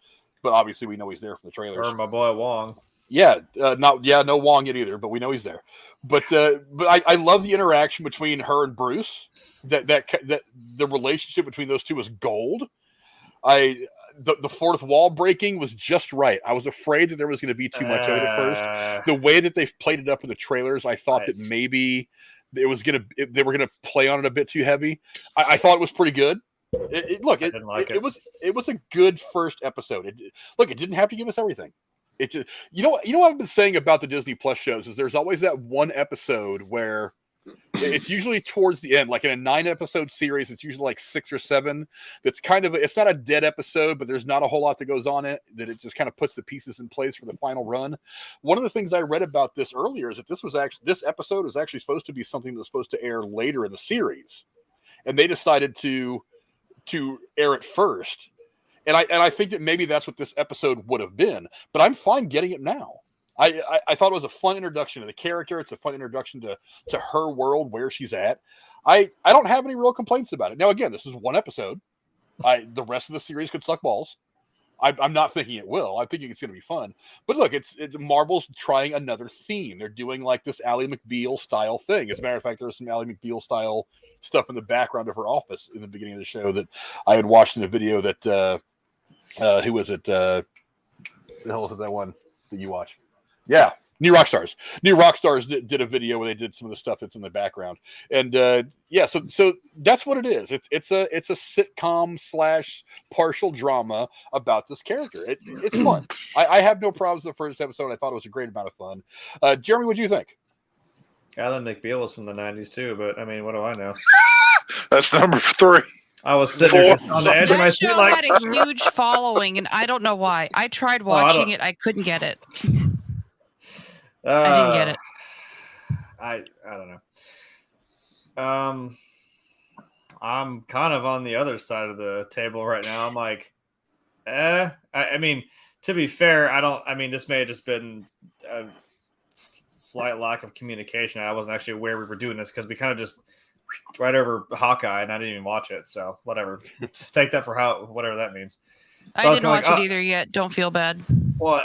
But obviously, we know he's there from the trailers. Or my boy Wong. Yeah, no Wong yet either, but we know he's there. But I love the interaction between her and Bruce. That the relationship between those two is gold. The fourth wall breaking was just right. I was afraid that there was going to be too much of it at first. The way that they've played it up in the trailers, I thought that maybe they were going to play on it a bit too heavy. I thought it was pretty good. It was a good first episode. It didn't have to give us everything. It just, what I've been saying about the Disney Plus shows is there's always that one episode where it's usually towards the end, like in a 9-episode series, it's usually like 6 or 7. That's it's not a dead episode, but there's not a whole lot that goes on it, that it just kind of puts the pieces in place for the final run. One of the things I read about this earlier is that this episode was actually supposed to be something that was supposed to air later in the series, and they decided to air it first. And I think that maybe that's what this episode would have been, but I'm fine getting it now. I thought it was a fun introduction to the character. It's a fun introduction to her world, where she's at. I don't have any real complaints about it. Now, again, this is one episode. The rest of the series could suck balls. I'm not thinking it will. I'm thinking it's going to be fun. But look, it's Marvel's trying another theme. They're doing like this Ally McBeal style thing. As a matter of fact, there was some Ally McBeal style stuff in the background of her office in the beginning of the show that I had watched in a video that who was it? The hell was it, that one that you watch? Yeah, New Rockstars. New Rockstars did a video where they did some of the stuff that's in the background, and so that's what it is. It's a sitcom / partial drama about this character. It's fun. I have no problems with the first episode. I thought it was a great amount of fun. Jeremy, what do you think? Alan McBeal was from the 90s too, but I mean, what do I know? That's number 3. I was sitting there just on the edge of my seat, like, had a huge following, and I don't know why. I tried watching it. I couldn't get it. I didn't get it. I don't know. I'm kind of on the other side of the table right now. I'm like, I mean, to be fair, this may have just been a slight lack of communication. I wasn't actually aware we were doing this because we kind of just right over Hawkeye, and I didn't even watch it. So whatever, take that for whatever that means. I didn't watch it either yet. Don't feel bad. Well,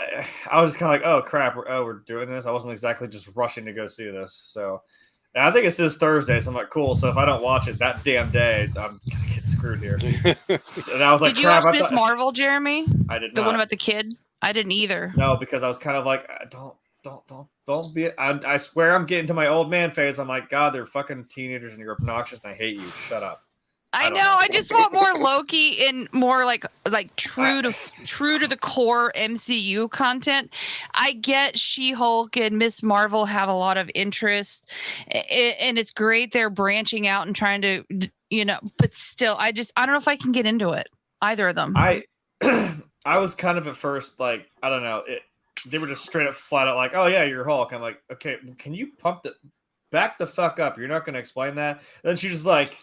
I was just kind of like, oh crap, we're doing this. I wasn't exactly just rushing to go see this. So, and I think it's this Thursday. So I'm like, cool. So if I don't watch it that damn day, I'm gonna get screwed here. And I was like, did you watch Miss Marvel, Jeremy? I did not. The one about the kid? I didn't either. No, because I was kind of like, don't be. I swear I'm getting to my old man phase. I'm like, God, they're fucking teenagers and you're obnoxious and I hate you. Shut up. I know. I just want more Loki and more like true to the core MCU content. I get She-Hulk and Miss Marvel have a lot of interest, and it's great they're branching out and trying to, but still, I don't know if I can get into it. Either of them. I was kind of at first like, I don't know. They were just straight up flat out like, oh yeah, you're Hulk. I'm like, okay, can you back the fuck up? You're not going to explain that. And then she's just like,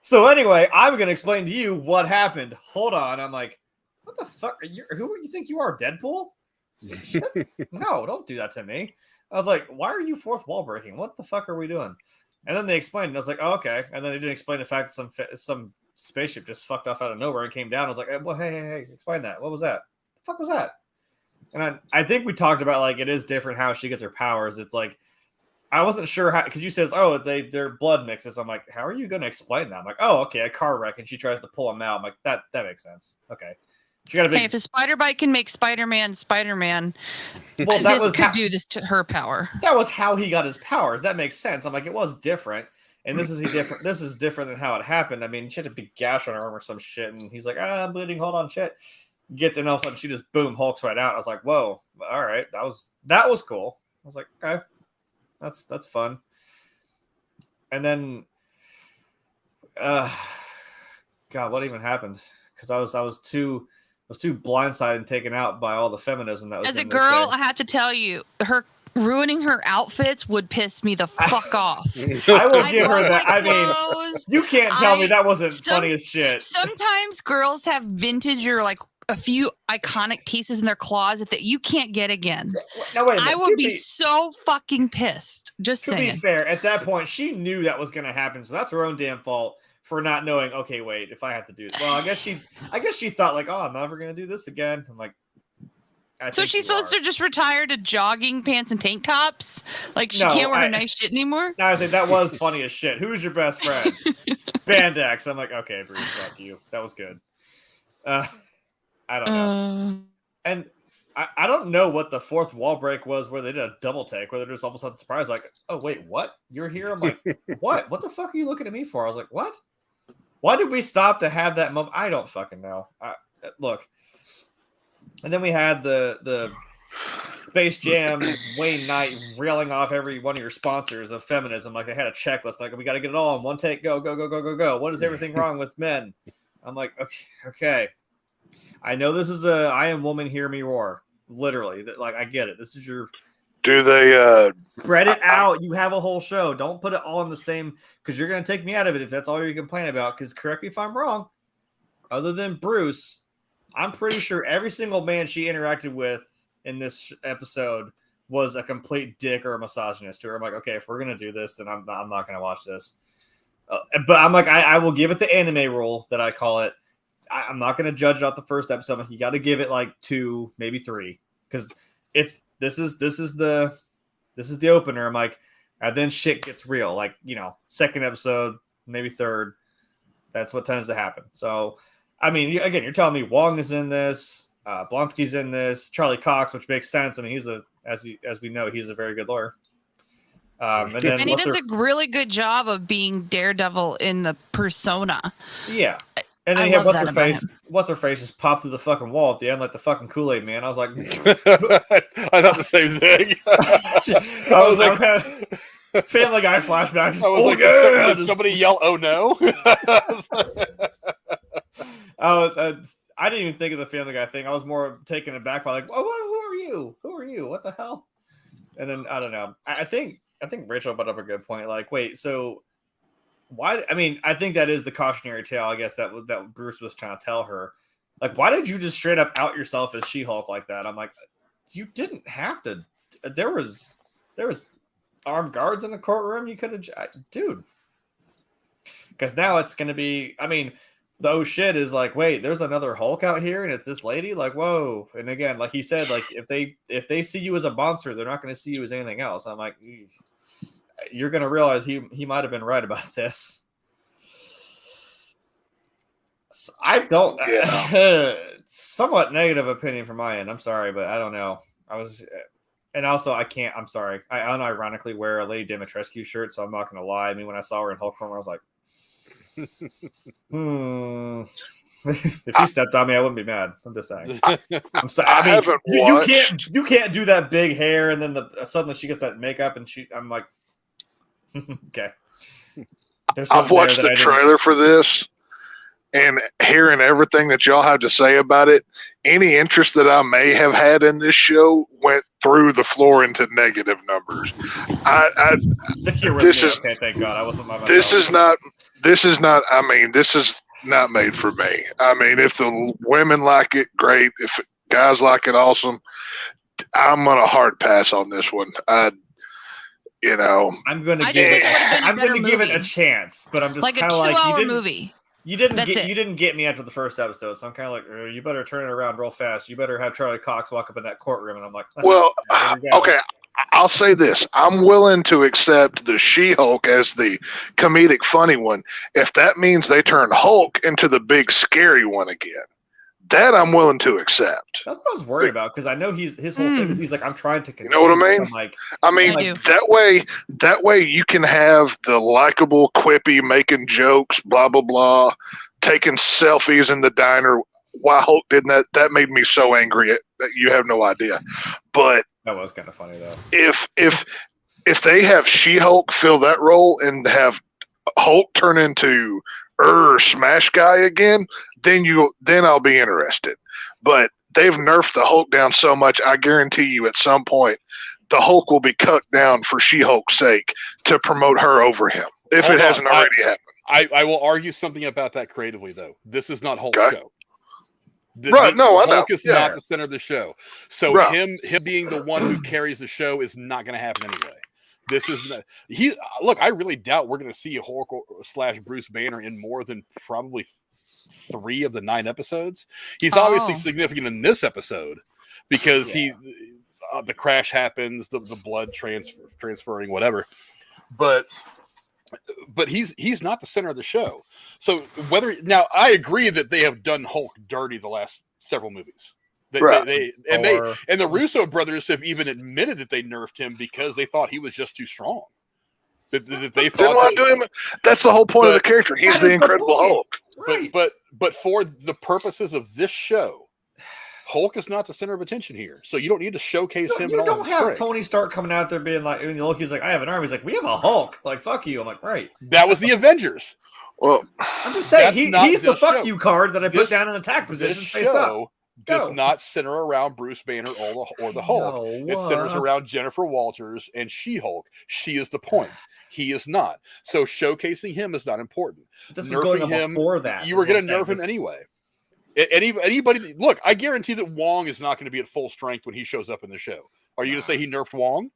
so anyway, I'm going to explain to you what happened. Hold on. I'm like, what the fuck? Who do you think you are, Deadpool? No, don't do that to me. I was like, why are you fourth wall breaking? What the fuck are we doing? And then they explained, and I was like, oh, okay. And then they didn't explain the fact that some spaceship just fucked off out of nowhere and came down. I was like, well, hey, explain that. What was that? The fuck was that? And I think we talked about, like, it is different how she gets her powers. It's like, I wasn't sure how, because you says, oh, they're blood mixes. I'm like, how are you going to explain that? I'm like, oh, okay, a car wreck, and she tries to pull him out. I'm like, that makes sense. Okay. She got a big... Hey, if a spider bite can make Spider-Man, well, this could do this to her power. That was how he got his powers. That makes sense. I'm like, it was different. And this is different. This is different than how it happened. I mean, she had a big gash on her arm or some shit, and he's like, I'm bleeding. Hold on, shit. Gets in, all of a sudden she just boom hulks right out. I was like, whoa, all right, that was cool. I was like, okay, that's fun. And then, God, what even happened? Because I was too blindsided and taken out by all the feminism that was. As a girl, I have to tell you, her ruining her outfits would piss me the fuck off. I will give her that. I mean, you can't tell me that wasn't funny as shit. Sometimes girls have vintage or like a few iconic pieces in their closet that you can't get again. No, wait a minute. I would be so fucking pissed. Just saying. To be fair, at that point, she knew that was going to happen, so that's her own damn fault for not knowing. Okay, wait, if I have to do it, well, I guess she thought like, oh, I'm never going to do this again. I'm like, so she's supposed to just retire to jogging pants and tank tops? Like she can't wear her nice shit anymore? No, I say that was funny as shit. Who's your best friend? Spandex. I'm like, okay, Bruce, fuck you. That was good. I don't know. And I don't know what the fourth wall break was where they did a double take, where they're just all of a sudden surprised, like, oh, wait, what? You're here? I'm like, what? What the fuck are you looking at me for? I was like, what? Why did we stop to have that moment? I don't fucking know. Look. And then we had the Space Jam Wayne Knight railing off every one of your sponsors of feminism. Like they had a checklist, like we got to get it all in one take. Go. What is everything wrong with men? I'm like, okay. I know this is I am woman, hear me roar. Literally, like I get it. This is your. Do they spread it out? You have a whole show. Don't put it all in the same, because you're going to take me out of it if that's all you complain about. Because correct me if I'm wrong. Other than Bruce, I'm pretty sure every single man she interacted with in this episode was a complete dick or a misogynist to her. I'm like, okay, if we're going to do this, then I'm not going to watch this. But I'm like, I will give it the anime rule that I call it. I'm not going to judge it off the first episode. Like, you got to give it like 2, maybe 3. Because this is the opener. I'm like, and then shit gets real. Like, second episode, maybe third. That's what tends to happen. So, I mean, again, you're telling me Wong is in this, Blonsky's in this, Charlie Cox, which makes sense. I mean, he's as we know, he's a very good lawyer. And he does a really good job of being Daredevil in the persona. Yeah. And then you have what's her face just popped through the fucking wall at the end like the fucking Kool-Aid Man. I was like, I thought the same thing. I was like, Family Guy flashbacks. I was like, did somebody yell, "Oh no"? I didn't even think of the Family Guy thing. I was more taken aback by like, who are you? Who are you? What the hell? And then I don't know. I think Rachel brought up a good point. Like, wait, so why? I mean, I think that is the cautionary tale, I guess, that Bruce was trying to tell her. Like, why did you just straight up out yourself as She-Hulk like that? I'm like, you didn't have to. There was armed guards in the courtroom. You could have, dude. Because now it's going to be. I mean, the oh shit is like, wait, there's another Hulk out here, and it's this lady. Like, whoa. And again, like he said, like if they see you as a monster, they're not going to see you as anything else. I'm like, you're going to realize he might have been right about this. So I don't. Somewhat negative opinion from my end. I'm sorry, but I don't know. And also I can't. I'm sorry. I unironically wear a Lady Dimitrescu shirt, so I'm not going to lie. I mean, when I saw her in Hulk form, I was like, if she stepped on me, I wouldn't be mad. I'm just saying. I'm sorry. I mean, you can't do that big hair, and then suddenly she gets that makeup, and I'm like, okay. I've watched the trailer for this, and hearing everything that y'all have to say about it, any interest that I may have had in this show went through the floor into negative numbers. This is okay, thank God. I wasn't by myself. This is not. I mean, this is not made for me. I mean, if the women like it, great. If guys like it, awesome. I'm gonna hard pass on this one. I'm gonna give it a chance, but I'm just like kind of a 2-hour like, movie. You didn't get me after the first episode, so I'm kind of like, you better turn it around real fast. You better have Charlie Cox walk up in that courtroom, and I'm like, well, here we go. okay. I'll say this. I'm willing to accept the She-Hulk as the comedic funny one if that means they turn Hulk into the big scary one again. That I'm willing to accept. That's what I was worried about, because I know his whole thing is he's like, I'm trying to control. You know what I mean? I'm like, that way you can have the likable, quippy, making jokes, blah blah blah, taking selfies in the diner. Why Hulk didn't that made me so angry that you have no idea. But that was kind of funny though. If they have She-Hulk fill that role and have Hulk turn into Smash Guy again, then I'll be interested. But they've nerfed the Hulk down so much, I guarantee you at some point the Hulk will be cut down for She-Hulk's sake to promote her over him, if it hasn't already happened. I will argue something about that creatively, though. This is not Hulk's show. I know. Hulk is not the center of the show. So him being the one who carries the show is not going to happen anyway. This is not, look, I really doubt we're going to see Hulk / Bruce Banner in more than probably 3 of the 9 episodes. He's obviously significant in this episode because the crash happens, the blood transferring, whatever. But he's not the center of the show. So now I agree that they have done Hulk dirty the last several movies. The Russo brothers have even admitted that they nerfed him because they thought he was just too strong. That they thought that's the whole point of the character. He's the Incredible Hulk. Right. But for the purposes of this show, Hulk is not the center of attention here. So you don't need to showcase him. You don't have Tony Stark coming out there being like, Loki's like, I have an army. He's like, we have a Hulk. Like, fuck you. I'm like, right. That was the Avengers. Well, I'm just saying he's the fuck you card that I put down in attack position. This show does not center around Bruce Banner or the Hulk. It centers around Jennifer Walters and She-Hulk. She is the point. He is not. So showcasing him is not important. This was going on before that. You were going to nerf him anyway. Anybody look, I guarantee that Wong is not going to be at full strength when he shows up in the show. Are you going to say he nerfed Wong?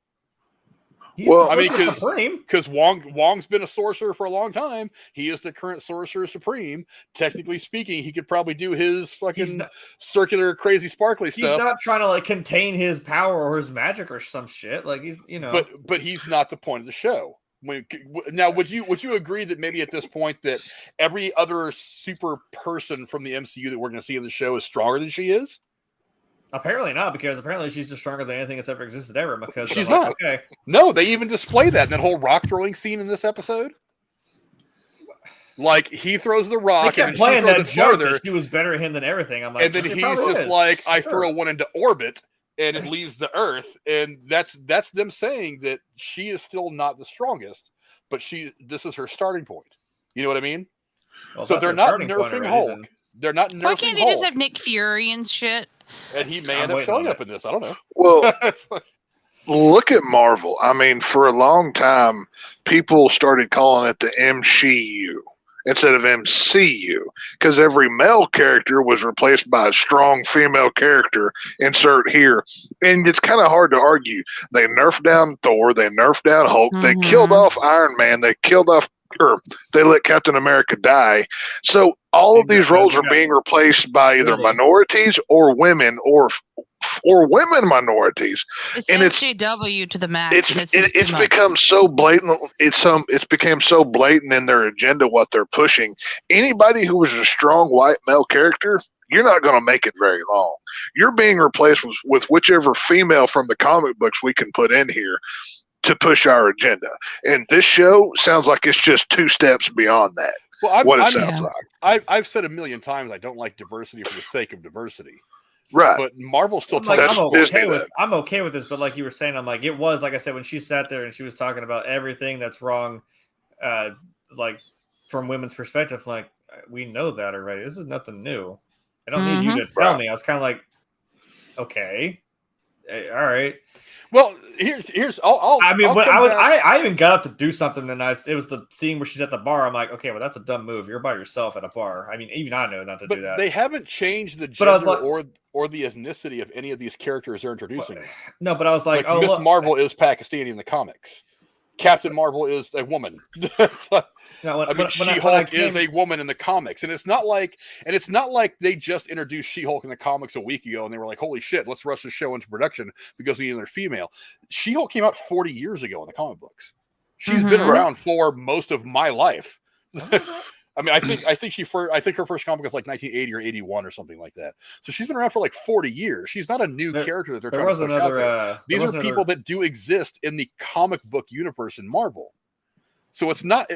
Because Wong's been a sorcerer for a long time. He is the current Sorcerer Supreme. Technically speaking, he could probably do his fucking circular, crazy, sparkly stuff. He's not trying to like contain his power or his magic or some shit. Like he's, But he's not the point of the show. Now, would you agree that maybe at this point that every other super person from the MCU that we're going to see in the show is stronger than she is? Apparently not, because apparently she's just stronger than anything that's ever existed ever. Because she's not. Okay. No, they even display that in that whole rock throwing scene in this episode. Like he throws the rock and she throws it farther. She was better at him than everything. I'm like, and then he's just like, I throw one into orbit and it leaves the Earth, and that's them saying that she is still not the strongest, but this is her starting point. You know what I mean? Well, so they're not nerfing Hulk. They're not nerfing Hulk. Why can't they just have Nick Fury and shit? And he may end up showing up in this. I don't know. Well, look at Marvel. I mean, for a long time, people started calling it the MCU instead of MCU because every male character was replaced by a strong female character. Insert here. And it's kind of hard to argue. They nerfed down Thor. They nerfed down Hulk. Mm-hmm. They killed off Iron Man. They killed off they let Captain America die. So all of these roles are being replaced by either minorities or women or women minorities. It's SJW to the max. It's become so blatant. It's become so blatant in their agenda what they're pushing. Anybody who was a strong white male character, you're not going to make it very long. You're being replaced with whichever female from the comic books we can put in here to push our agenda. And this show sounds like it's just 2 steps beyond that. Well, sounds like. I've said a million times I don't like diversity for the sake of diversity. Right. But Marvel still I'm okay with this, but like you were saying, I'm like, it was, like I said, when she sat there and she was talking about everything that's wrong, like from women's perspective, like, we know that already. This is nothing new. I don't need you to tell me. I was kind of like, okay. All right. Well, here's. I even got up to do something, and it was the scene where she's at the bar. I'm like, okay, well, that's a dumb move. You're by yourself at a bar. I mean, even I know not to do that. They haven't changed the gender or the ethnicity of any of these characters they're introducing. No, but I was like, Miss Marvel is Pakistani in the comics. Captain Marvel is a woman. She-Hulk is a woman in the comics, and it's not like they just introduced She-Hulk in the comics a week ago, and they were like, "Holy shit, let's rush the show into production because we need another female." She-Hulk came out 40 years ago in the comic books. She's been around for most of my life. I mean, I think her first comic was like 1980 or 81 or something like that. So she's been around for like 40 years. She's not a new character that they're trying to push out there. These are people that do exist in the comic book universe in Marvel. So it's not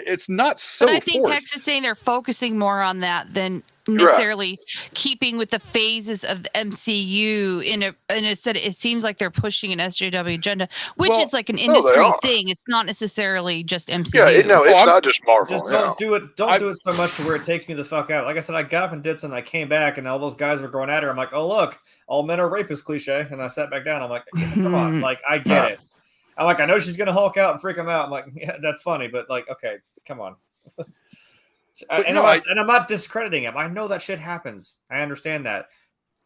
so. But I think forced. Tex is saying they're focusing more on that than necessarily keeping with the phases of the MCU it seems like they're pushing an SJW agenda, which is like an industry thing. It's not necessarily just MCU. Yeah, it's not just Marvel. Just don't do it. Don't do it so much to where it takes me the fuck out. Like I said, I got up and did something. I came back and all those guys were going at her. I'm like, oh look, all men are rapists cliche. And I sat back down. I'm like, yeah, come on, like I get it. I'm like, I know she's gonna Hulk out and freak him out. I'm like, yeah, that's funny, but like, okay, come on. I'm not discrediting him. I know that shit happens. I understand that.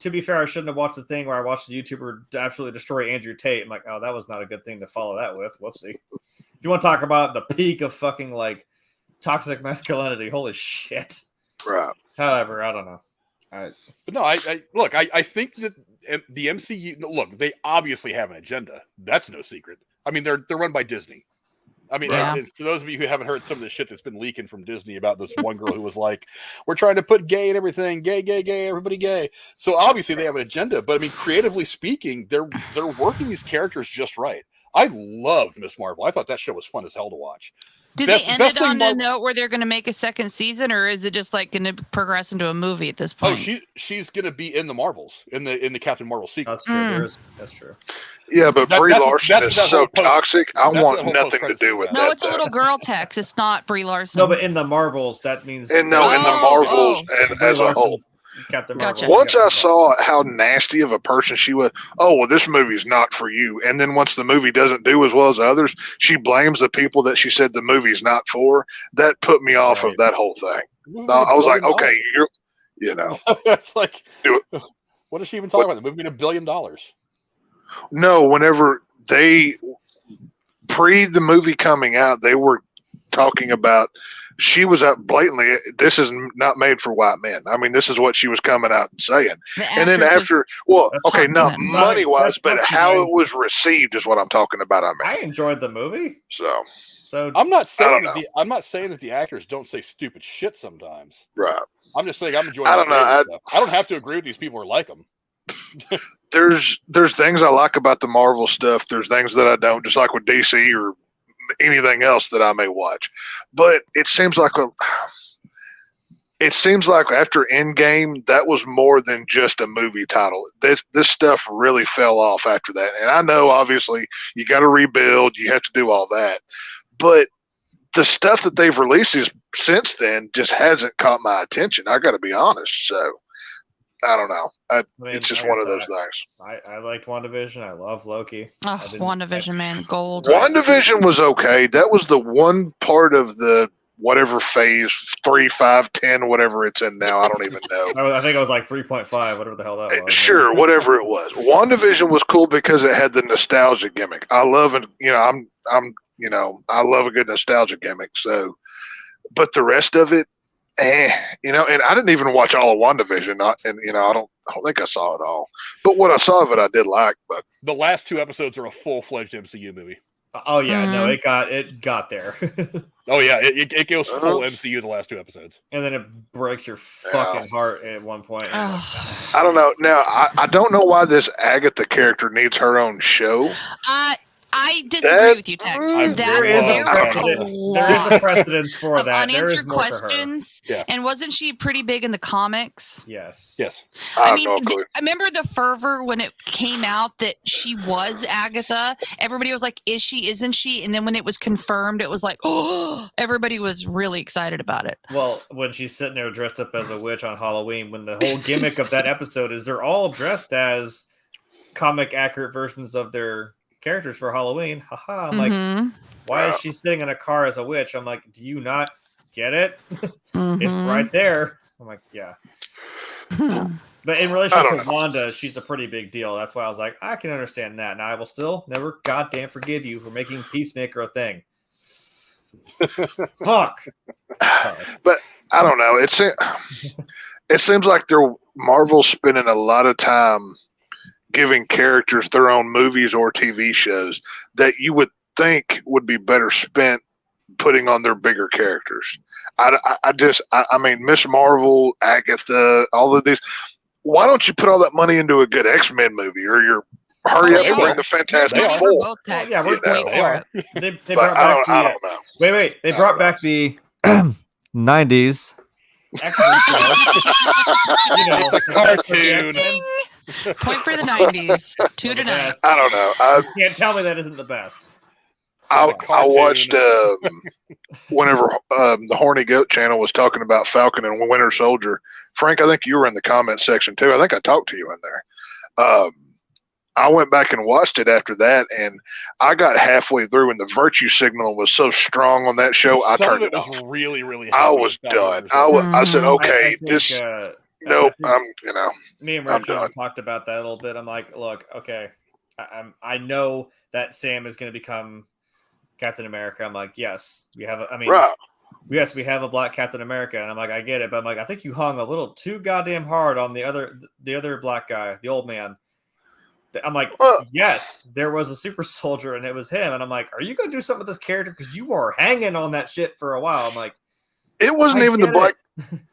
To be fair, I shouldn't have watched the thing where I watched the YouTuber absolutely destroy Andrew Tate. I'm like, oh, that was not a good thing to follow that with. Whoopsie. If you want to talk about the peak of fucking like toxic masculinity, holy shit. Right. However, I don't know. But no, I think that the MCU. Look, they obviously have an agenda. That's no secret. I mean, they're run by Disney. I mean, and for those of you who haven't heard some of the shit that's been leaking from Disney about this one girl who was like, we're trying to put gay in everything, gay, everybody gay. So obviously they have an agenda, but I mean, creatively speaking, they're working these characters just right. I loved Miss Marvel. I thought that show was fun as hell to watch. Did they end it on a note where they're going to make a second season, or is it just like going to progress into a movie at this point? Oh, she's going to be in the Marvels, in the Captain Marvel sequel. That's true. That's true. Yeah, but Brie Larson is so toxic. I want nothing to do with that. No, it's a little girl Tex. It's not Brie Larson. No, but in the Marvels, that means in the Marvels and as a whole. Captain Marvel. Once I saw how nasty of a person she was, this movie's not for you. And then once the movie doesn't do as well as others, she blames the people that she said the movie's not for. That put me off of that whole thing. I was like, okay, That's like, what is she even talking about? The movie made $1 billion. No, whenever the movie coming out, they were talking about. She was out blatantly. This is not made for white men. I mean, this is what she was coming out and saying. And then after, not money wise, but how it was received is what I'm talking about. I enjoyed the movie. So I'm not saying that the actors don't say stupid shit sometimes. Right. I'm just saying I'm enjoying. I don't know. I don't have to agree with these people or like them. There's things I like about the Marvel stuff. There's things that I don't, just like with DC or anything else that I may watch. But it seems like after Endgame, that was more than just a movie title. This stuff really fell off after that. And I know, obviously, you got to rebuild. You have to do all that. But the stuff that they've released since then just hasn't caught my attention. I got to be honest. So I don't know. It's just one of those things. I liked WandaVision. I love Loki. Oh, WandaVision, man, gold. WandaVision was okay. That was the one part of the whatever phase 3, 5, 10, whatever it's in now. I don't even know. I think it was like 3.5, whatever the hell that was. Sure, whatever it was. WandaVision was cool because it had the nostalgia gimmick. I love it. I love a good nostalgia gimmick. So, but the rest of it, and I didn't even watch all of WandaVision. I don't think I saw it all. But what I saw of it, I did like. But the last 2 episodes are a full-fledged MCU movie. Oh yeah, no, it got there. Oh yeah, it goes full MCU the last 2 episodes, and then it breaks your fucking heart at one point. I don't know. Now I don't know why this Agatha character needs her own show. I disagree with you, Tex. There is a precedence for that. Unanswered questions. Yeah. And wasn't she pretty big in the comics? Yes. I remember the fervor when it came out that she was Agatha. Everybody was like, is she, isn't she? And then when it was confirmed, it was like, oh, everybody was really excited about it. Well, when she's sitting there dressed up as a witch on Halloween, when the whole gimmick of that episode is they're all dressed as comic accurate versions of their characters for Halloween. Haha. I'm like, why is she sitting in a car as a witch? I'm like, do you not get it? It's right there. I'm like, yeah. But in relation to Wanda, she's a pretty big deal. That's why I was like, I can understand that. Now I will still never goddamn forgive you for making Peacemaker a thing. Fuck. But I don't know. It seems like Marvel's spending a lot of time giving characters their own movies or TV shows that you would think would be better spent putting on their bigger characters. I mean, Miss Marvel, Agatha, all of these. Why don't you put all that money into a good X-Men movie or hurry up and bring the Fantastic Four? Yeah, we're waiting for it. They brought back I don't know. Wait. They brought back the 90s. X-Men it's a cartoon. Point for the 90s. 2 to 9. I don't know. You can't tell me that isn't the best. I watched whenever the Horny Goat channel was talking about Falcon and Winter Soldier. Frank, I think you were in the comment section too. I think I talked to you in there. I went back and watched it after that, and I got halfway through, and the virtue signal was so strong on that show, I turned it off. Was really, really. I was done. I said, okay, nope. Me and Rachel talked about that a little bit. I'm like, look, okay, I know that Sam is going to become Captain America. I'm like, yes, we have. Yes, we have a black Captain America, and I'm like, I get it, but I'm like, I think you hung a little too goddamn hard on the other black guy, the old man. I'm like, yes, there was a super soldier, and it was him, and I'm like, are you going to do something with this character? Because you were hanging on that shit for a while. I'm like, it wasn't even the black.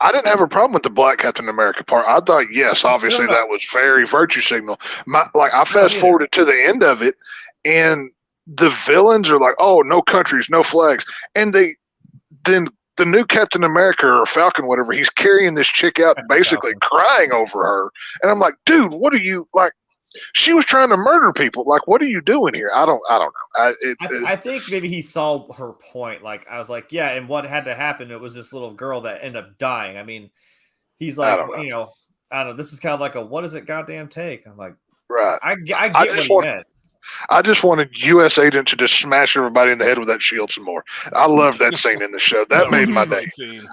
I didn't have a problem with the black Captain America part. I thought, yes, obviously that was very virtue signal. I fast forwarded to the end of it, and the villains are like, oh, no countries, no flags, and then the new Captain America or Falcon, whatever, he's carrying this chick out, basically crying over her, and I'm like, dude, what are you like? She was trying to murder people. Like, what are you doing here? I don't know. I think maybe he saw her point. Like, I was like, yeah, and what had to happen? It was this little girl that ended up dying. I mean, he's like, I don't know. This is kind of like a what does it goddamn take? I'm like, right. I get what he meant. I just wanted U.S. Agent to just smash everybody in the head with that shield some more. I loved that scene in the show. That made my day.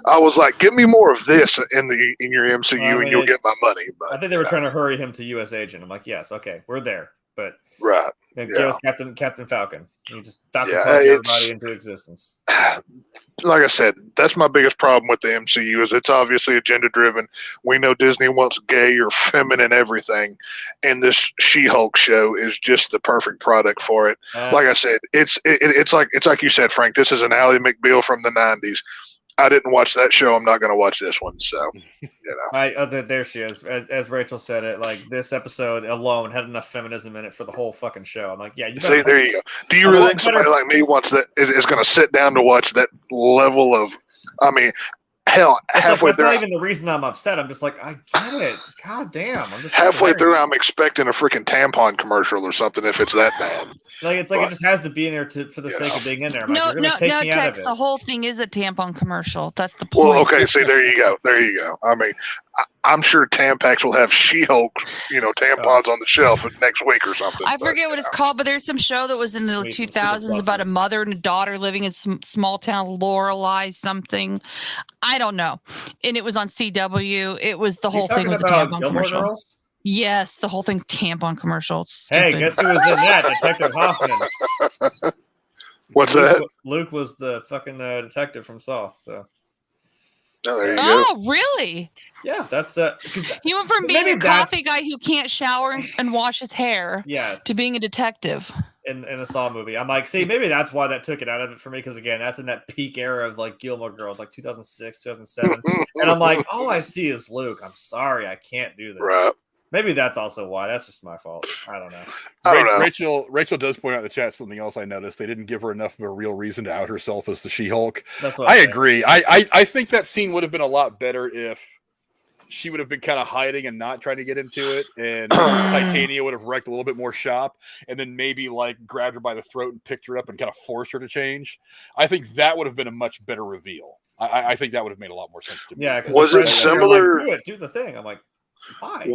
I was like, give me more of this in your MCU, and you'll get my money. But, I think they were trying to hurry him to U.S. Agent. I'm like, yes, okay, we're there, but right. Give us Captain Falcon. You just everybody into existence. Like I said, that's my biggest problem with the MCU is it's obviously agenda driven. We know Disney wants gay or feminine everything, and this She-Hulk show is just the perfect product for it. Like I said, it's like you said, Frank. This is an Ally McBeal from the '90s. I didn't watch that show. I'm not going to watch this one. So, there she is. As Rachel said it, like this episode alone had enough feminism in it for the whole fucking show. I'm like, yeah. See, there you go. Do you really think somebody like me is going to sit down to watch that level of? I mean, hell, halfway through. That's not even the reason I'm upset. I'm just like, I get it. God damn. I'm just halfway through. I'm expecting a freaking tampon commercial or something. If it's that bad. It just has to be in there for the sake of being in there. No, Tex. The whole thing is a tampon commercial. That's the point. Well, okay. See, there you go. I mean, I'm sure Tampax will have She-Hulk, tampons on the shelf next week or something. I forget what it's called, but there's some show that was in the 2000s about a mother and a daughter living in some small town, Lorelei something. I don't know. And it was on CW. It was the whole thing was a tampon commercial. Girls? Yes, the whole thing's tampon commercial. Hey, guess who was in that? Detective Hoffman. What's that? Luke was the fucking detective from Saw. So. Oh, there you go. Really? Yeah, that's he went from being a coffee guy who can't shower and wash his hair, to being a detective in a Saw movie. I'm like, see, maybe that's why that took it out of it for me, because again, that's in that peak era of like Gilmore Girls, like 2006, 2007, and I'm like, all I see is Luke. I'm sorry, I can't do this. Right. Maybe that's also why. That's just my fault. I don't know. Rachel does point out in the chat something else I noticed. They didn't give her enough of a real reason to out herself as the She-Hulk. That's what I agree. I think that scene would have been a lot better if she would have been kind of hiding and not trying to get into it, and Titania would have wrecked a little bit more shop, and then maybe like grabbed her by the throat and picked her up and kind of forced her to change. I think that would have been a much better reveal. I think that would have made a lot more sense to me. Yeah, was it similar? Do the thing. I'm like, why?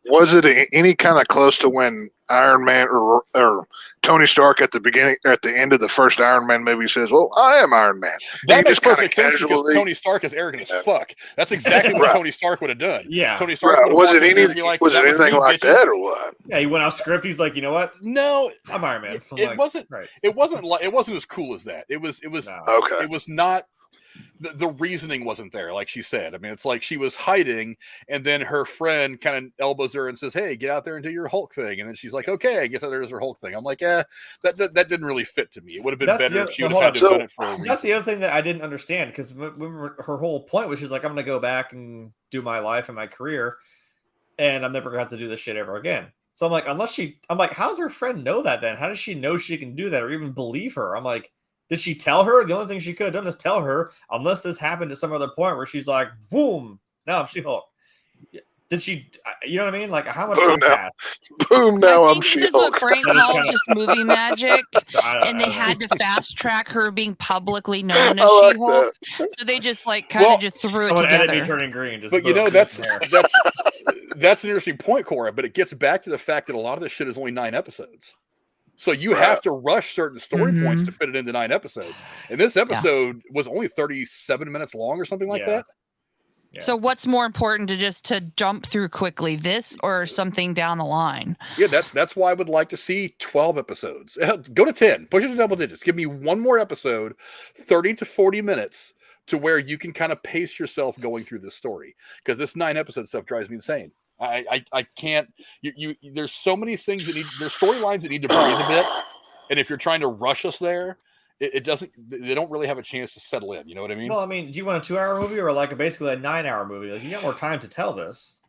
Was it any kind of close to when Iron Man or Tony Stark at the end of the first Iron Man movie says, "Well, I am Iron Man." That makes perfect sense because Tony Stark is arrogant as fuck. That's exactly what Tony Stark would have done. Yeah. Tony Stark would have was it anything like that or what? Yeah, he went off script. He's like, you know what? No, I'm Iron Man. It wasn't as cool as that. It was okay. It was not. The reasoning wasn't there, like she said. I mean, it's like she was hiding, and then her friend kind of elbows her and says, "Hey, get out there and do your Hulk thing." And then she's like, "Okay, I guess that is her Hulk thing." I'm like, that didn't really fit to me. It would have been better if she would have had to have done it for a reason. That's the other thing that I didn't understand, because her whole point was she's like, "I'm going to go back and do my life and my career, and I'm never going to have to do this shit ever again." So I'm like, how does her friend know that then? How does she know she can do that or even believe her? I'm like, did she tell her? The only thing she could have done is tell her, unless this happened at some other point where she's like, boom, now I'm She-Hulk. Did she, you know what I mean? Like, how much time passed? Boom, now I'm She-Hulk. This is what Frank calls just movie magic. And they know. had to fast track her being publicly known as She-Hulk. So they just just threw it together. Edit me turning green. But you know, that's an interesting point, Cora, but it gets back to the fact that a lot of this shit is only 9 episodes. So you have to rush certain story points to fit it into 9 episodes. And this episode was only 37 minutes long or something like that. Yeah. So what's more important to jump through quickly, this or something down the line? Yeah, that's why I would like to see 12 episodes. Go to 10. Push it to double digits. Give me one more episode, 30 to 40 minutes, to where you can kind of pace yourself going through this story. Because this 9 episode stuff drives me insane. I can't. There's so many things there's storylines that need to breathe a bit, and if you're trying to rush us there, it doesn't. They don't really have a chance to settle in. You know what I mean? Well, I mean, do you want a 2-hour movie or like basically a 9-hour movie? Like, you got more time to tell this.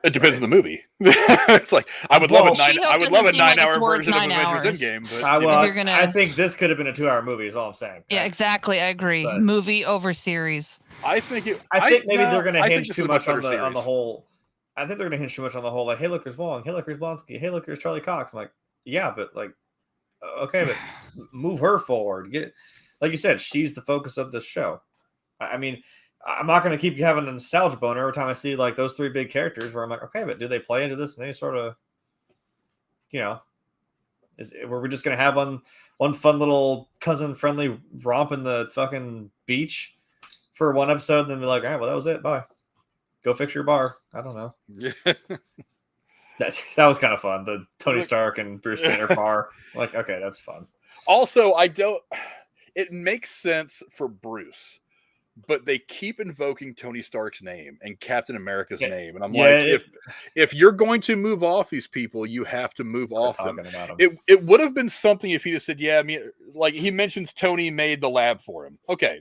It depends on the movie. It's like I would love a 9-hour version of Avengers Endgame, but I think this could have been a 2-hour movie. Is all I'm saying. Yeah, exactly. I agree. But movie over series. I think maybe they're going to hinge too much on the whole. I think they're going to hinge too much on the whole, like, hey, look, there's Wong, hey, look, there's Blonsky, hey, look, there's Charlie Cox. I'm like, yeah, but like, okay, but move her forward. Like you said, she's the focus of this show. I mean, I'm not going to keep having a nostalgia boner every time I see like those 3 big characters where I'm like, okay, but do they play into this in any sort of, were we just going to have one fun little cousin friendly romp in the fucking beach for 1 episode and then be like, all right, well, that was it. Bye. Go fix your bar. I don't know. That was kind of fun. The Tony Stark and Bruce Banner bar. Like, okay, that's fun. Also, it makes sense for Bruce, but they keep invoking Tony Stark's name and Captain America's name. And I'm if you're going to move off these people, you have to move off them. It would have been something if he just said, yeah, I mean, like he mentions Tony made the lab for him. Okay,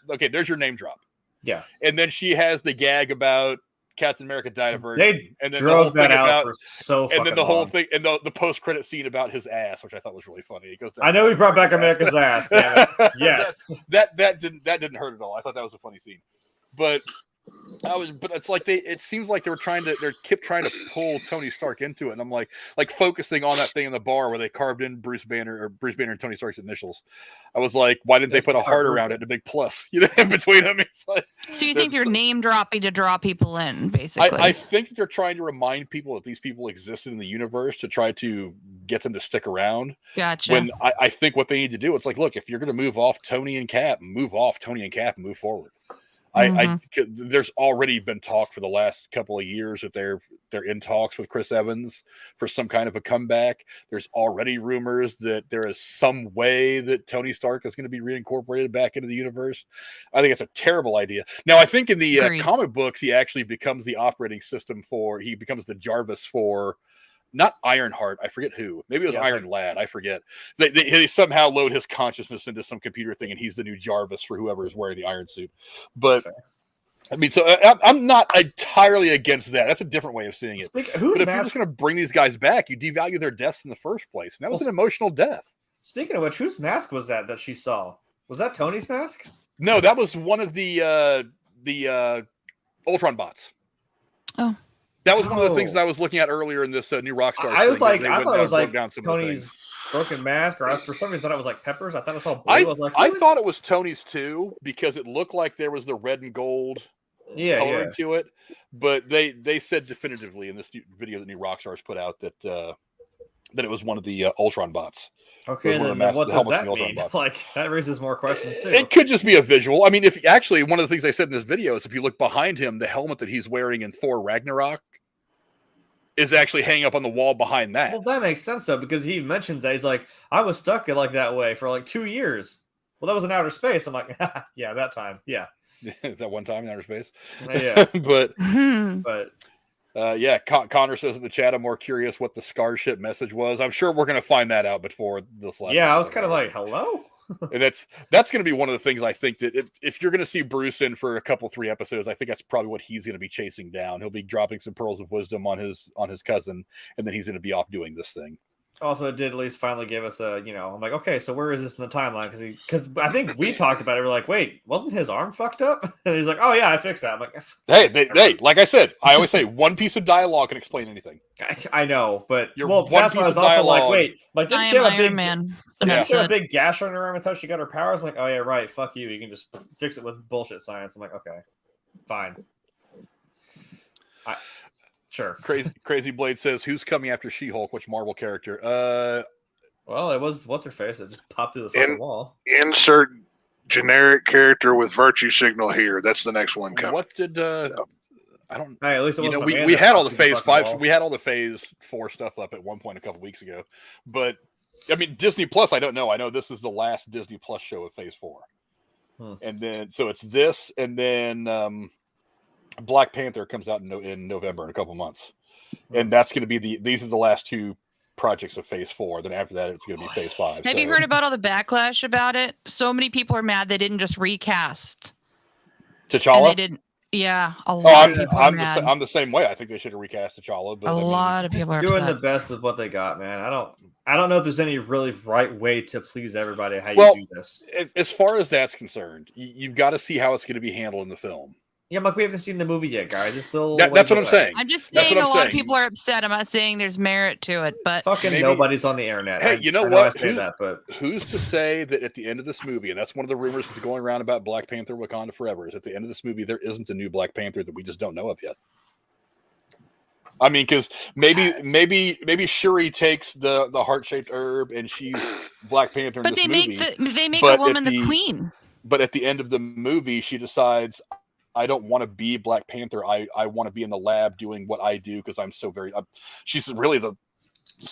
okay, there's your name drop. Yeah. And then she has the gag about Captain America died a virgin. They and then drove that out for so fucking And then the whole long. thing, and the post-credit scene about his ass, which I thought was really funny. He goes, I know he brought back America's ass. Damn it. Yes. that didn't hurt at all. I thought that was a funny scene. But it's like it seems like they kept trying to pull Tony Stark into it, and I'm like focusing on that thing in the bar where they carved in Bruce Banner and Tony Stark's initials. I was like, why didn't they put a heart around it and a big plus, in between them? It's like, so you think they're name dropping to draw people in, basically? I think that they're trying to remind people that these people existed in the universe to try to get them to stick around. Gotcha. When I think what they need to do, it's like, look, if you're going to move off Tony and Cap and move forward. There's already been talk for the last couple of years that they're in talks with Chris Evans for some kind of a comeback. There's already rumors that there is some way that Tony Stark is going to be reincorporated back into the universe. I think it's a terrible idea. Now, I think in the comic books, he actually becomes the operating system he becomes the Jarvis for not Ironheart. I forget who. Maybe it was Iron Lad. I forget. They somehow load his consciousness into some computer thing, and he's the new Jarvis for whoever is wearing the iron suit. But I mean, so I'm not entirely against that. That's a different way of seeing it. But if you're just going to bring these guys back, you devalue their deaths in the first place, and that was an emotional death. Speaking of which, whose mask was that she saw? Was that Tony's mask? No, that was one of the Ultron bots. Oh. That was one of the things that I was looking at earlier in this new Rockstar. I thought it was like Tony's broken mask, or for some reason I thought it was like Pepper's. I thought it was all blue. I thought it was Tony's too, because it looked like there was the red and gold coloring to it. But they said definitively in this video that New Rockstars put out that it was one of the Ultron bots. Okay, then what does that mean? Like, that raises more questions too. It could just be a visual. I mean, if actually one of the things they said in this video is if you look behind him, the helmet that he's wearing in Thor Ragnarok is actually hanging up on the wall behind that. Well, that makes sense though, because he mentions that he's like, I was stuck like that way for like 2 years. Well, that was in outer space. I'm like, yeah, that time, yeah. That one time in outer space. Yeah. but yeah, Connor says in the chat, I'm more curious what the Scarship message was. I'm sure we're going to find that out before this last. Yeah, I was kind of like, hello? And that's going to be one of the things I think that if you're going to see Bruce in for a couple, 3 episodes, I think that's probably what he's going to be chasing down. He'll be dropping some pearls of wisdom on his cousin, and then he's going to be off doing this thing. Also, it did at least finally give us a, I'm like, okay, so where is this in the timeline? Because I think we talked about it. We're like, wait, wasn't his arm fucked up? And he's like, oh yeah, I fixed that. I'm like, hey, like I said, I always say one piece of dialogue can explain anything. I know, but that's why I was also like, wait, like didn't she have a big gash on her arm? That's how she got her powers. I'm like, oh yeah, right, fuck you. You can just fix it with bullshit science. I'm like, okay, fine. Sure. Crazy Blade says, who's coming after She-Hulk? Which Marvel character? Well, it was what's her face that just popped through the fucking wall. Insert generic character with virtue signal here. That's the next one coming. What did I don't. Hey, at least it wasn't we had all the Phase 5. We had all the Phase 4 stuff up at one point a couple weeks ago. But I mean, Disney Plus. I don't know. I know this is the last Disney Plus show of Phase 4, and then so it's this, and then. Black Panther comes out in November in a couple months, and that's going to be these are the last 2 projects of Phase 4. Then after that, it's going to be Phase 5. Have you heard about all the backlash about it? So many people are mad they didn't just recast T'Challa. And they didn't. Yeah, a lot of people are mad. I'm the same way. I think they should have recast T'Challa. But a lot of people are doing upset. the best with what they got, man. I don't know if there's any really right way to please everybody how you do this. As far as that's concerned, you've got to see how it's going to be handled in the film. Yeah, like we haven't seen the movie yet, guys. It's still that's what I'm saying. I'm just saying a lot of people are upset. I'm not saying there's merit to it, but fucking nobody's on the internet. Hey, you know what? Who's to say that at the end of this movie, and that's one of the rumors that's going around about Black Panther: Wakanda Forever, is at the end of this movie there isn't a new Black Panther that we just don't know of yet. I mean, because maybe Shuri takes the heart-shaped herb and she's Black Panther. But they make a woman the queen. But at the end of the movie, she decides, I don't want to be Black Panther. I want to be in the lab doing what I do because I'm so very. She's really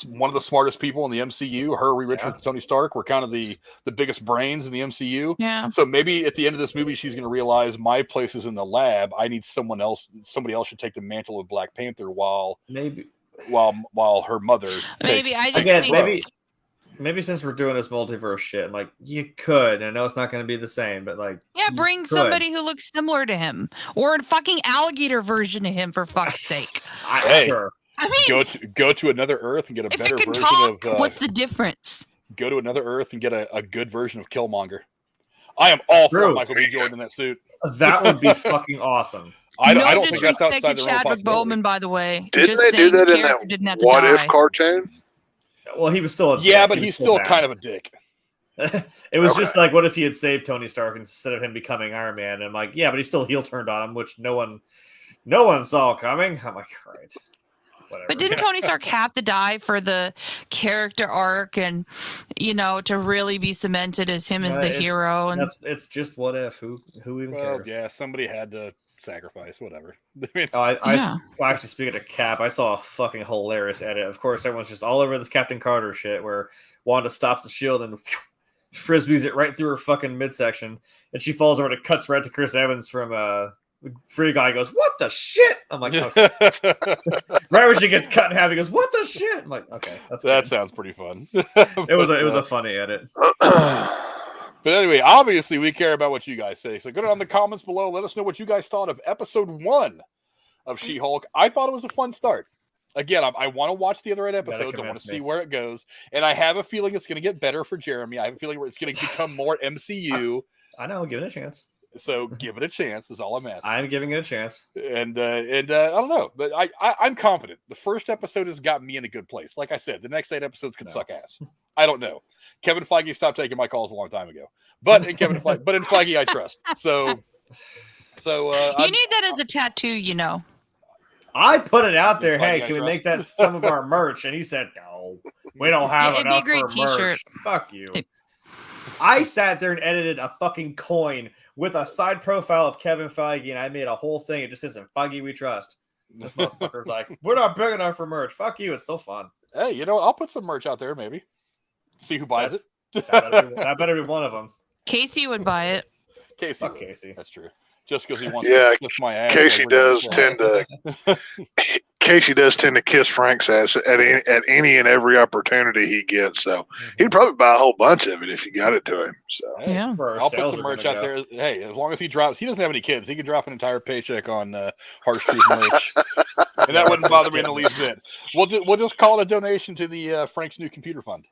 one of the smartest people in the MCU. Her, Richard, and Tony Stark were kind of the biggest brains in the MCU. Yeah. So maybe at the end of this movie, she's going to realize my place is in the lab. I need someone else. Somebody else should take the mantle of Black Panther while her mother. Maybe since we're doing this multiverse shit, like you could, I know it's not going to be the same, but like bring somebody who looks similar to him, or a fucking alligator version of him, for fuck's sake. Sure. I mean, go to another Earth and get a better version of. What's the difference? Go to another Earth and get a good version of Killmonger. I am all for Michael B. Jordan in that suit. That would be fucking awesome. I don't think that's outside the realm of Chadwick Boseman, by the way. Didn't they do that in that What If cartoon? Well, he was still but he's still kind of a dick. It was just like, what if he had saved Tony Stark instead of him becoming Iron Man? And I'm like, yeah, but he still heel turned on him, which no one saw coming. I'm like, right, whatever. But didn't Tony Stark have to die for the character arc and to really be cemented as him as the hero? And it's just what if? Who even cares? Yeah, somebody had to sacrifice, whatever. Actually, speaking of Cap, I saw a fucking hilarious edit. Of course, everyone's just all over this Captain Carter shit where Wanda stops the shield and frisbees it right through her fucking midsection, and she falls over and it cuts right to Chris Evans from Free Guy. Goes, what the shit? I'm like, okay. Right when she gets cut in half, he goes, what the shit? I'm like, okay, that sounds pretty fun. It was a funny edit. But anyway, obviously we care about what you guys say. So go down in the comments below. Let us know what you guys thought of episode 1 of She-Hulk. I thought it was a fun start. Again, I want to watch the other 8 episodes. I want to see where it goes. And I have a feeling it's going to get better for Jeremy. I have a feeling it's going to become more MCU. I know. Give it a chance. So give it a chance is all I'm asking. I'm giving it a chance. And I don't know. But I'm confident. The first episode has got me in a good place. Like I said, the next 8 episodes could suck ass. I don't know. Kevin Feige stopped taking my calls a long time ago. But in Feige I trust. So So you need that as a tattoo, you know. I put it out there. Body Hey, I can we trust. make that some of our merch? And he said, no, we don't have It'd be a enough great for merch. t-shirt. Fuck you. I sat there and edited a fucking coin with a side profile of Kevin Feige, and I made a whole thing. It just says, Feige we trust. This motherfucker's like, we're not big enough for merch. Fuck you. It's still fun. Hey, you know what? I'll put some merch out there, maybe. See who buys it. That better be one of them. Casey would buy it. Casey. Fuck would. Casey. That's true. Just because he wants Yeah, to kiss my ass. Casey like we're does doing tend to. Casey does tend to kiss Frank's ass at any and every opportunity he gets. So he'd probably buy a whole bunch of it if you got it to him. So Hey, Yeah. I'll put some merch out there. Hey, as long as he drops, he doesn't have any kids. He could drop an entire paycheck on Harsh Truth merch, and that wouldn't bother me in the least bit. We'll just call it a donation to the Frank's new computer fund.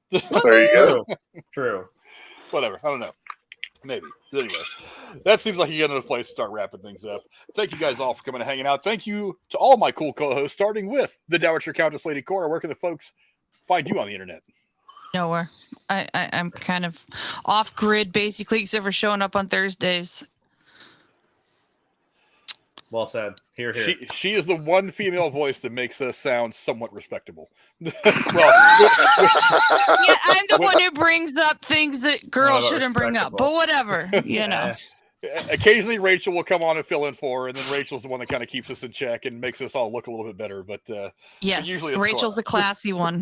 there you go. True. Whatever. I don't know. Maybe. Anyway, that seems like a good enough place to start wrapping things up. Thank you guys all for coming and hanging out. Thank you to all my cool co-hosts, starting with the Dowager Countess Lady Cora. Where can the folks find you on the internet? Nowhere. I'm kind of off grid basically, except for showing up on Thursdays. Well said. Here. She is the one female voice that makes us sound somewhat respectable. Yeah, I'm the one who brings up things that girls shouldn't bring up, but whatever, you know. Occasionally Rachel will come on and fill in for her, and then Rachel's the one that kind of keeps us in check and makes us all look a little bit better. But yes, usually it's Rachel's Cora. the classy one.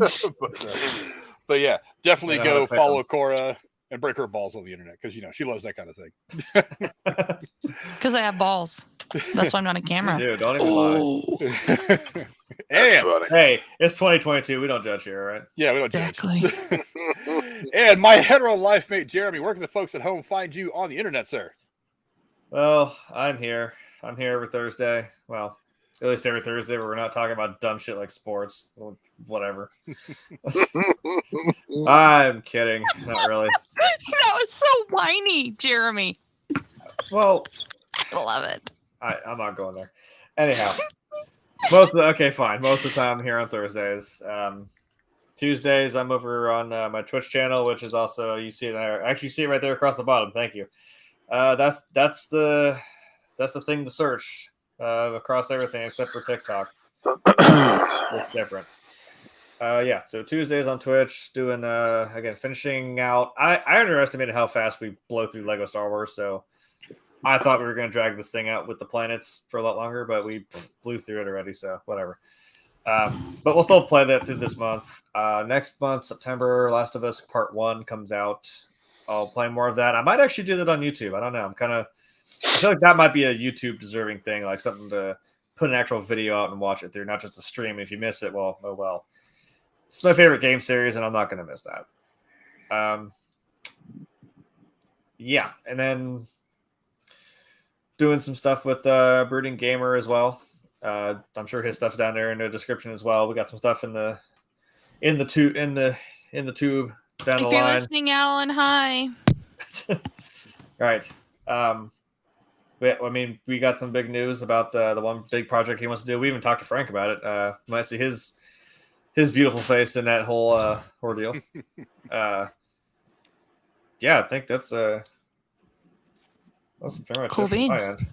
but yeah, definitely I know how go to pick follow 'em. Cora and break her balls on the internet because she loves that kind of thing. Because I have balls. That's why I'm not on camera. Dude, don't even lie. That's funny. Hey, it's 2022. We don't judge here, all right? Yeah, we don't judge. Exactly. And my hetero life mate Jeremy, where can the folks at home find you on the internet, sir? Well, I'm here. I'm here every Thursday. Well, at least every Thursday where we're not talking about dumb shit like sports. Well, whatever. I'm kidding. Not really. That was so whiny, Jeremy. Well, I love it. I'm not going there. Anyhow, most of the time I'm here on Thursdays. Tuesdays I'm over on my Twitch channel, which is also you see it. Actually, you see it right there across the bottom. Thank you. That's the thing to search across everything except for TikTok. It's different. Yeah. So Tuesdays on Twitch, doing again finishing out. I underestimated how fast we blow through Lego Star Wars, so I thought we were going to drag this thing out with the planets for a lot longer, but we blew through it already, so whatever. But we'll still play that through this month. Next month, September, Last of Us Part 1 comes out. I'll play more of that. I might actually do that on YouTube. I don't know. I feel like that might be a YouTube deserving thing, like something to put an actual video out and watch it through, not just a stream. If you miss it, well, oh well. It's my favorite game series, and I'm not going to miss that. Yeah, and then doing some stuff with Brooding Gamer as well. I'm sure his stuff's down there in the description as well. We got some stuff in the tube down the If line. you're listening, Alan, hi. Right. We got some big news about the one big project he wants to do. We even talked to Frank about it. Might see his beautiful face in that whole ordeal. Yeah, I think that's pretty much Cool it from my beans. end.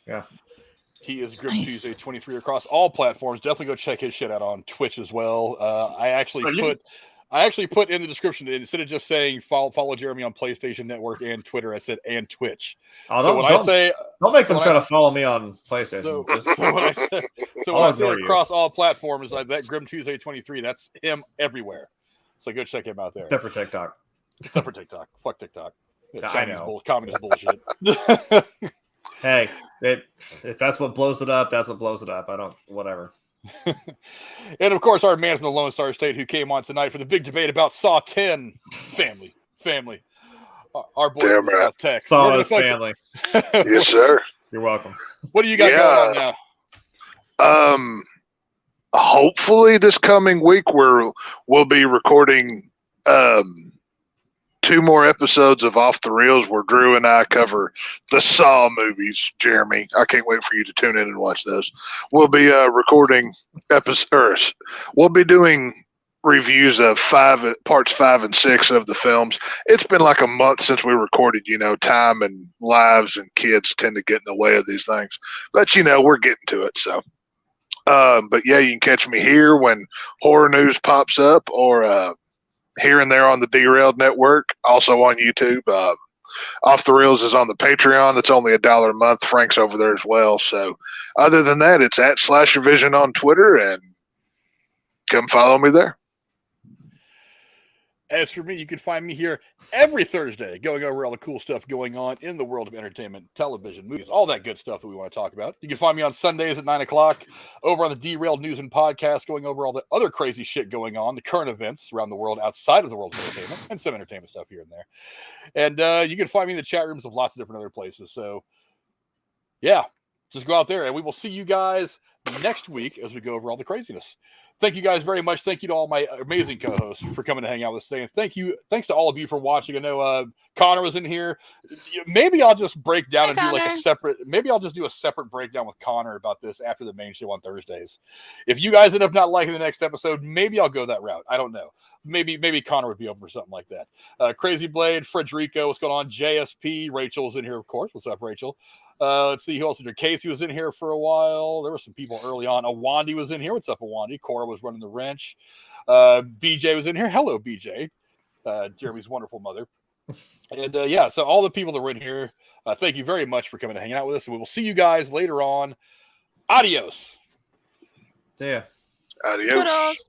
Yeah. He is Grim Nice. Tuesday 23 across all platforms. Definitely go check his shit out on Twitch as well. I actually put in the description, instead of just saying follow Jeremy on PlayStation Network and Twitter, I said and Twitch. Oh, Don't make them try to follow me on PlayStation. So when I say ignore you. across all platforms, like that Grim Tuesday 23, that's him everywhere. So go check him out there. Except for TikTok. Fuck TikTok. I Chinese know. communist bullshit. Hey, if that's what blows it up, that's what blows it up. I don't, whatever. And of course, our man from the Lone Star State who came on tonight for the big debate about Saw 10. Family. Our boy Damn from right. South Tech. Saw Where his the fuck- family. Yes, sir. You're welcome. What do you got going on now? Hopefully this coming week we'll be recording 2 more episodes of Off the Reels where Drew and I cover the Saw movies. Jeremy, I can't wait for you to tune in and watch those. We'll be recording episodes. We'll be doing reviews of parts 5 and 6 of the films. It's been like a month since we recorded. Time and lives and kids tend to get in the way of these things, but we're getting to it. So, but yeah, you can catch me here when horror news pops up, or here and there on the Derailed Network, also on YouTube. Off the Reels is on the Patreon. That's only $1 a month. Frank's over there as well. So, other than that, it's at @SlasherVision on Twitter, and come follow me there. As for me, you can find me here every Thursday going over all the cool stuff going on in the world of entertainment, television, movies, all that good stuff that we want to talk about. You can find me on Sundays at 9 o'clock over on the Derailed News and Podcast, going over all the other crazy shit going on, the current events around the world outside of the world of entertainment, and some entertainment stuff here and there. And you can find me in the chat rooms of lots of different other places. So, yeah, just go out there, and we will see you guys next week as we go over all the craziness. Thank you guys very much. Thank you to all my amazing co-hosts for coming to hang out with us today. And thanks to all of you for watching. I know Connor was in here. Maybe I'll just break down and do like maybe I'll just do a separate breakdown with Connor about this after the main show on Thursdays. If you guys end up not liking the next episode, maybe I'll go that route. I don't know. Maybe Connor would be open for something like that. Crazy Blade, Frederico, what's going on? JSP, Rachel's in here, of course. What's up, Rachel? Let's see who else is there. Casey was in here for a while. There were some people early on. Awandi was in here. What's up, Awandi? Cora was running the wrench. BJ was in here. Hello, BJ. Jeremy's wonderful mother. And so all the people that were in here, thank you very much for coming to hang out with us. And we will see you guys later on. Adios. See ya. Adios. Toodles.